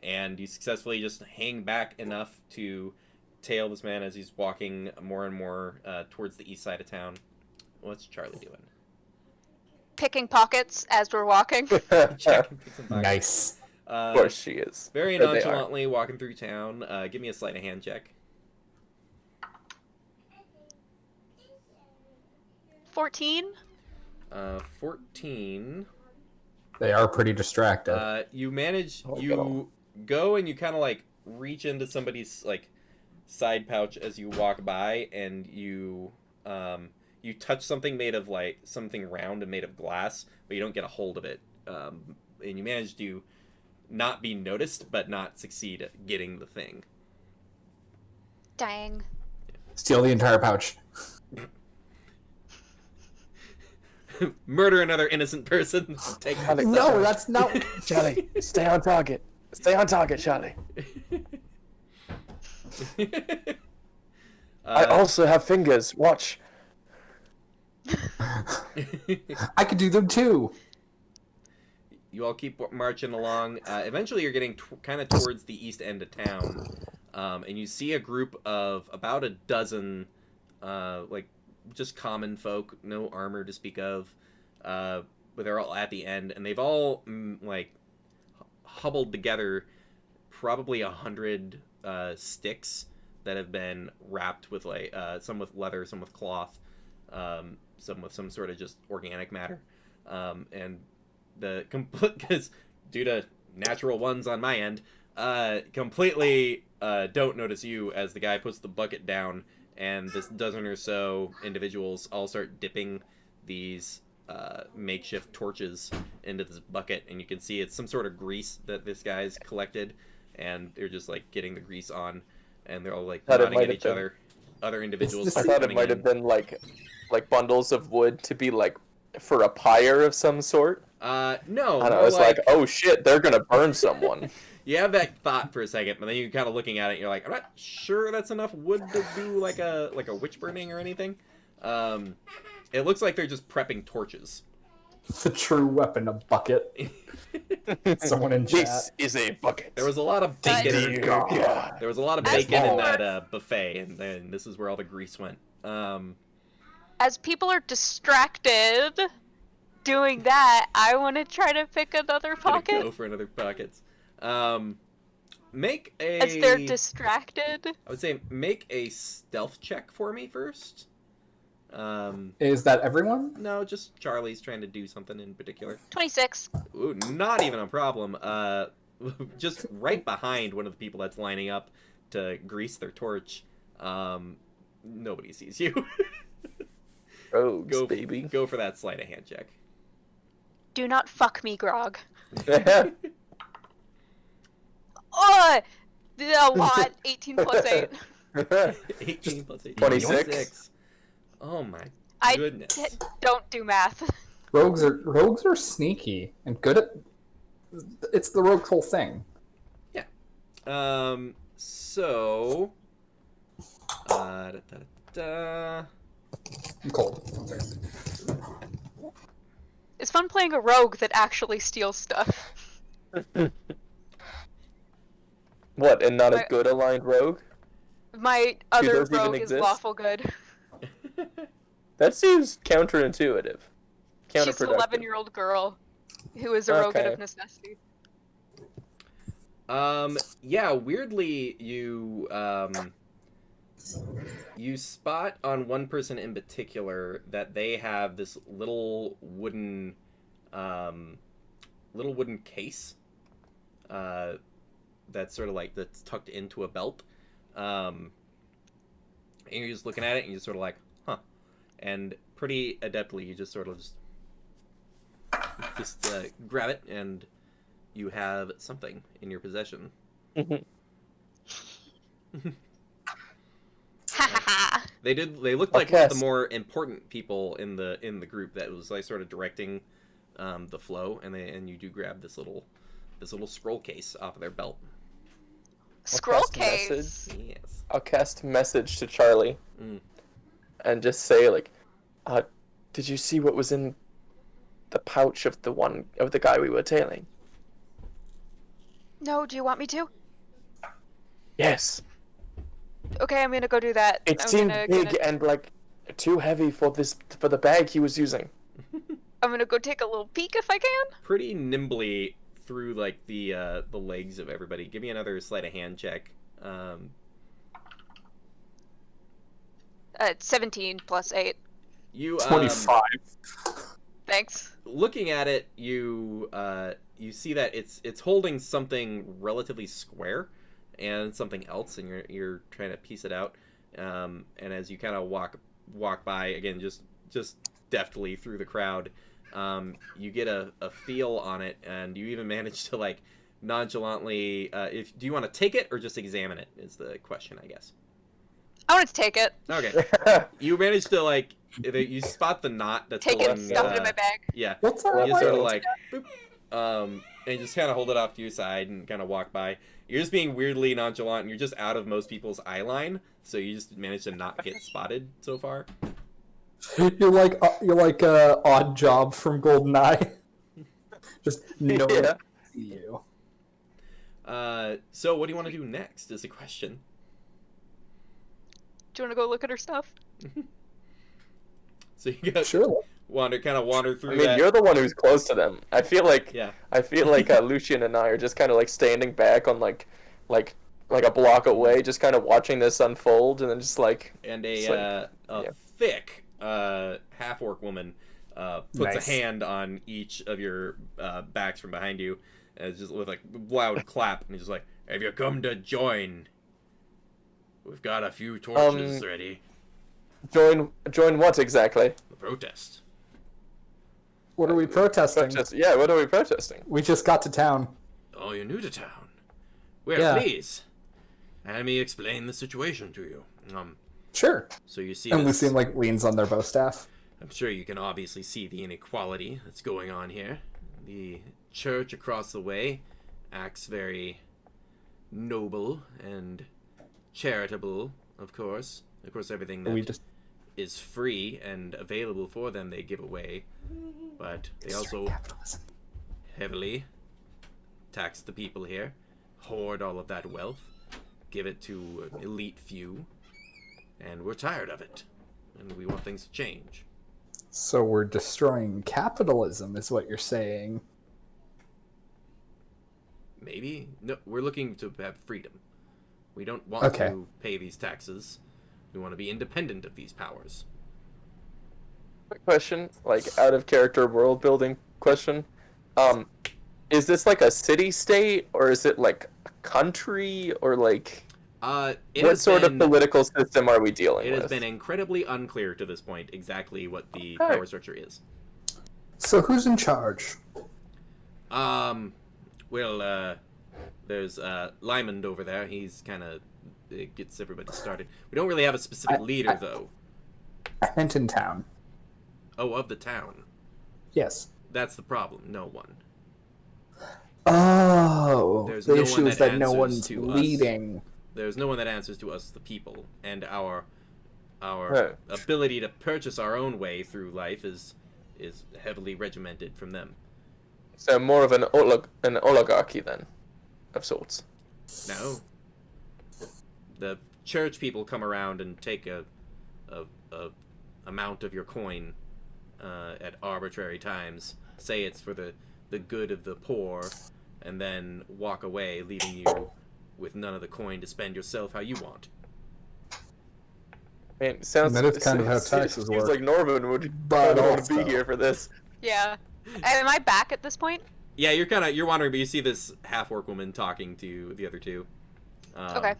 And you successfully just hang back enough to tail this man as he's walking more and more towards the east side of town. What's Charlie doing? Picking pockets as we're walking. Checking some pockets. Nice. Of course she is. Very There they are. nonchalantly walking through town. Give me a sleight of hand check. 14. 14. They are pretty distracted. You manage. Oh, You go and you kind of like reach into somebody's like side pouch as you walk by, and you touch something made of like something round and made of glass, but you don't get a hold of it. And you manage to not be noticed, but not succeed at getting the thing. Dang. Steal the entire pouch. Murder another innocent person. Take No, that's not. Charlie, stay on target. Stay on target, Charlie. I also have fingers. Watch. I could do them too. You all keep marching along. Eventually, you're getting kind of towards the east end of town, and you see a group of about a dozen, like just common folk, no armor to speak of, but they're all at the end, and they've all like hobbled together, probably 100 sticks that have been wrapped with like some with leather, some with cloth, some with some sort of just organic matter, and the complete because due to natural ones on my end, completely don't notice you as the guy puts the bucket down, and this dozen or so individuals all start dipping these makeshift torches into this bucket, and you can see it's some sort of grease that this guy's collected, and they're just like getting the grease on, and they're all like Thought it nodding might at have each been- other. Other individuals. this I start thought it coming might have in. been like bundles of wood to be like for a pyre of some sort. No, I don't know. more It's like, oh shit, they're gonna burn someone. You have that thought for a second, but then you're kind of looking at it, and you're like, I'm not sure that's enough wood to do like a witch burning or anything. It looks like they're just prepping torches. The true weapon, a bucket. Someone in chat. This is a bucket. There was a lot of bacon. Dear God. There was a lot of As bacon in people that are- buffet, and then this is where all the grease went. As people are distracted doing that, I want to try to pick another Gonna pocket. go for another pockets. Make a. As they're distracted. I would say make a stealth check for me first. Is that everyone? No, just Charlie's trying to do something in particular. 26. Ooh, not even a problem. Just right behind one of the people that's lining up to grease their torch. Nobody sees you. Rogues, go, baby. go for that sleight of hand check. Do not fuck me, Grog. Oh! A lot. 18 plus 8. 18 plus 8. 26. Oh my I goodness. don't do math. Rogues are sneaky and good at. It's the rogue's whole thing. So. Da, da, da. I'm cold. It's fun playing a rogue that actually steals stuff. What, and not a Right. good aligned rogue? My other those even rogue is exist? lawful good. That seems counterintuitive. She's an Counterproductive. 11-year-old girl who is a rogue out Okay. of necessity. Yeah, weirdly, you spot on one person in particular that they have this little wooden case, that's sort of like, that's tucked into a belt. And you're just looking at it, and you're sort of like, huh. And pretty adeptly, you just sort of just grab it, and you have something in your possession. Mhm. Ha ha ha! They looked like one of the more important people in the group that was like sort of directing the flow, and you do grab this little scroll case off of their belt. Scroll cast case! Yes. I'll cast message to Charlie Mm. and just say like, did you see what was in the pouch of the guy we were tailing? No, do you want me to? Yes. Okay, I'm gonna go do that. It I'm seemed gonna big and like too heavy for the bag he was using. I'm gonna go take a little peek if I can. Pretty nimbly through like the legs of everybody. Give me another sleight of hand check. 17 plus 8. You 25. Thanks. looking at it, you see that it's holding something relatively square and something else, and you're trying to piece it out. And as you kind of walk by again, just deftly through the crowd, you get a feel on it, and you even manage to like nonchalantly. Do you want to take it or just examine it? Is the question, I guess. I want to take it. Okay, you manage to like you spot the knot that's Take it, holding, stuff it in my bag. Yeah, What's our you sort of like? like, boop, and just kind of hold it off to your side and kind of walk by. You're just being weirdly nonchalant, and you're just out of most people's eye line, so you just managed to not get spotted so far. You're like Odd Job from GoldenEye. Just no one Yeah. can see you. So what do you want to do next? Is the question. Do you want to go look at her stuff? So you got Sure. wander through I mean, that. you're the one who's close to them. I feel like Yeah. Lucian and I are just kind of like standing back on like a block away, just kind of watching this unfold, and then just like And It's a yeah. thick half-orc woman puts Nice. a hand on each of your backs from behind you, and it's just with like loud clap, and he's just like, Have you come to join? We've got a few torches ready. Join what exactly? The protest. What are we protesting? Yeah, what are we protesting? We just got to town. Oh, you're new to town. Well, Yeah. please. Let me explain the situation to you. Sure. So you see And this, Lucien like leans on their bow staff. I'm sure you can obviously see the inequality that's going on here. The church across the way acts very noble and charitable, of course. Of course, everything that We just is free and available for them they give away. But they also capitalism. heavily tax the people here, hoard all of that wealth, give it to an elite few, and we're tired of it. And we want things to change. So we're destroying capitalism, is what you're saying. Maybe? No, we're looking to have freedom. We don't want Okay. to pay these taxes. We want to be independent of these powers. Quick question, like out of character world building question. Is this like a city state or is it like a country or like It what has sort been, of political system are we dealing It with? has been incredibly unclear to this point exactly what the Okay. power structure is. So who's in charge? Well, there's Lyman over there. He's kind of gets everybody started. We don't really have a specific leader, though. I meant in town. Oh, of the town. Yes. That's the problem. No one. Oh, There's the no one issue is that that no answers one's to us. leading. There's no one that answers to us, the people, and our Right. ability to purchase our own way through life is heavily regimented from them. So more of an oligarchy then, of sorts. No. The church people come around and take a amount of your coin at arbitrary times, say it's for the good of the poor, and then walk away, leaving you with none of the coin to spend yourself how you want. I mean, it sounds. That is kind of how it taxes seems work. like Norman would But want to be also- here for this. Yeah. Am I back at this point? Yeah, you're wandering, but you see this half-orc woman talking to the other two. Okay.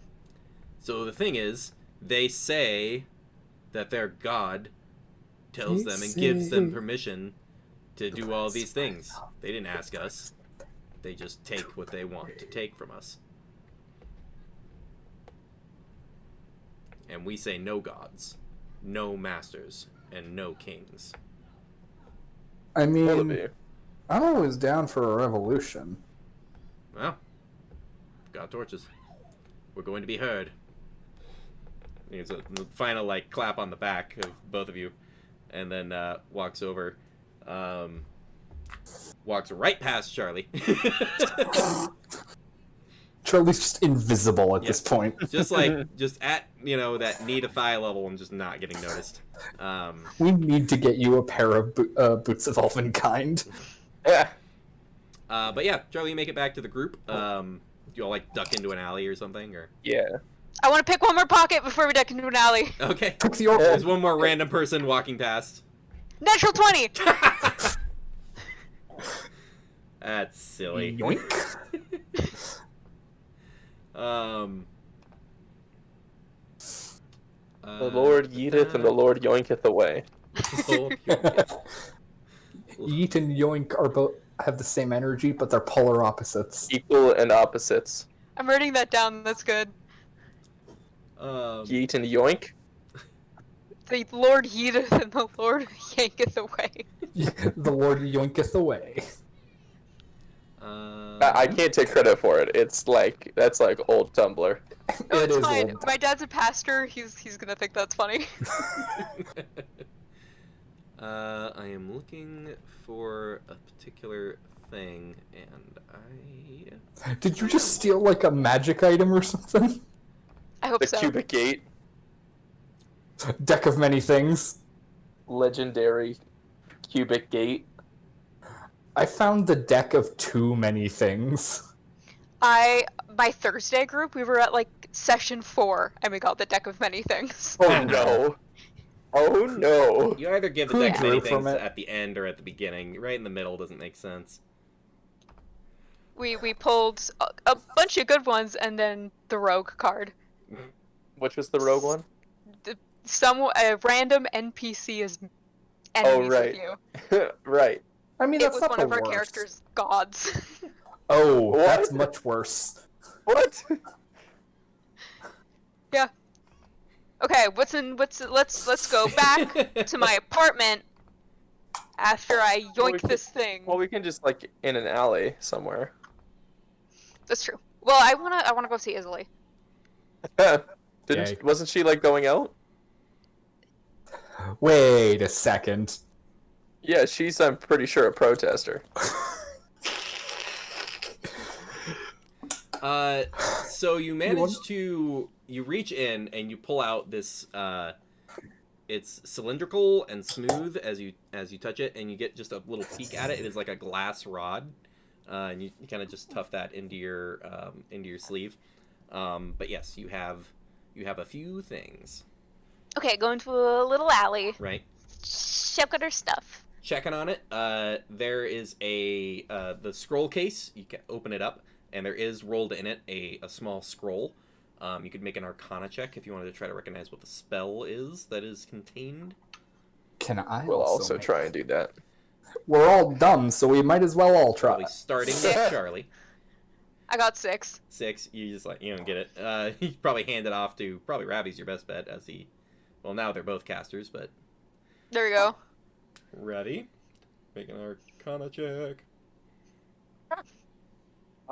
So the thing is, they say that their god tells them and gives them permission to do all these things. They didn't ask us. They just take what they want to take from us. And we say no gods, no masters, and no kings. I Will it mean, be? I'm always down for a revolution. Well, got torches. We're going to be heard. There's a final like clap on the back of both of you, and then walks over, walks right past Charlie. Charlie's just invisible at Yeah. this point. just at that knee to thigh level and just not getting noticed. We need to get you a pair of boots of elven kind. Yeah. But yeah, Charlie, you make it back to the group. You all like duck into an alley or something, or Yeah. I want to pick one more pocket before we duck into an alley. okay. Pick the orc. There's one more random person walking past. Natural 20! That's silly. Yoink. The Lord yeeteth and the Lord yoinketh away. Yeet and yoink are both have the same energy, but they're polar opposites. Equal and opposites. I'm writing that down, that's good. Yeet and yoink. The Lord heateth and the Lord yanketh away. The Lord yoinketh away. I can't take credit for it. It's like that's like old Tumblr. No, It it's is fine. old. My dad's a pastor, he's gonna think that's funny. I am looking for a particular thing, and I... Did you just steal like a magic item or something? I hope The so. cubic gate, Deck of many things. legendary cubic gate. I found the deck of too many things. My Thursday group, we were at like session 4, and we got the deck of many things. Oh no. Oh no. You either give the Who deck many drew from things it? at the end or at the beginning. Right in the middle doesn't make sense. we pulled a bunch of good ones, and then the rogue card. Which was the rogue one? A random NPC is enemies right. with you. Right. I mean, It that's was not one the of our worst. characters' gods. Oh, What? that's much worse. What? Okay, let's go back to my apartment after I Well, we yoink could- this thing. Well, we can just like in an alley somewhere. That's true. Well, I wanna go see Isley. Yay. Wasn't she like going out? Wait a second. Yeah, she's I'm pretty sure a protester. So you manage to reach in and you pull out this. It's cylindrical and smooth as you touch it, and you get just a little peek at it. It is like a glass rod, and you kind of just tuff that into your sleeve. But yes, you have a few things. Okay, go into a little alley. Right. Check out her stuff. Checking on it. There is the scroll case. You can open it up, and there is rolled in it a small scroll. You could make an Arcana check if you wanted to try to recognize what the spell is that is contained. Can I We'll also make- try and do that. We're all dumb, so we might as well all try. Probably starting with Charlie. I got 6. 6. You just you don't get it. You probably hand it off to Ravi's your best bet as he. Well, now they're both casters, but There we go. ready. Make an Arcana check.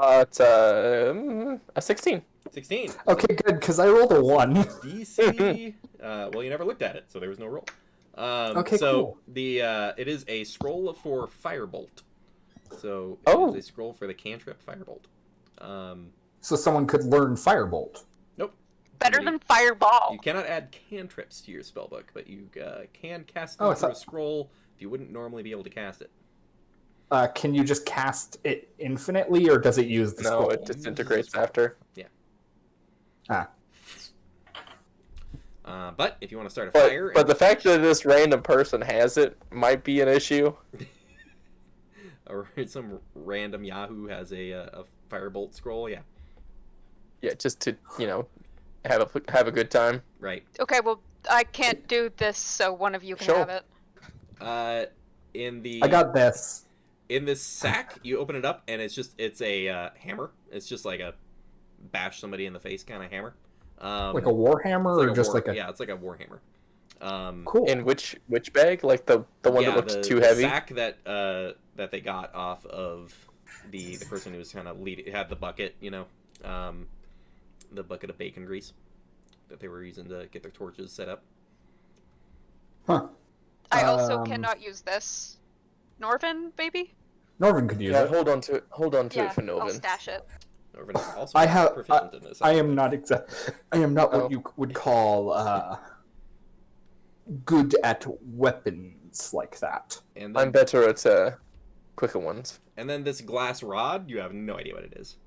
It's a 16. 16. Okay, good, because I rolled a 1. DC. Well, you never looked at it, so there was no roll. Okay, so cool. it is a scroll for Firebolt. So Oh. it is a scroll for the cantrip Firebolt. So someone could learn Firebolt. Nope. Better than Fireball. You cannot add cantrips to your spellbook, but you can cast Oh, them I through a thought- scroll if you wouldn't normally be able to cast it. Can you just cast it infinitely, or does it use the No, scroll? it disintegrates after. But if you want to start a But fire, but the fact that this random person has it might be an issue. or some random Yahoo has a Firebolt scroll, yeah, Yeah, just to have a good time. right. Okay, well, I can't do this, so one of you can Sure. have it. In the I got this. in this sack, you open it up and it's a hammer. It's just like a bash somebody in the face kind of hammer. Like a Warhammer, it's or just war- like a... yeah, it's like a warhammer. Cool. In which bag? Like the one yeah, that looked the, too the heavy? sack that they got off of the person who was kind of had the bucket, the bucket of bacon grease that they were using to get their torches set up. Huh. I also Um, cannot use this. Norvin, maybe? Norvin could use Yeah, it. hold on to it. Hold on to Yeah, it for I'll Novin. stash it. Norvin is also I have- proficient in this. I am not I am not Oh. what you would call good at weapons like that. And I'm then, better at quicker ones. and then this glass rod, you have no idea what it is.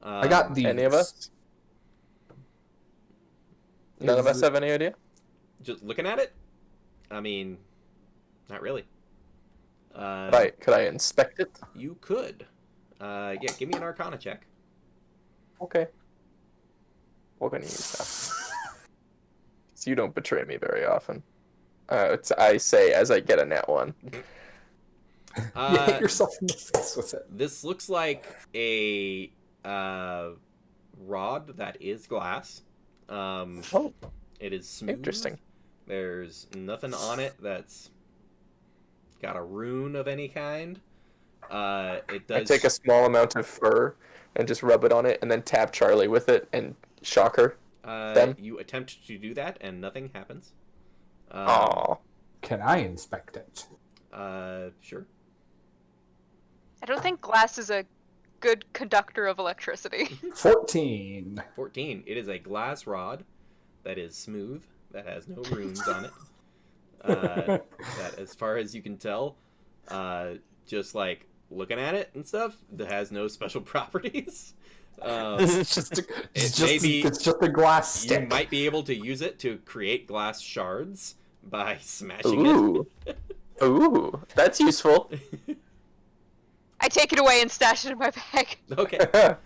I got these. Any of us? None of Is us it- have any idea? Just looking at it, I mean, not really. Could I inspect it? You could. Yeah, give me an Arcana check. Okay. We're gonna use that. So you don't betray me very often. I say as I get a nat 1. You Uh, hit yourself in the face with it. This looks like a rod that is glass. Oh, It is smooth. interesting. There's nothing on it that's got a rune of any kind. It I does. take a small amount of fur and just rub it on it, and then tap Charlie with it and shock her. them? You attempt to do that, and nothing happens. Aw. Can I inspect it? Sure. I don't think glass is a good conductor of electricity. 14. 14. It is a glass rod that is smooth, that has no runes on it. That, as far as you can tell, just like looking at it and stuff, that has no special properties. it's just maybe- it's just a glass You stick. might be able to use it to create glass shards by smashing it. Ooh. Ooh, that's useful. I take it away and stash it in my bag. Okay.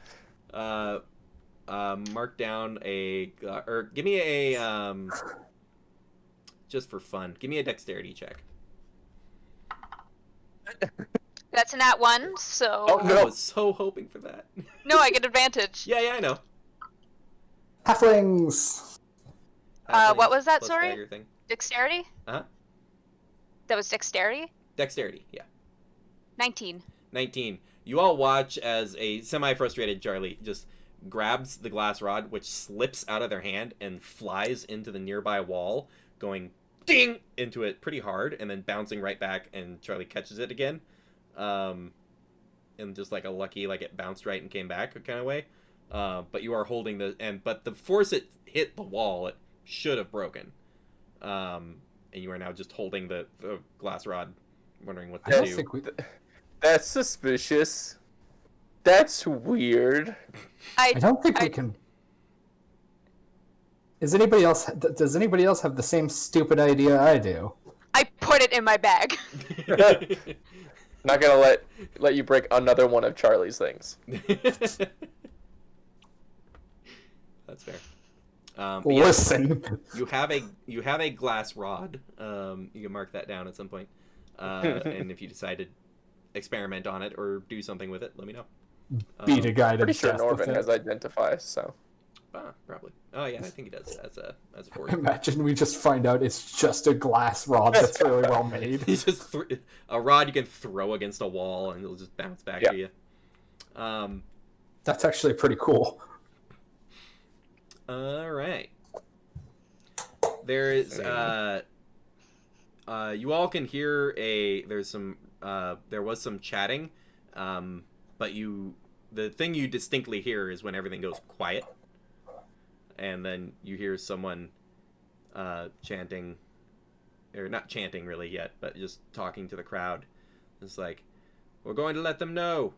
Mark down or give me a just for fun. Give me a dexterity check. That's an at 1, so... Oh, no. I was so hoping for that. No, I get advantage. Yeah, I know. Halflings. What was that, Plus sorry? dagger thing. Dexterity? Uh-huh. That was dexterity? Dexterity, yeah. 19. 19. You all watch as a semi-frustrated Charlie just grabs the glass rod, which slips out of their hand and flies into the nearby wall, going ding into it pretty hard, and then bouncing right back, and Charlie catches it again. And just like a lucky, like it bounced right and came back kind of way. But you are holding but the force it hit the wall, it should have broken. And you are now just holding the glass rod, wondering what I to don't do. think we. That's suspicious. That's weird. I don't think we can. Does anybody else have the same stupid idea I do? I put it in my bag. Not gonna let you break another one of Charlie's things. That's fair. But yeah, Listen. you have a glass rod. You can mark that down at some point. And if you decide to experiment on it or do something with it, let me know. Beat a guy to Pretty sure death with Norvin it. has identify, so. Probably. Oh yeah, I think he does as a force. Imagine we just find out it's just a glass rod that's really well made. He's just a rod you can throw against a wall and it'll just bounce back to you. That's actually pretty cool. All right. There is you all can hear there was some chatting, but the thing you distinctly hear is when everything goes quiet, and then you hear someone chanting, or not chanting really yet, but just talking to the crowd. It's like, we're going to let them know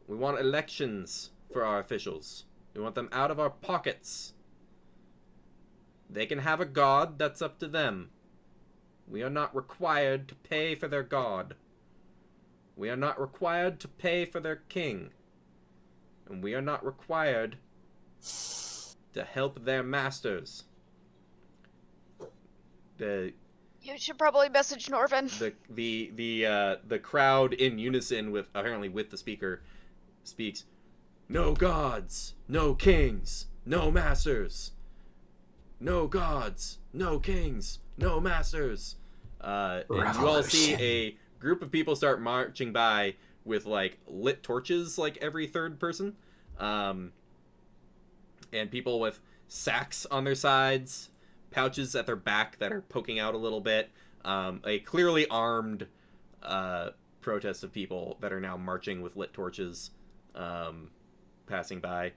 we want elections for our officials. We want them out of our pockets. They can have a god, that's up to them. We are not required to pay for their god. We are not required to pay for their king. And we are not required to help their masters. You should probably message Norvin. The crowd in unison with the speaker speaks, no gods, no kings, no masters. No gods, no kings, no masters. And you all see a group of people start marching by with like lit torches like every third person. And people with sacks on their sides, pouches at their back that are poking out a little bit. A clearly armed protest of people that are now marching with lit torches, passing by.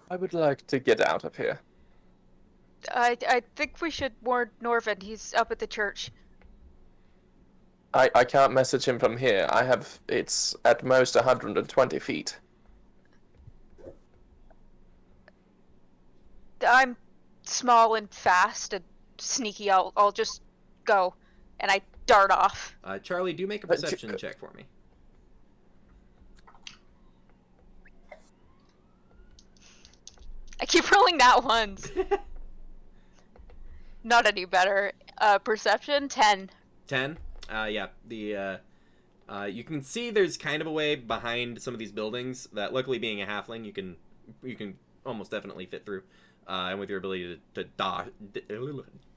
I would like to get out of here. I think we should warn Norvin. He's up at the church. I can't message him from here. It's at most 120 feet. I'm small and fast and sneaky. I'll just go, and I dart off. Charlie, do make a perception check for me. I keep rolling that ones. Not any better. Perception 10. 10. Yeah. You can see there's kind of a way behind some of these buildings that, luckily, being a halfling, you can almost definitely fit through. And with your ability to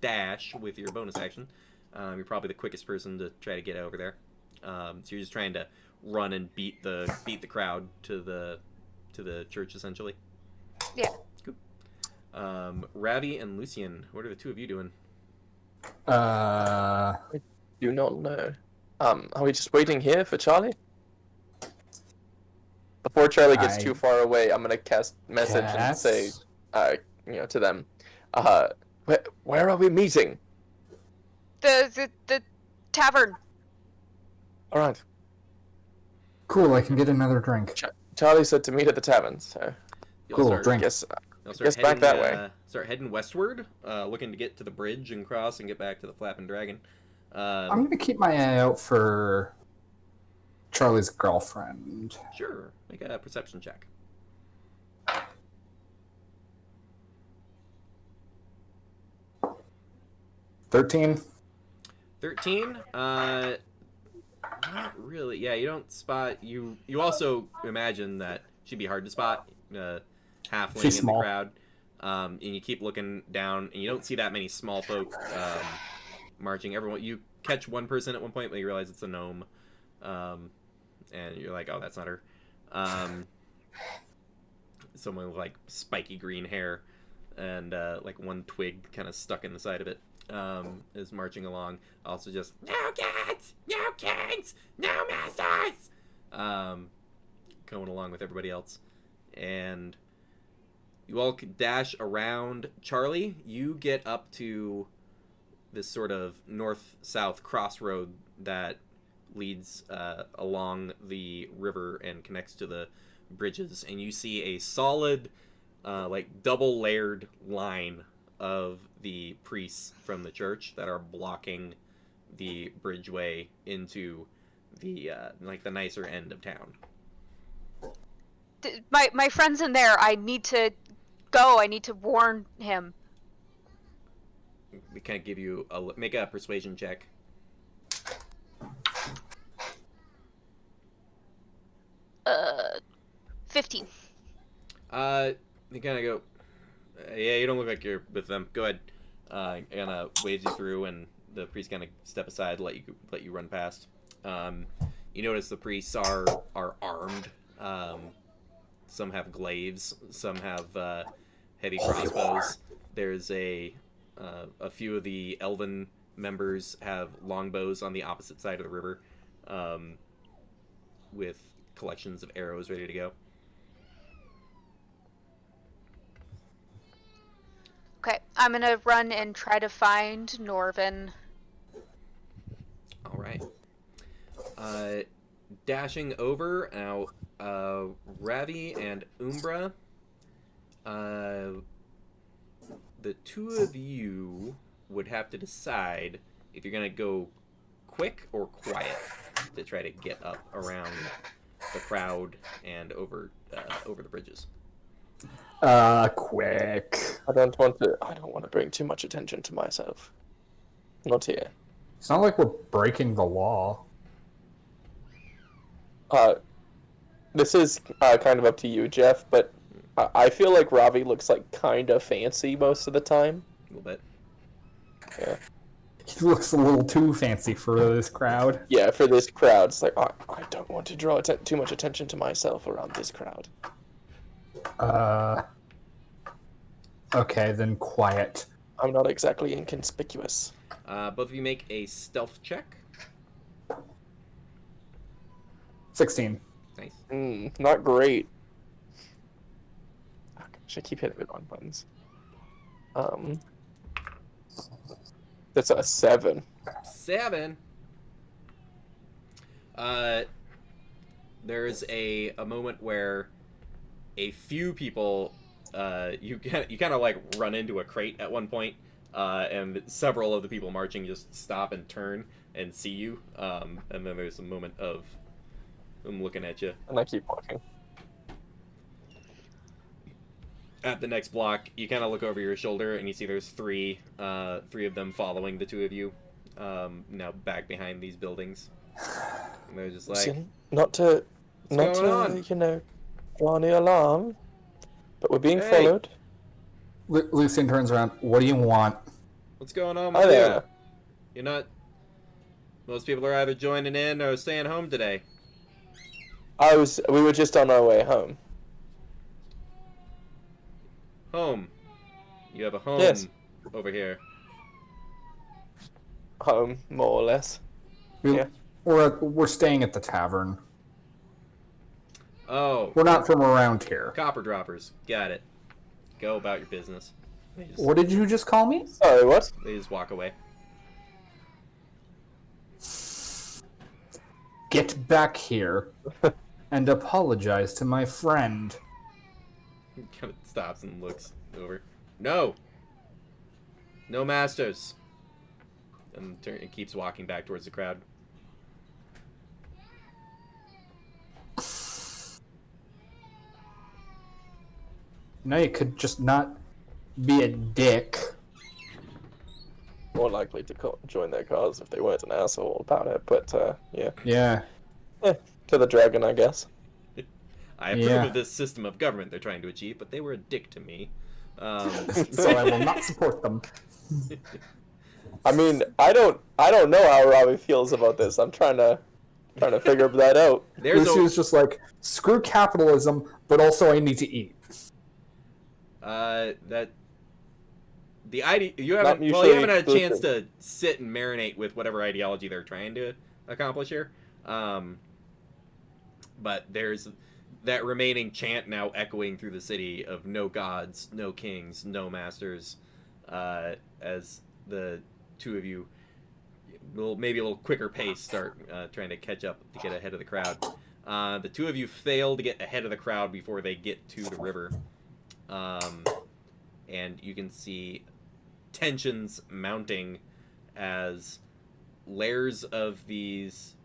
dash with your bonus action, you're probably the quickest person to try to get over there. So you're just trying to run and beat the crowd to the church, essentially. Yeah. Ravi and Lucian, what are the two of you doing? Do not know. Are we just waiting here for Charlie? Before Charlie gets too far away, I'm gonna cast message and say, to them, where are we meeting? The tavern. All right. Cool, I can get another drink. Charlie said to meet at the tavern, so Cool, drink. guess Guess back that way. Start heading westward, looking to get to the bridge and cross and get back to the Flapping Dragon. I'm gonna keep my eye out for Charlie's girlfriend. Sure. Make a perception check. 13. 13. Not really. Yeah, you don't spot. You also imagine that she'd be hard to spot. Halfling She's in small. the crowd. And you keep looking down, and you don't see that many small folk marching. Everyone, you catch one person at one point, but you realize it's a gnome, and you're like, "Oh, that's not her." Someone with like spiky green hair, and like one twig kind of stuck in the side of it, is marching along. Also, just no kids, no kids, no masters, going along with everybody else, and you all could dash around. Charlie, you get up to this sort of north-south crossroad that leads along the river and connects to the bridges, and you see a solid, like double-layered line of the priests from the church that are blocking the bridgeway into the like the nicer end of town. My friend's in there. I need to go. I need to warn him. We can't give you a make a persuasion check. 15. They kind of go, yeah, you don't look like you're with them. Go ahead. Kind of waves you through, and the priest kind of step aside, let you run past. You notice the priests are armed. Some have glaives, some have heavy crossbows. There's a few of the elven members have longbows on the opposite side of the river, with collections of arrows ready to go. Okay, I'm gonna run and try to find Norvin. All right. Dashing over now, Ravi and Umbra. The two of you would have to decide if you're gonna go quick or quiet to try to get up around the crowd and over the bridges. Quick. I don't want to bring too much attention to myself. Not here. It's not like we're breaking the law. This is kind of up to you, Jeff, but I feel like Ravi looks like kind of fancy most of the time. A little bit. Yeah. He looks a little too fancy for this crowd. Yeah, for this crowd, it's like, I don't want to draw too much attention to myself around this crowd. Okay, then quiet. I'm not exactly inconspicuous. Both of you make a stealth check. 16. Nice. Not great. Oh, gosh, I keep hitting the wrong buttons. That's a 7. 7. There's a moment where a few people you kind of like run into a crate at one point, and several of the people marching just stop and turn and see you, and then there's a moment of them looking at you. And I keep walking. At the next block, you kind of look over your shoulder and you see there's three of them following the two of you, now back behind these buildings. And they're just like, Listen, not to going on? Draw any alarm, but we're being Hey. followed. Lucian turns around. What do you want? what's going on Hi with you? there. You're not... Most people are either joining in or staying home today. We were just on our way home. Home. You have a home Yes. over here. Home, more or less. Yeah. We're staying at the tavern. Oh, We're not from around here. copper droppers. Got it. Go about your business. What did you just call me? Sorry, what? They just walk away. Get back here and apologize to my friend. Kind of stops and looks over. No! No masters! And keeps walking back towards the crowd. No, you could just not be a dick. More likely to join their cause if they weren't an asshole about it. But yeah, Yeah. to the dragon, I guess. I approve Yeah. of this system of government they're trying to achieve, but they were a dick to me. So I will not support them. I mean, I don't know how Robbie feels about this. I'm trying to figure that out. Lucio's just like, screw capitalism, but also I need to eat. That the you Not haven't mutually had a chance exclusive. to sit and marinate with whatever ideology they're trying to accomplish here. But there's that remaining chant now echoing through the city of no gods, no kings, no masters, as the two of you will maybe a little quicker pace start trying to catch up to get ahead of the crowd. The two of you fail to get ahead of the crowd before they get to the river. And you can see tensions mounting as layers of these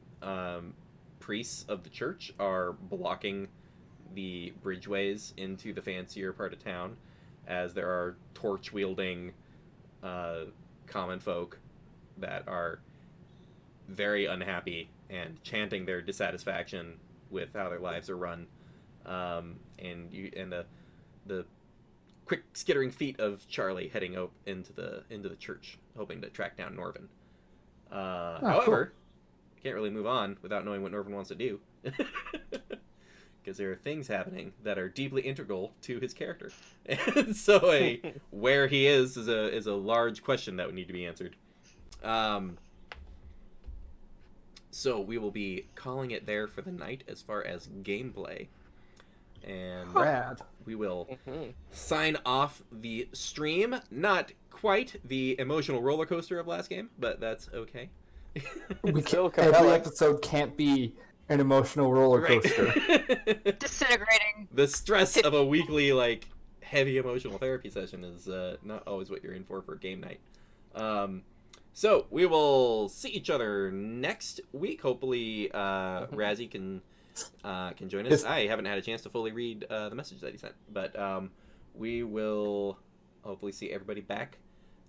priests of the church are blocking the bridgeways into the fancier part of town, as there are torch-wielding common folk that are very unhappy and chanting their dissatisfaction with how their lives are run, and the quick skittering feet of Charlie heading out into the church, hoping to track down Norvin. However, I can't really move on without knowing what Norvin wants to do, because there are things happening that are deeply integral to his character, and so where he is a large question that would need to be answered. So we will be calling it there for the night as far as gameplay. And Rad. we will sign off the stream. Not quite the emotional roller coaster of last game, but that's okay. Every episode can't be an emotional roller coaster. Disintegrating. The stress of a weekly, heavy emotional therapy session is not always what you're in for game night. So we will see each other next week. Hopefully, Razzie can join us. I haven't had a chance to fully read the message that he sent, but we will hopefully see everybody back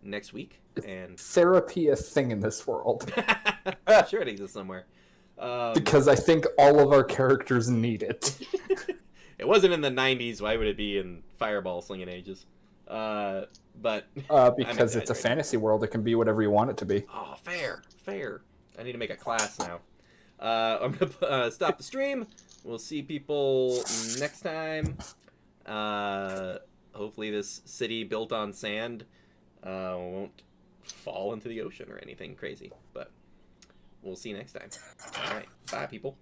next week. And Therapy a thing in this world? I'm sure it exists somewhere. Because I think all of our characters need it. It wasn't in the 90s. Why would it be in Fireball slinging ages? But because it's a fantasy world, it can be whatever you want it to be. Oh, fair. I need to make a class now. I'm gonna stop the stream. We'll see people next time. Hopefully this city built on sand won't fall into the ocean or anything crazy. But we'll see you next time. All right. Bye, people.